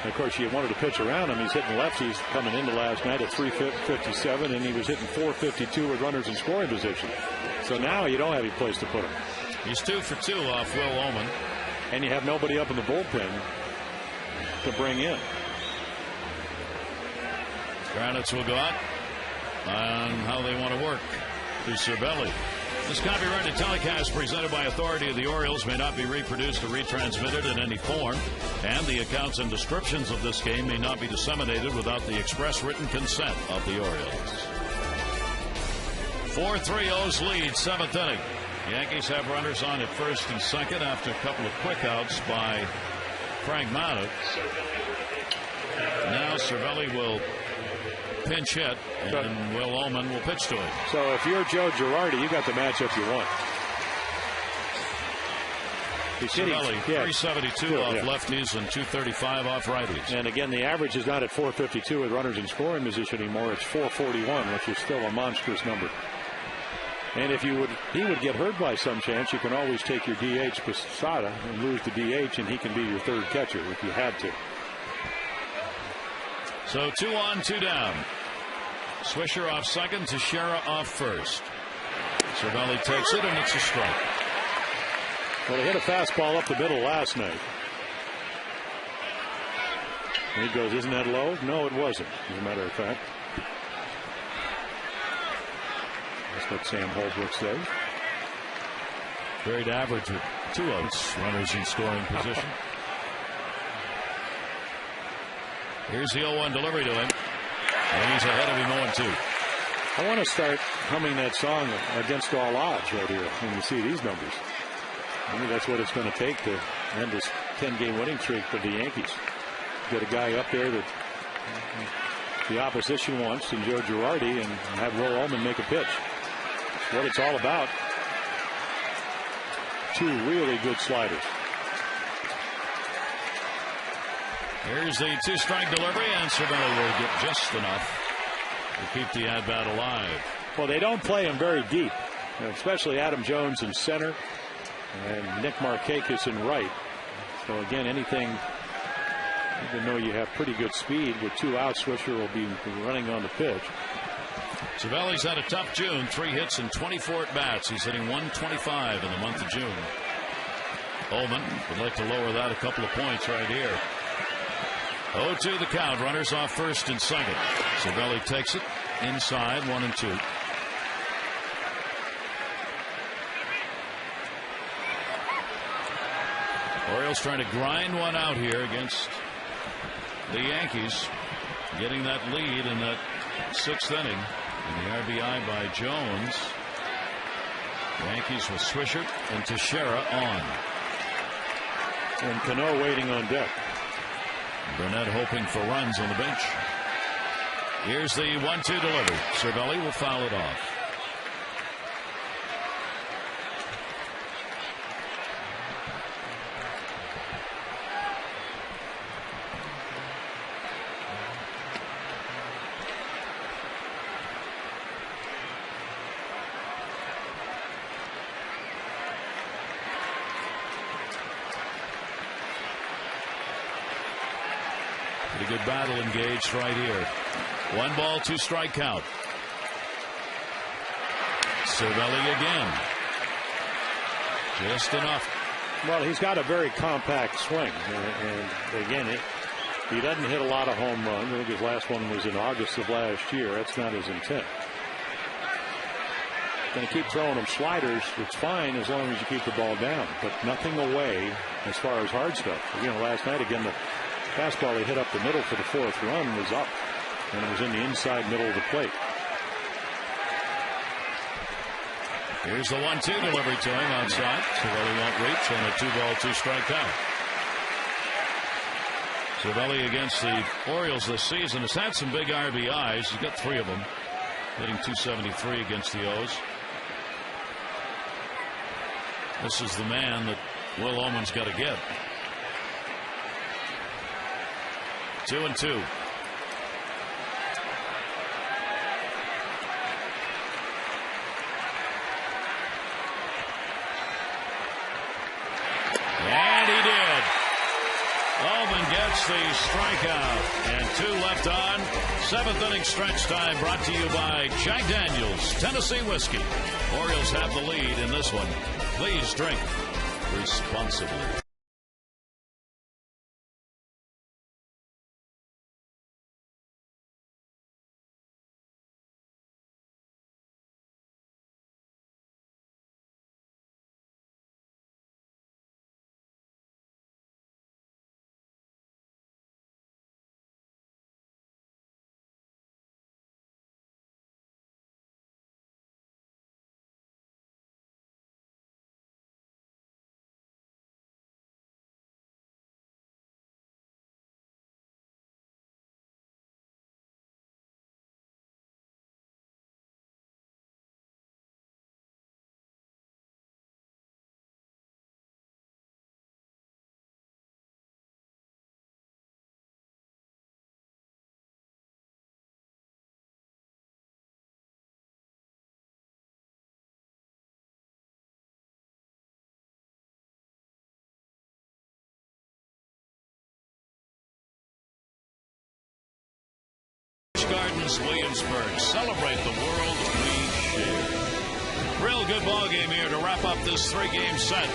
[SPEAKER 3] of course, you wanted to pitch around him. He's hitting lefties coming into last night at 357, and he was hitting 452 with runners in scoring position. So now you don't have any place to put him.
[SPEAKER 1] He's 2 for 2 off Will Oman.
[SPEAKER 3] And you have nobody up in the bullpen to bring in.
[SPEAKER 1] Granite's will go out on how they want to work to Cervelli. This copyrighted telecast presented by authority of the Orioles may not be reproduced or retransmitted in any form, and the accounts and descriptions of this game may not be disseminated without the express written consent of the Orioles. 4-3 O's lead, 7th inning. Yankees have runners on at first and second after a couple of quick outs by Frank Maddox. Now Cervelli will pinch hit, and Will Ullman will pitch to him.
[SPEAKER 3] So if you're Joe Girardi, you got the matchup you want.
[SPEAKER 1] Cervelli, 372 off lefties and 235 off righties.
[SPEAKER 3] And again, the average is not at 452 with runners in scoring position anymore. It's 441, which is still a monstrous number. And if he would get hurt by some chance, you can always take your DH Posada and lose the DH, and he can be your third catcher if you had to.
[SPEAKER 1] So 2 on, 2 down. Swisher off second, Teixeira off first. Cervelli takes it, and it's a strike.
[SPEAKER 3] Well, they hit a fastball up the middle last night. And he goes, isn't that low? No, it wasn't, as a matter of fact. That's what Sam Holbrook says.
[SPEAKER 1] Very average with 2 outs, runners in scoring position. Here's the 0-1 delivery to him. And he's ahead of him 0-2.
[SPEAKER 3] I want to start humming that song Against All Odds right here when you see these numbers. I mean, that's what it's going to take to end this 10-game winning streak for the Yankees. Get a guy up there that the opposition wants in Joe Girardi and have Will Ullman make a pitch. That's what it's all about. 2 really good sliders.
[SPEAKER 1] Here's the 2-strike delivery, and Cervelli will get just enough to keep the at-bat alive.
[SPEAKER 3] Well, they don't play him very deep, especially Adam Jones in center and Nick Markakis in right. So again, anything, even though you have pretty good speed, with 2 outs, Swisher will be running on the pitch.
[SPEAKER 1] Cervelli's had a tough June, 3 hits and 24 at-bats. He's hitting 125 in the month of June. Ullman would like to lower that a couple of points right here. 0-2 the count. Runners off first and second. Cervelli takes it inside, 1-2. Orioles trying to grind one out here against the Yankees, getting that lead in that 6th inning. And the RBI by Jones. Yankees with Swisher and Teixeira on.
[SPEAKER 3] And Cano waiting on deck.
[SPEAKER 1] Burnett hoping for runs on the bench. Here's the 1-2 delivery. Cervelli will foul it off. Pretty good battle engaged right here. 1 ball, 2 strike count. Cervelli again. Just enough.
[SPEAKER 3] Well, he's got a very compact swing. And again, he doesn't hit a lot of home runs. I think his last one was in August of last year. That's not his intent. Going to keep throwing him sliders. It's fine as long as you keep the ball down, but nothing away as far as hard stuff. Last night, again, the fastball he hit up the middle for the 4th run was up, and it was in the inside middle of the plate.
[SPEAKER 1] Here's the 1-2 delivery to him outside. Cervelli won't reach on a 2-ball, 2-strike count. Cervelli against the Orioles this season has had some big RBIs. He's got 3 of them, hitting .273 against the O's. This is the man that Will Ullman's got to get. 2-2. And he did. Ullman gets the strikeout, and 2 left on. 7th inning stretch time brought to you by Jack Daniels Tennessee Whiskey. Orioles have the lead in this one. Please drink responsibly. Orioles, Williamsburg. Celebrate the world we share. Real good ball game here to wrap up this 3-game set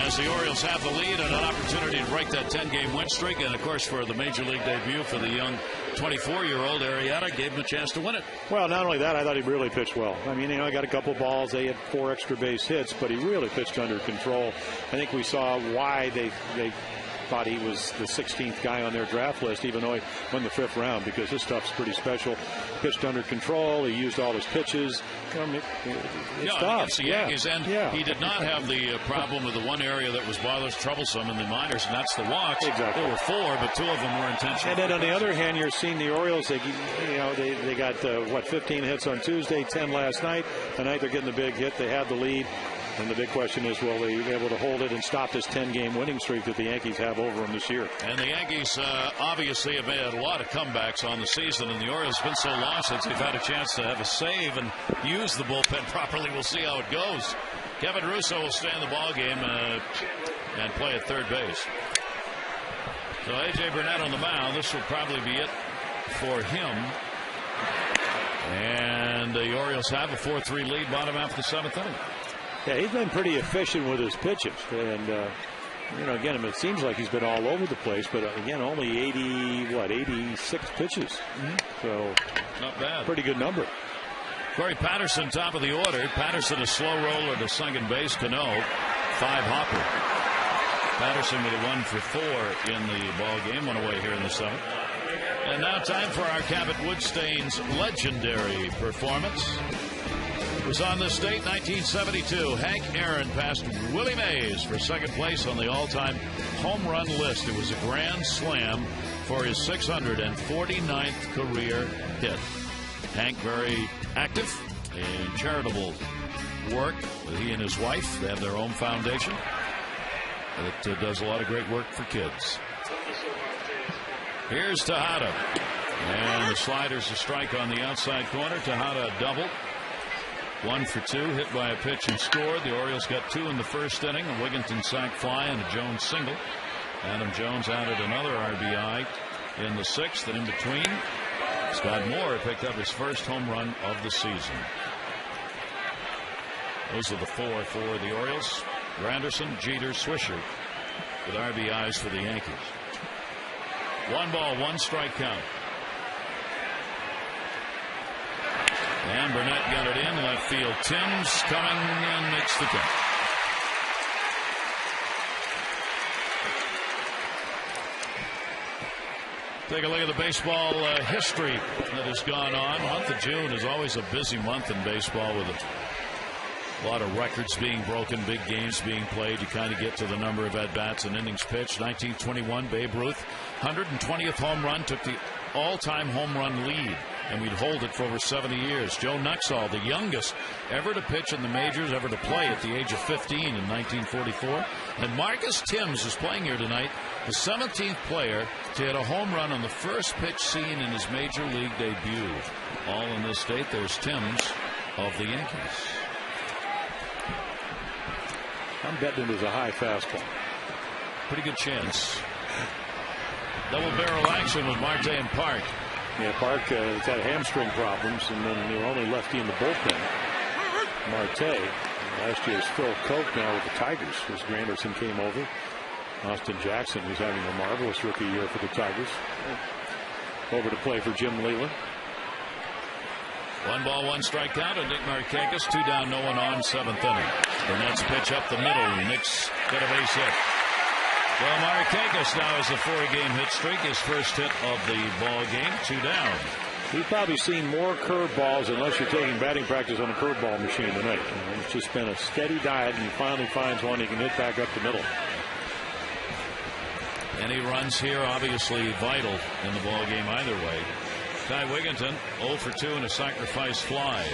[SPEAKER 1] as the Orioles have the lead and an opportunity to break that 10-game win streak. And, of course, for the Major League debut for the young 24-year-old Arrieta, gave him a chance to win it.
[SPEAKER 3] Well, not only that, I thought he really pitched well. I mean, he got a couple balls. They had 4 extra base hits, but he really pitched under control. I think we saw why they thought he was the 16th guy on their draft list, even though he won the 5th round, because his stuff's pretty special. Pitched under control. He used all his pitches. It's tough.
[SPEAKER 1] Against the Yankees, and he did not have the problem with the one area that was troublesome in the minors, and that's the walks.
[SPEAKER 3] Exactly.
[SPEAKER 1] There were 4, but 2 of them were intentional.
[SPEAKER 3] And then on the other hand, you're seeing the Orioles. They got 15 hits on Tuesday, 10 last night. Tonight they're getting the big hit. They have the lead. And the big question is, will they be able to hold it and stop this 10-game winning streak that the Yankees have over them this year?
[SPEAKER 1] And the Yankees obviously have made a lot of comebacks on the season, and the Orioles have been so long since they've had a chance to have a save and use the bullpen properly. We'll see how it goes. Kevin Russo will stay in the ball game and play at third base. So A.J. Burnett on the mound. This will probably be it for him. And the Orioles have a 4-3 lead, bottom half of the 7th inning.
[SPEAKER 3] Yeah, he's been pretty efficient with his pitches. And, again, it seems like he's been all over the place. But, again, only 86 pitches. So,
[SPEAKER 1] not bad.
[SPEAKER 3] Pretty good number.
[SPEAKER 1] Corey Patterson, top of the order. Patterson, a slow roller to second base. Cano, 5 hopper. Patterson with a 1 for 4 in the ball game. 1 away here in the 7th. And now time for our Cabot Woodstain's legendary performance. It was on this date, 1972. Hank Aaron passed Willie Mays for second place on the all-time home run list. It was a grand slam for his 649th career hit. Hank, very active in charitable work. He and his wife, they have their own foundation that does a lot of great work for kids. Here's Tejada. And the slider's a strike on the outside corner. Tejada double. 1 for 2, hit by a pitch and scored. The Orioles got 2 in the first inning. A Wigginton sac fly and a Jones single. Adam Jones added another RBI in the 6th, and in between, Scott Moore picked up his first home run of the season. Those are the 4 for the Orioles. Granderson, Jeter, Swisher with RBIs for the Yankees. 1 ball, 1 strike count. And Burnett got it in left field. Timms coming and makes the catch. Take a look at the baseball history that has gone on. The month of June is always a busy month in baseball with a lot of records being broken, big games being played. You kind of get to the number of at-bats and innings pitched. 1921, Babe Ruth, 120th home run, took the all-time home run lead, and we'd hold it for over 70 years. Joe Nuxhall, the youngest ever to pitch in the majors, ever to play at the age of 15 in 1944. And Marcus Timms is playing here tonight, the 17th player to hit a home run on the first pitch seen in his major league debut. All in this state. There's Timms of the Yankees.
[SPEAKER 3] I'm betting it was a high fastball.
[SPEAKER 1] Pretty good chance. Double barrel action with Marte and Park.
[SPEAKER 3] Yeah, Park has had hamstring problems, and then the only lefty in the bullpen, Marte. Last year's Phil Koch now with the Tigers as Granderson came over. Austin Jackson, who's having a marvelous rookie year for the Tigers, over to play for Jim Leyland.
[SPEAKER 1] 1 ball, 1 strike count, and Nick Markakis, 2 down, no one on, 7th inning. Burnett's pitch up the middle. Nick's got a base hit. Well, Markakis now has a 4-game hit streak. His first hit of the ball game, 2 down.
[SPEAKER 3] You've probably seen more curveballs unless you're taking batting practice on a curveball machine tonight. It's just been a steady diet, and he finally finds one he can hit back up the middle.
[SPEAKER 1] Any runs here obviously vital in the ball game either way. Ty Wigginton 0 for 2 and a sacrifice fly.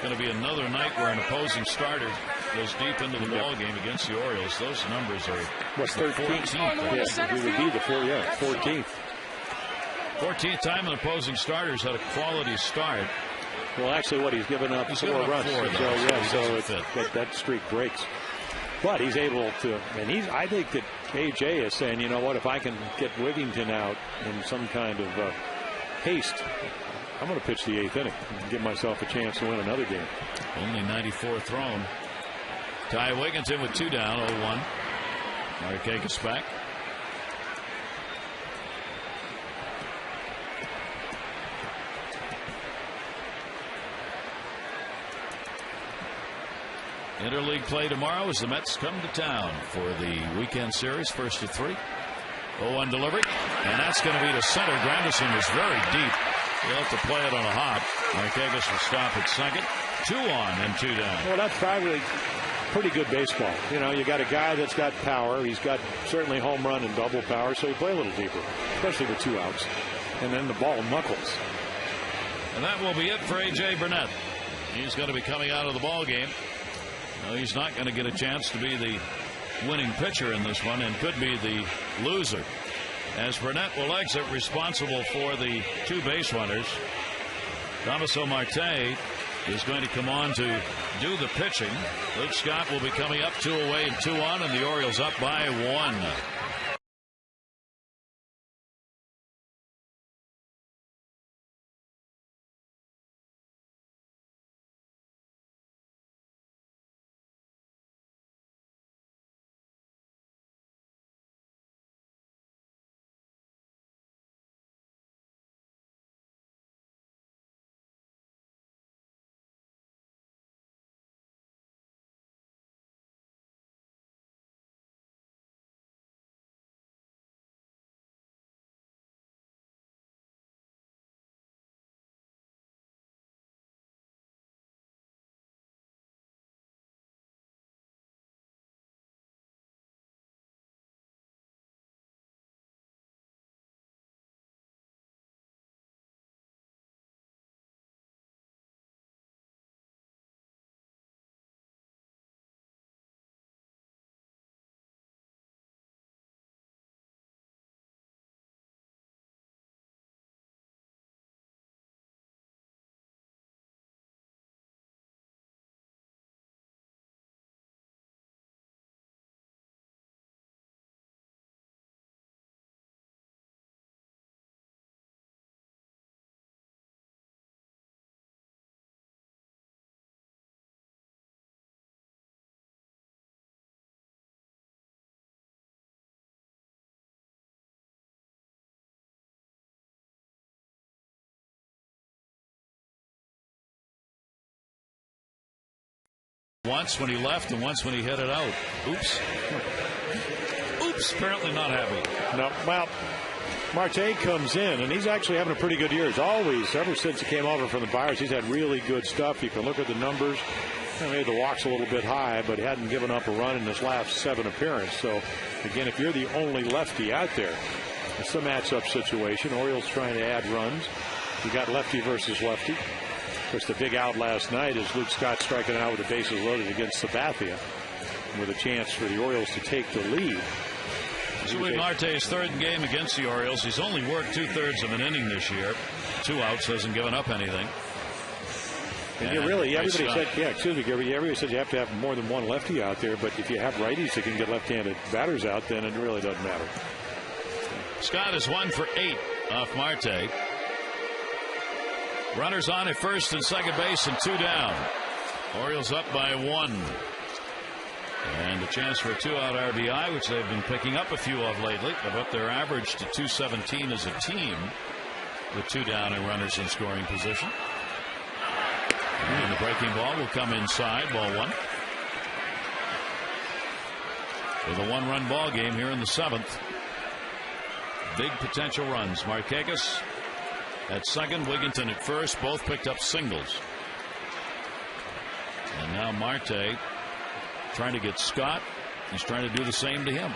[SPEAKER 1] Going to be another night where an opposing starter goes deep into the ball game against the Orioles. Those numbers are
[SPEAKER 3] 13th. Yes, it would be the 14th.
[SPEAKER 1] 14th time an opposing starter's had a quality start.
[SPEAKER 3] Well, actually, he's given up 4 runs. So that streak breaks. But he's able to, and I think that A.J. is saying, you know what, if I can get Wigington out in some kind of haste, I'm going to pitch the 8th inning and give myself a chance to win another game.
[SPEAKER 1] Only 94 thrown. Ty Wigginton with 2 down, 0-1. Markakis back. Interleague play tomorrow as the Mets come to town for the weekend series. First of 3. 0-1 delivery. And that's going to be to center. Granderson is very deep. He'll have to play it on a hop. Markakis will stop at second. 2 on and 2 down.
[SPEAKER 3] Well, that's probably pretty good baseball. You know, you got a guy that's got power. He's got certainly home run and double power, so you play a little deeper, especially with 2 outs. And then the ball knuckles.
[SPEAKER 1] And that will be it for A.J. Burnett. He's going to be coming out of the ball game. No, he's not going to get a chance to be the winning pitcher in this one and could be the loser, as Burnett will exit responsible for the 2 base runners. Damaso Marte is going to come on to do the pitching. Luke Scott will be coming up 2 away and 2 on, and the Orioles up by 1. Once when he left and once when he hit it out. Oops. Oops. Apparently not happy.
[SPEAKER 3] No. Well, Marte comes in, and he's actually having a pretty good year. As always, ever since he came over from the Pirates, he's had really good stuff. You can look at the numbers. He made the walks a little bit high, but hadn't given up a run in his last 7 appearances. So, again, if you're the only lefty out there, it's a matchup situation. Orioles trying to add runs. You got lefty versus lefty. Of course, the big out last night is Luke Scott striking out with the bases loaded against Sabathia, with a chance for the Orioles to take the lead.
[SPEAKER 1] This will be Marte's 3rd game against the Orioles. He's only worked 2/3 of an inning this year. 2 outs, hasn't given up anything.
[SPEAKER 3] And everybody said, everybody said you have to have more than one lefty out there, but if you have righties that can get left-handed batters out, then it really doesn't matter.
[SPEAKER 1] Scott is 1 for 8 off Marte. Runners on at first and second base and 2 down. Orioles up by 1. And a chance for a 2-out RBI, which they've been picking up a few of lately. They've upped their average to 217 as a team with 2 down and runners in scoring position. And the breaking ball will come inside, ball 1. With a 1-run ball game here in the 7th. Big potential runs. Markakis at second, Wigginton at first, both picked up singles. And now Marte trying to get Scott. He's trying to do the same to him.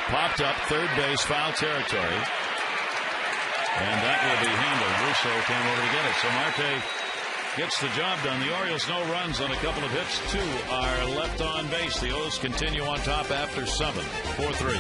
[SPEAKER 1] Popped up, third base, foul territory. And that will be handled. Russo came over to get it. So Marte gets the job done. The Orioles no runs on a couple of hits. 2 are left on base. The O's continue on top after 7. 4-3.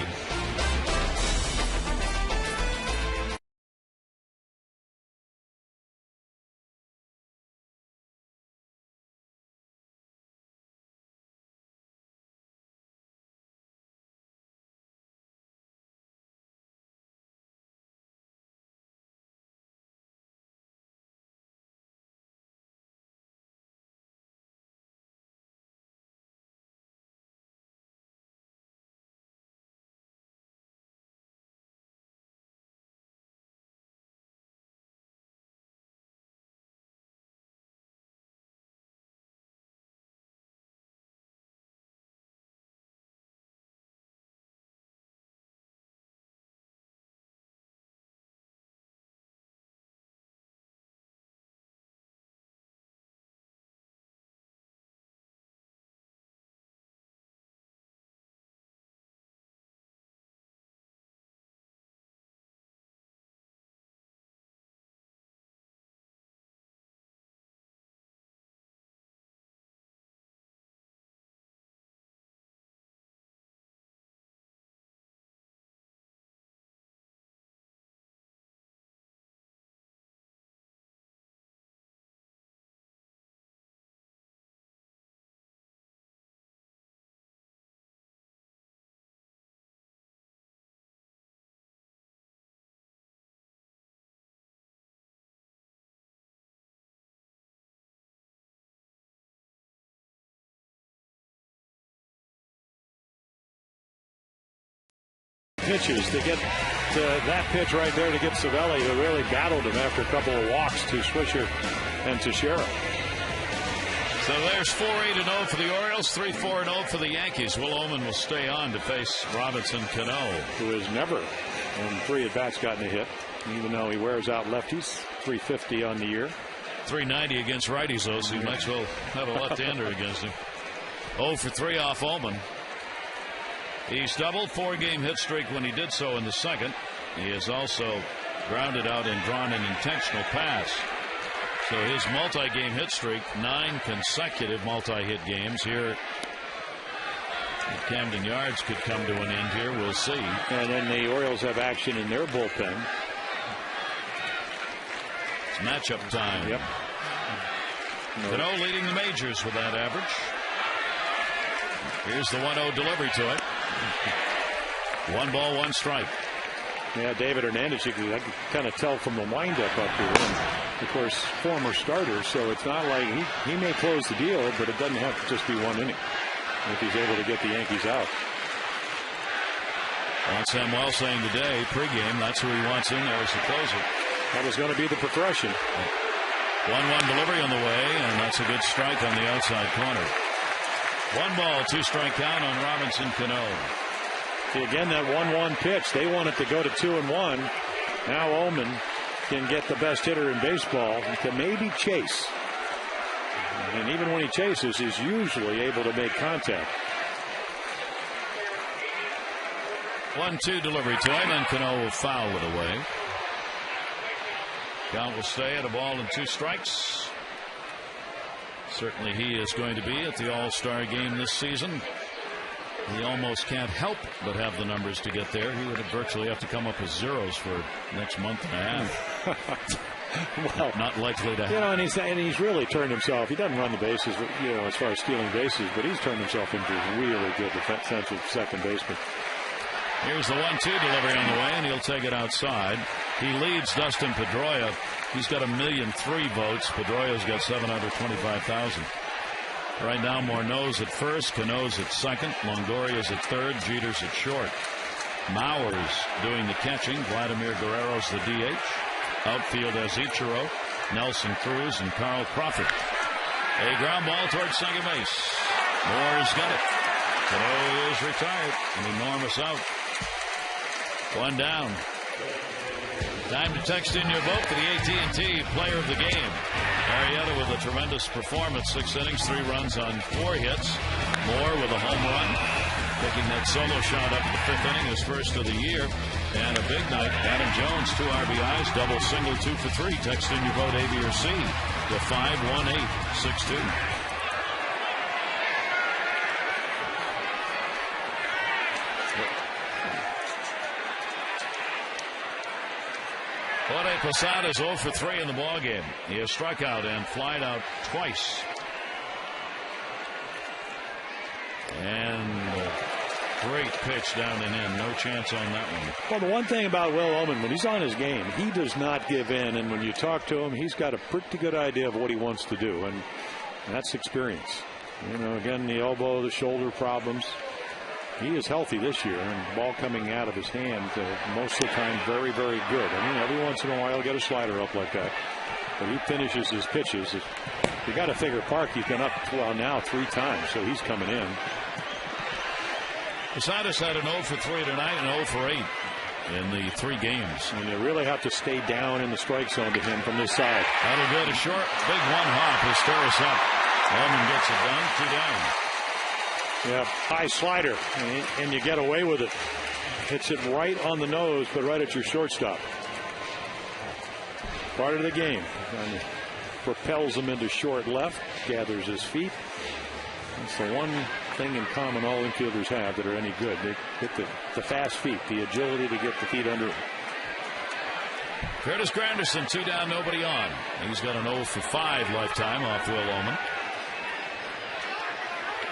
[SPEAKER 3] pitches to get that pitch right there to get Savelli, who really battled him after a couple of walks to Swisher and Teixeira.
[SPEAKER 1] So there's 4-8-0 for the Orioles, 3-4-0 for the Yankees. Will Oman will stay on to face Robinson Cano,
[SPEAKER 3] who has never in 3 at-bats gotten a hit, even though he wears out lefties. 350 on the year.
[SPEAKER 1] 390 against righties, though, so he might as well have a left-hander against him. 0 for 3 off Oman. He's doubled 4-game hit streak when he did so in the second. He has also grounded out and drawn an intentional pass. So his multi-game hit streak, 9 consecutive multi-hit games here at Camden Yards could come to an end here. We'll see.
[SPEAKER 3] And then the Orioles have action in their bullpen.
[SPEAKER 1] It's matchup time.
[SPEAKER 3] Yep.
[SPEAKER 1] Cano leading the majors with that average. Here's the 1-0 delivery to it. 1 ball, 1 strike.
[SPEAKER 3] Yeah, David Hernandez, I can kind of tell from the windup up here. And of course, former starter, so it's not like he may close the deal, but it doesn't have to just be 1 inning if he's able to get the Yankees out.
[SPEAKER 1] Ron Samuel saying today, pregame, that's who he wants in there as the closer.
[SPEAKER 3] That was going to be the progression.
[SPEAKER 1] 1-1 delivery on the way, and that's a good strike on the outside corner. 1 ball, 2 strike count on Robinson Cano.
[SPEAKER 3] See, again, that 1-1 pitch, they want it to go to 2-1. Now Oman can get the best hitter in baseball to maybe chase. And even when he chases, he's usually able to make contact.
[SPEAKER 1] 1-2 delivery to him, and Cano will foul it away. Count will stay at 1 ball and 2 strikes. Certainly he is going to be at the All-Star game this season. He almost can't help but have the numbers to get there. He would virtually have to come up with zeros for next month and a half.
[SPEAKER 3] Well,
[SPEAKER 1] not likely to happen.
[SPEAKER 3] And he's really turned himself. He doesn't run the bases, as far as stealing bases, but he's turned himself into a really good defensive second baseman.
[SPEAKER 1] Here's the 1-2 delivery on the way, and he'll take it outside. He leads Dustin Pedroia. He's got 1,000,003 votes. Pedroia's got 725,000. Right now, Morneau's at first, Cano's at second, Longoria's at third, Jeter's at short. Mauer's doing the catching, Vladimir Guerrero's the DH. Outfield as Ichiro, Nelson Cruz, and Carl Crawford. A ground ball towards second base. Moore's got it. Cano is retired. An enormous out. 1 down. Time to text in your vote for the AT&T Player of the Game. Arrieta with a tremendous performance. 6 innings, 3 runs on 4 hits. Moore with a home run. Picking that solo shot up in the 5th inning, his first of the year. And a big night. Adam Jones, 2 RBIs, double, single, 2 for 3. Text in your vote A, B, or C to 51862. Jorge Posada is 0 for 3 in the ballgame. He has struck out and flied out twice. And a great pitch down and in. No chance on that one.
[SPEAKER 3] Well, the one thing about Will Oman, when he's on his game, he does not give in. And when you talk to him, he's got a pretty good idea of what he wants to do. And that's experience. Again, the elbow, the shoulder problems. He is healthy this year, and ball coming out of his hand most of the time very, very good. Every once in a while he'll get a slider up like that. But he finishes his pitches. You got to figure Park, he's been up now 3 times, so he's coming in.
[SPEAKER 1] Posadas had an 0 for 3 tonight and 0 for 8 in the 3 games.
[SPEAKER 3] And you really have to stay down in the strike zone to him from this side.
[SPEAKER 1] That'll go to short. Big 1 hop. He'll stir us up. Oman gets it done. 2 down.
[SPEAKER 3] Yeah, high slider, and you get away with it. Hits it right on the nose, but right at your shortstop. Part of the game. And propels him into short left, gathers his feet. That's the one thing in common all infielders have that are any good. They get the fast feet, the agility to get the feet under it.
[SPEAKER 1] Curtis Granderson, 2 down, nobody on. He's got an 0 for 5 lifetime off Will Oman.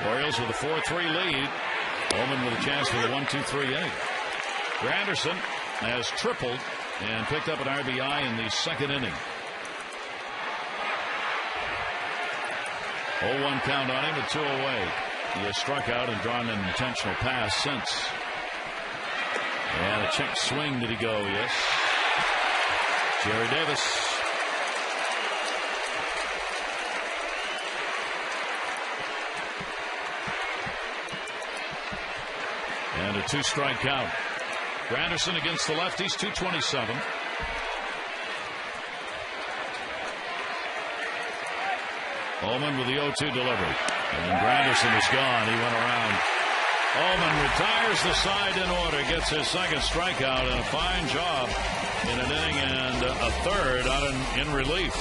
[SPEAKER 1] Orioles with a 4-3 lead. Oman with a chance for the 1-2-3 inning. Granderson has tripled and picked up an RBI in the 2nd inning. 0-1 count on him with 2 away. He has struck out and drawn an intentional pass since. And a check swing. Did he go? Yes. Jerry Davis. And a 2-strike count. Granderson against the lefties, 227. Ullman with the 0-2 delivery. And Granderson is gone. He went around. Ullman retires the side in order, gets his second strikeout, and a fine job in an inning and a third out in relief.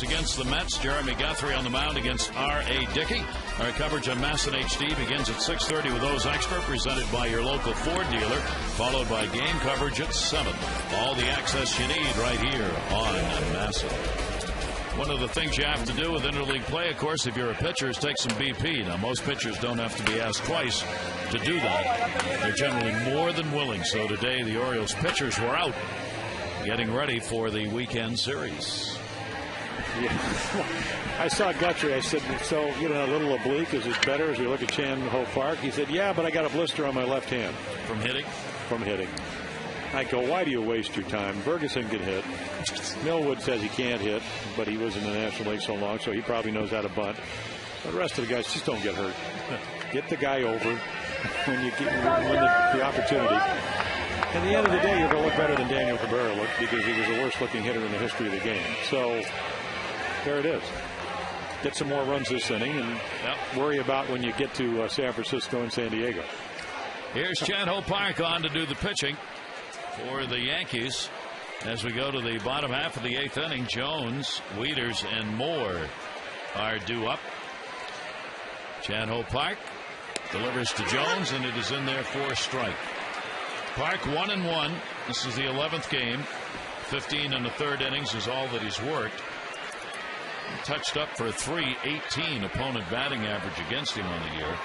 [SPEAKER 1] Against the Mets, Jeremy Guthrie on the mound against R.A. Dickey. Our coverage on MASN HD begins at 6:30 with O's Expert, presented by your local Ford dealer, followed by game coverage at 7. All the access you need right here on MASN. One of the things you have to do with interleague play, of course, if you're a pitcher, is take some BP. Now, most pitchers don't have to be asked twice to do that. They're generally more than willing. So today, the Orioles pitchers were out getting ready for the weekend series.
[SPEAKER 3] Yeah. I saw Guthrie. I said, so, a little oblique. Is it better as we look at Chan Ho Park? He said, yeah, but I got a blister on my left hand.
[SPEAKER 1] From hitting?
[SPEAKER 3] From hitting. I go, why do you waste your time? Ferguson can hit. Millwood says he can't hit, but he was in the National League so long, so he probably knows how to bunt. But the rest of the guys just don't get hurt. Get the guy over when you get the opportunity. At the end of the day, you're going to look better than Daniel Cabrera looked, because he was the worst-looking hitter in the history of the game. So there it is. Get some more runs this inning and worry about when you get to San Francisco and San Diego.
[SPEAKER 1] Here's Chan Ho Park on to do the pitching for the Yankees as we go to the bottom half of the 8th inning. Jones, Wieters, and Moore are due up. Chan Ho Park delivers to Jones, and it is in there for a strike. Park 1-1. This is the 11th game. 15 in the 3rd innings is all that he's worked. Touched up for a .318 opponent batting average against him on the year.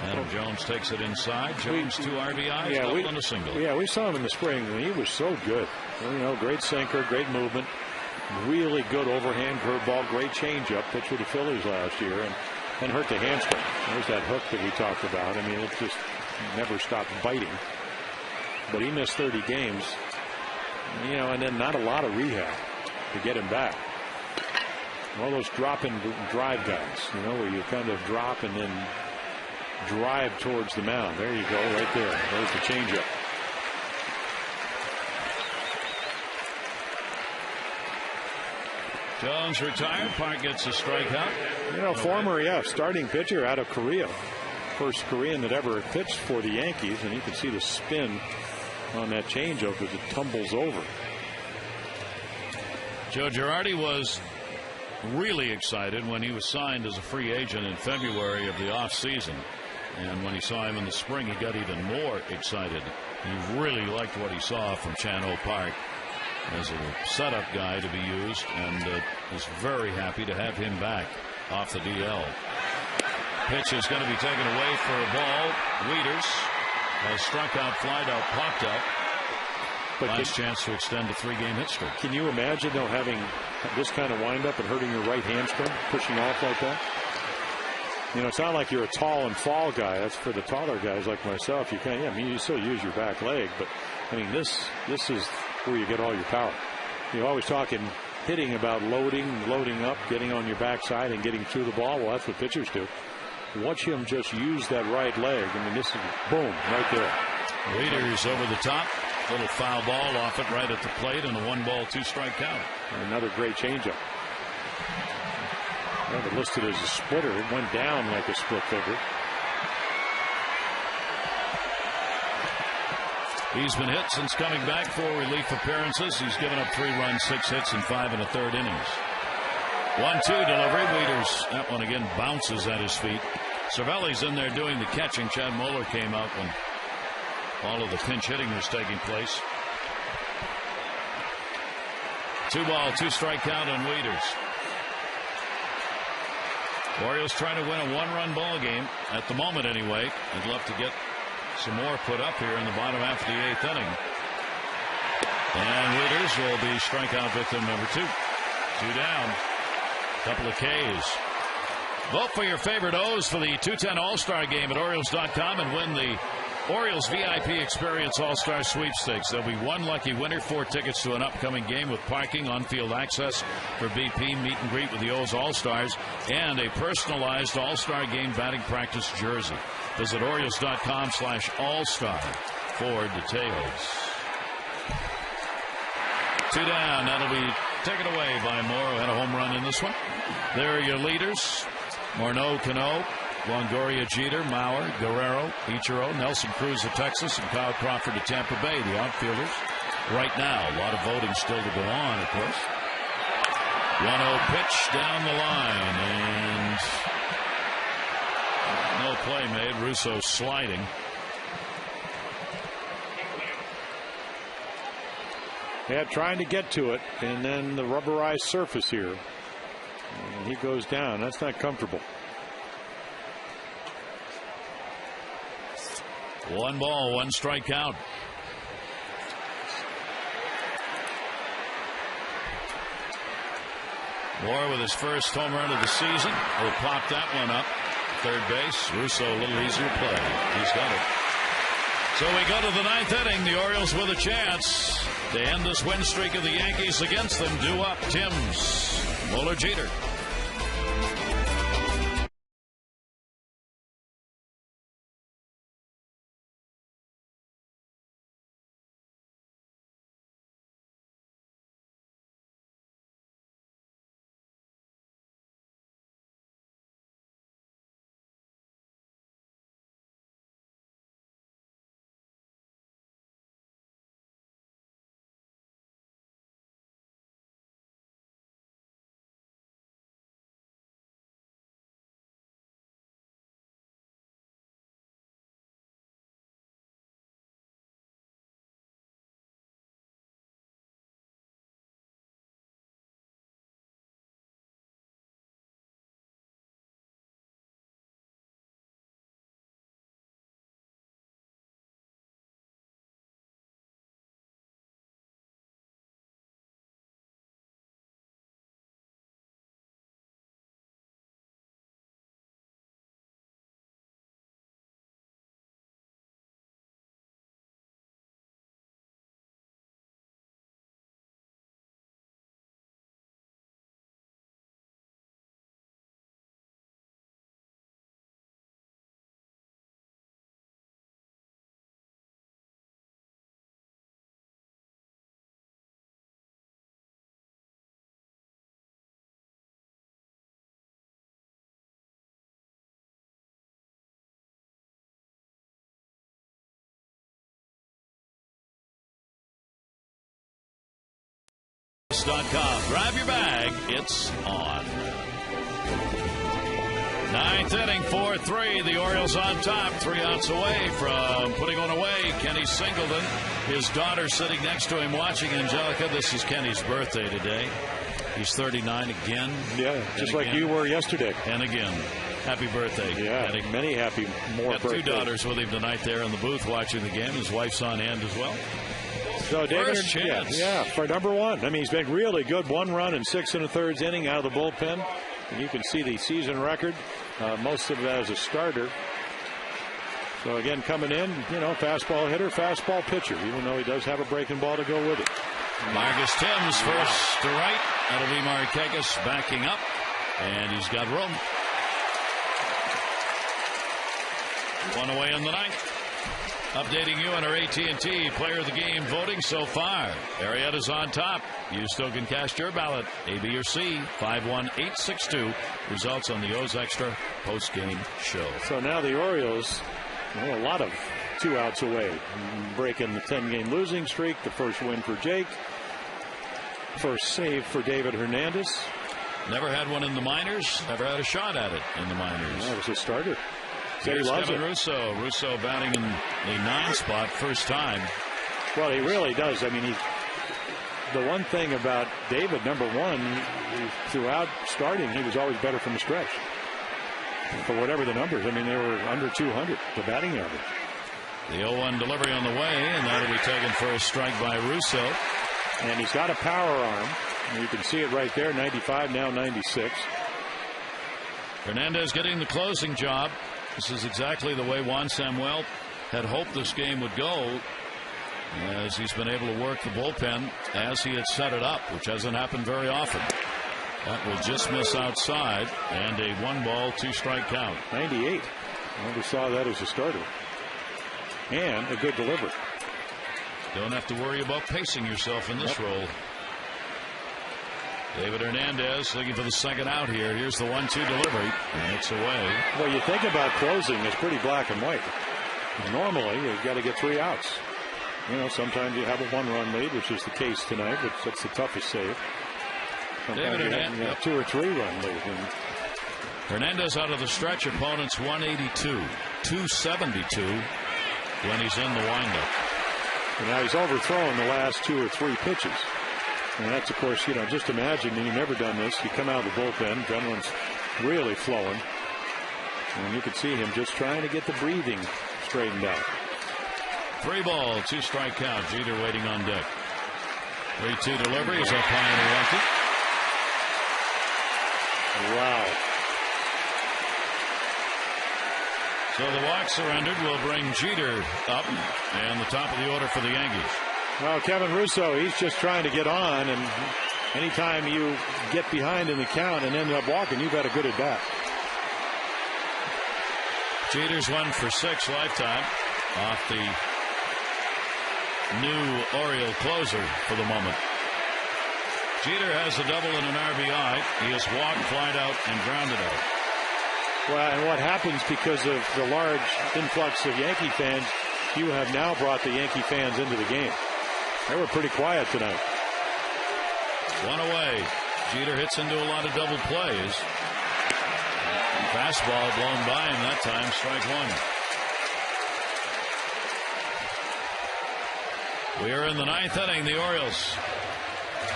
[SPEAKER 1] Adam Jones takes it inside. Jones 2 RBIs, double and a single.
[SPEAKER 3] Yeah, we saw him in the spring, and he was so good. Great sinker, great movement, really good overhand curveball, great changeup. Pitched with the Phillies last year and hurt the hamstring. There's that hook that we talked about. I mean, it just never stopped biting. But he missed 30 games, and then not a lot of rehab to get him back. All those drop and drive guys, where you kind of drop and then drive towards the mound. There you go, right there. There's the changeup.
[SPEAKER 1] Jones retired. Park gets a strikeout.
[SPEAKER 3] Former starting pitcher out of Korea. First Korean that ever pitched for the Yankees, and you can see the spin on that changeup as it tumbles over.
[SPEAKER 1] Joe Girardi was really excited when he was signed as a free agent in February of the offseason. And when he saw him in the spring, he got even more excited. He really liked what he saw from Chan Ho Park. as a setup guy to be used, and is very happy to have him back off the DL. Pitch is going to be taken away for a ball. Wieters has struck out, flied out, popped out. But nice chance to extend a 3-game hit streak.
[SPEAKER 3] Can you imagine, though, having this kind of windup and hurting your right hamstring, pushing off like that? You know, it's not like you're a tall and fall guy. That's for the taller guys like myself. You can't. Yeah, I mean, you still use your back leg, but I mean, this is where you get all your power. You're always talking hitting about loading up, getting on your backside, and getting through the ball. Well, that's what pitchers do. Watch him just use that right leg. I mean, this is boom right there.
[SPEAKER 1] Wieters over the top. Little foul ball off it right at the plate, and a 1-ball, 2-strike count.
[SPEAKER 3] And another great changeup. I have it listed as a splitter. It went down like a split finger.
[SPEAKER 1] He's been hit since coming back, 4 relief appearances. He's given up 3 runs, 6 hits, and 5 1/3 innings. 1-2 delivery. Wieters, that one again bounces at his feet. Cervelli's in there doing the catching. Chad Moeller came out when all of the pinch hitting was taking place. 2-ball, 2-strike count on Wieters. Orioles trying to win a 1-run ball game at the moment anyway. I'd love to get some more put up here in the bottom half of the 8th inning. And Wieters will be strikeout victim number 2. 2 down. Couple of Ks. Vote for your favorite O's for the 210 All-Star game at Orioles.com and win the Orioles VIP Experience All-Star Sweepstakes. There'll be 1 lucky winner, 4 tickets to an upcoming game with parking, on-field access for BP, meet and greet with the O's All-Stars, and a personalized All-Star game batting practice jersey. Visit Orioles.com/All-Star for details. 2 down. That'll be taken away by Moore, who had a home run in this one. There are your leaders. Morneau, Cano, Longoria, Jeter, Mauer, Guerrero, Ichiro, Nelson Cruz of Texas, and Kyle Crawford of Tampa Bay, the outfielders. Right now, a lot of voting still to go on, of course. 1-0 pitch down the line, and no play made. Russo sliding.
[SPEAKER 3] Yeah, trying to get to it, and then the rubberized surface here. And he goes down. That's not comfortable.
[SPEAKER 1] 1-ball, 1-strike count. Moore with his first home run of the season. He'll pop that one up. Third base. Russo a little easier play. He's got it. So we go to the 9th inning. The Orioles with a chance to end this win streak of the Yankees against them. Due up, Timms, Moeller, Jeter. Grab your bag. It's on. 9th inning, 4 4-3. The Orioles on top. 3 outs away from putting one away. Kenny Singleton. His daughter sitting next to him watching. Angelica, this is Kenny's birthday today. He's 39 again.
[SPEAKER 3] Yeah, just like you were yesterday.
[SPEAKER 1] And again. Happy birthday.
[SPEAKER 3] Yeah,
[SPEAKER 1] Kenny.
[SPEAKER 3] many happy more
[SPEAKER 1] Got
[SPEAKER 3] birthdays.
[SPEAKER 1] 2 daughters with him tonight there in the booth watching the game. His wife's on hand as well.
[SPEAKER 3] So David,
[SPEAKER 1] First chance.
[SPEAKER 3] yeah, for number 1. I mean, he's been really good. 1 run in 6 1/3 inning out of the bullpen. And you can see the season record. Most of that as a starter. So again, coming in, fastball hitter, fastball pitcher, even though he does have a breaking ball to go with it.
[SPEAKER 1] Marcus Timms first to right. That'll be Markakis backing up. And he's got room. 1 away in the 9th. Updating you on our AT&T Player of the Game voting so far. Arietta's on top. You still can cast your ballot. A, B, or C. 51862. Results on the O's Extra post-game show.
[SPEAKER 3] So now the Orioles, a lot of 2 outs away. Breaking the 10-game losing streak. The first win for Jake. First save for David Hernandez.
[SPEAKER 1] Never had one in the minors. Never had a shot at it in the minors.
[SPEAKER 3] That was a starter.
[SPEAKER 1] Here's Kevin Russo. Russo batting in the 9 spot first time.
[SPEAKER 3] Well, he really does. I mean, the one thing about David, number 1, throughout starting, he was always better from the stretch. For whatever the numbers, I mean, they were under 200, the batting average.
[SPEAKER 1] The 0-1 delivery on the way, and that'll be taken for a strike by Russo.
[SPEAKER 3] And he's got a power arm. You can see it right there, 95, now 96.
[SPEAKER 1] Hernandez getting the closing job. This is exactly the way Juan Samuel had hoped this game would go, as he's been able to work the bullpen as he had set it up, which hasn't happened very often. That will just miss outside, and a 1-ball, 2-strike count.
[SPEAKER 3] 98. I never saw that as a starter. And a good delivery.
[SPEAKER 1] Don't have to worry about pacing yourself in this role. David Hernandez looking for the second out here. Here's the 1-2 delivery, and it's away.
[SPEAKER 3] Well, you think about closing, it's pretty black and white. Normally, you've got to get 3 outs. Sometimes you have a 1-run lead, which is the case tonight, which that's the toughest save. Sometimes
[SPEAKER 1] David
[SPEAKER 3] you
[SPEAKER 1] Hernandez,
[SPEAKER 3] have 2 or 3-run lead.
[SPEAKER 1] Hernandez out of the stretch, opponents 182, 272 when he's in the windup.
[SPEAKER 3] And now he's overthrown the last 2 or 3 pitches. And that's, of course, just imagine, you've never done this. You come out of the bullpen, adrenaline's really flowing. And you can see him just trying to get the breathing straightened out.
[SPEAKER 1] 3-ball, 2-strike count. Jeter waiting on deck. 3-2 delivery is up high and lefty.
[SPEAKER 3] Wow.
[SPEAKER 1] So the walk surrendered will bring Jeter up, and the top of the order for the Yankees.
[SPEAKER 3] Well, Kevin Russo, he's just trying to get on, and anytime you get behind in the count and end up walking, you've had a good at bat.
[SPEAKER 1] Jeter's 1 for 6 lifetime off the new Oriole closer for the moment. Jeter has a double and an RBI. He has walked, flied out, and grounded out.
[SPEAKER 3] Well, and what happens because of the large influx of Yankee fans, you have now brought the Yankee fans into the game. They were pretty quiet tonight.
[SPEAKER 1] 1 away. Jeter hits into a lot of double plays. Fastball blown by him that time. Strike 1. We are in the 9th inning. The Orioles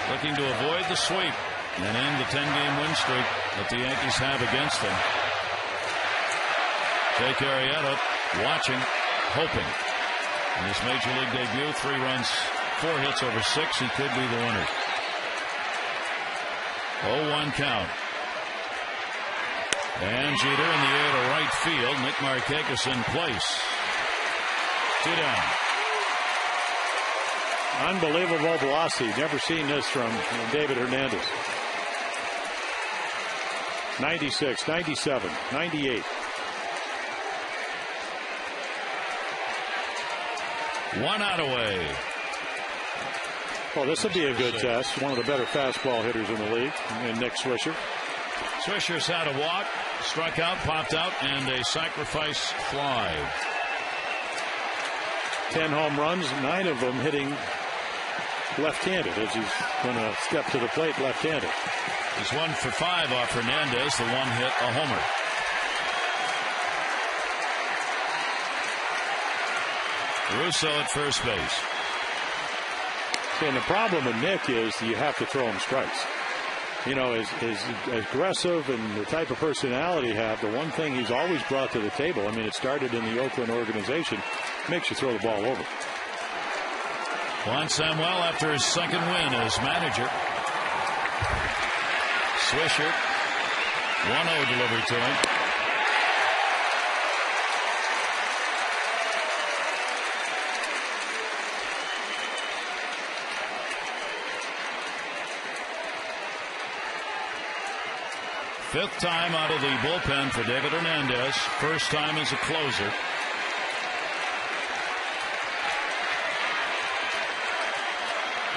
[SPEAKER 1] looking to avoid the sweep and end the 10-game win streak that the Yankees have against them. Jake Arrieta watching, hoping. In his major league debut, 3 runs, 4 hits over 6. He could be the winner. 0-1 count. And Jeter in the air to right field. Nick Markakis in place. 2 down.
[SPEAKER 3] Unbelievable velocity. Never seen this from David Hernandez. 96, 97, 98.
[SPEAKER 1] 1 out away.
[SPEAKER 3] Well, this would be a good test. One of the better fastball hitters in the league, and Nick Swisher.
[SPEAKER 1] Swisher's had a walk, struck out, popped out, and a sacrifice fly.
[SPEAKER 3] 10 home runs, 9 of them hitting left-handed, as he's going to step to the plate left-handed.
[SPEAKER 1] He's 1 for 5 off Hernandez. The 1 hit, a homer. Russo at first base.
[SPEAKER 3] And the problem with Nick is you have to throw him strikes. You know, as aggressive and the type of personality he have, the one thing he's always brought to the table, I mean, it started in the Oakland organization, makes you throw the ball over.
[SPEAKER 1] Juan Samuel after his second win as manager. Swisher, 1-0 delivery to him. Fifth time out of the bullpen for David Hernandez. First time as a closer.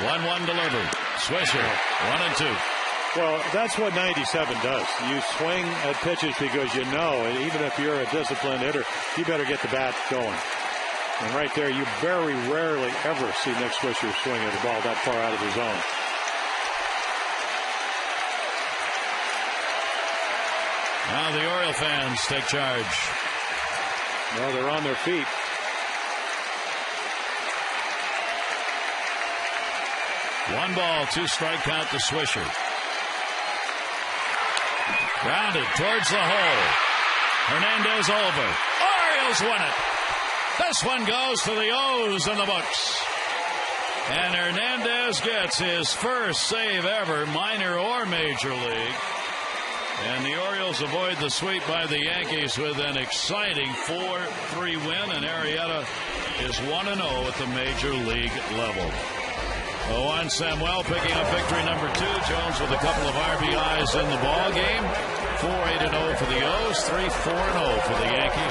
[SPEAKER 1] One delivery. Swisher, 1-2.
[SPEAKER 3] Well, that's what 97 does. You swing at pitches because you know, and even if you're a disciplined hitter, you better get the bat going. And right there, you very rarely ever see Nick Swisher swing at the ball that far out of the zone.
[SPEAKER 1] Now the Oriole fans take charge.
[SPEAKER 3] Well, they're on their feet.
[SPEAKER 1] One ball, 2 strike count to Swisher. Grounded towards the hole. Hernandez over. Orioles win it. This one goes to the O's in the books. And Hernandez gets his first save ever, minor or major league. And the Orioles avoid the sweep by the Yankees with an exciting 4-3 win. And Arrieta is 1-0 at the major league level. Juan Samuel picking up victory number 2. Jones with a couple of RBIs in the ball game. 4-8-0 for the O's, 3-4-0 for the Yankees.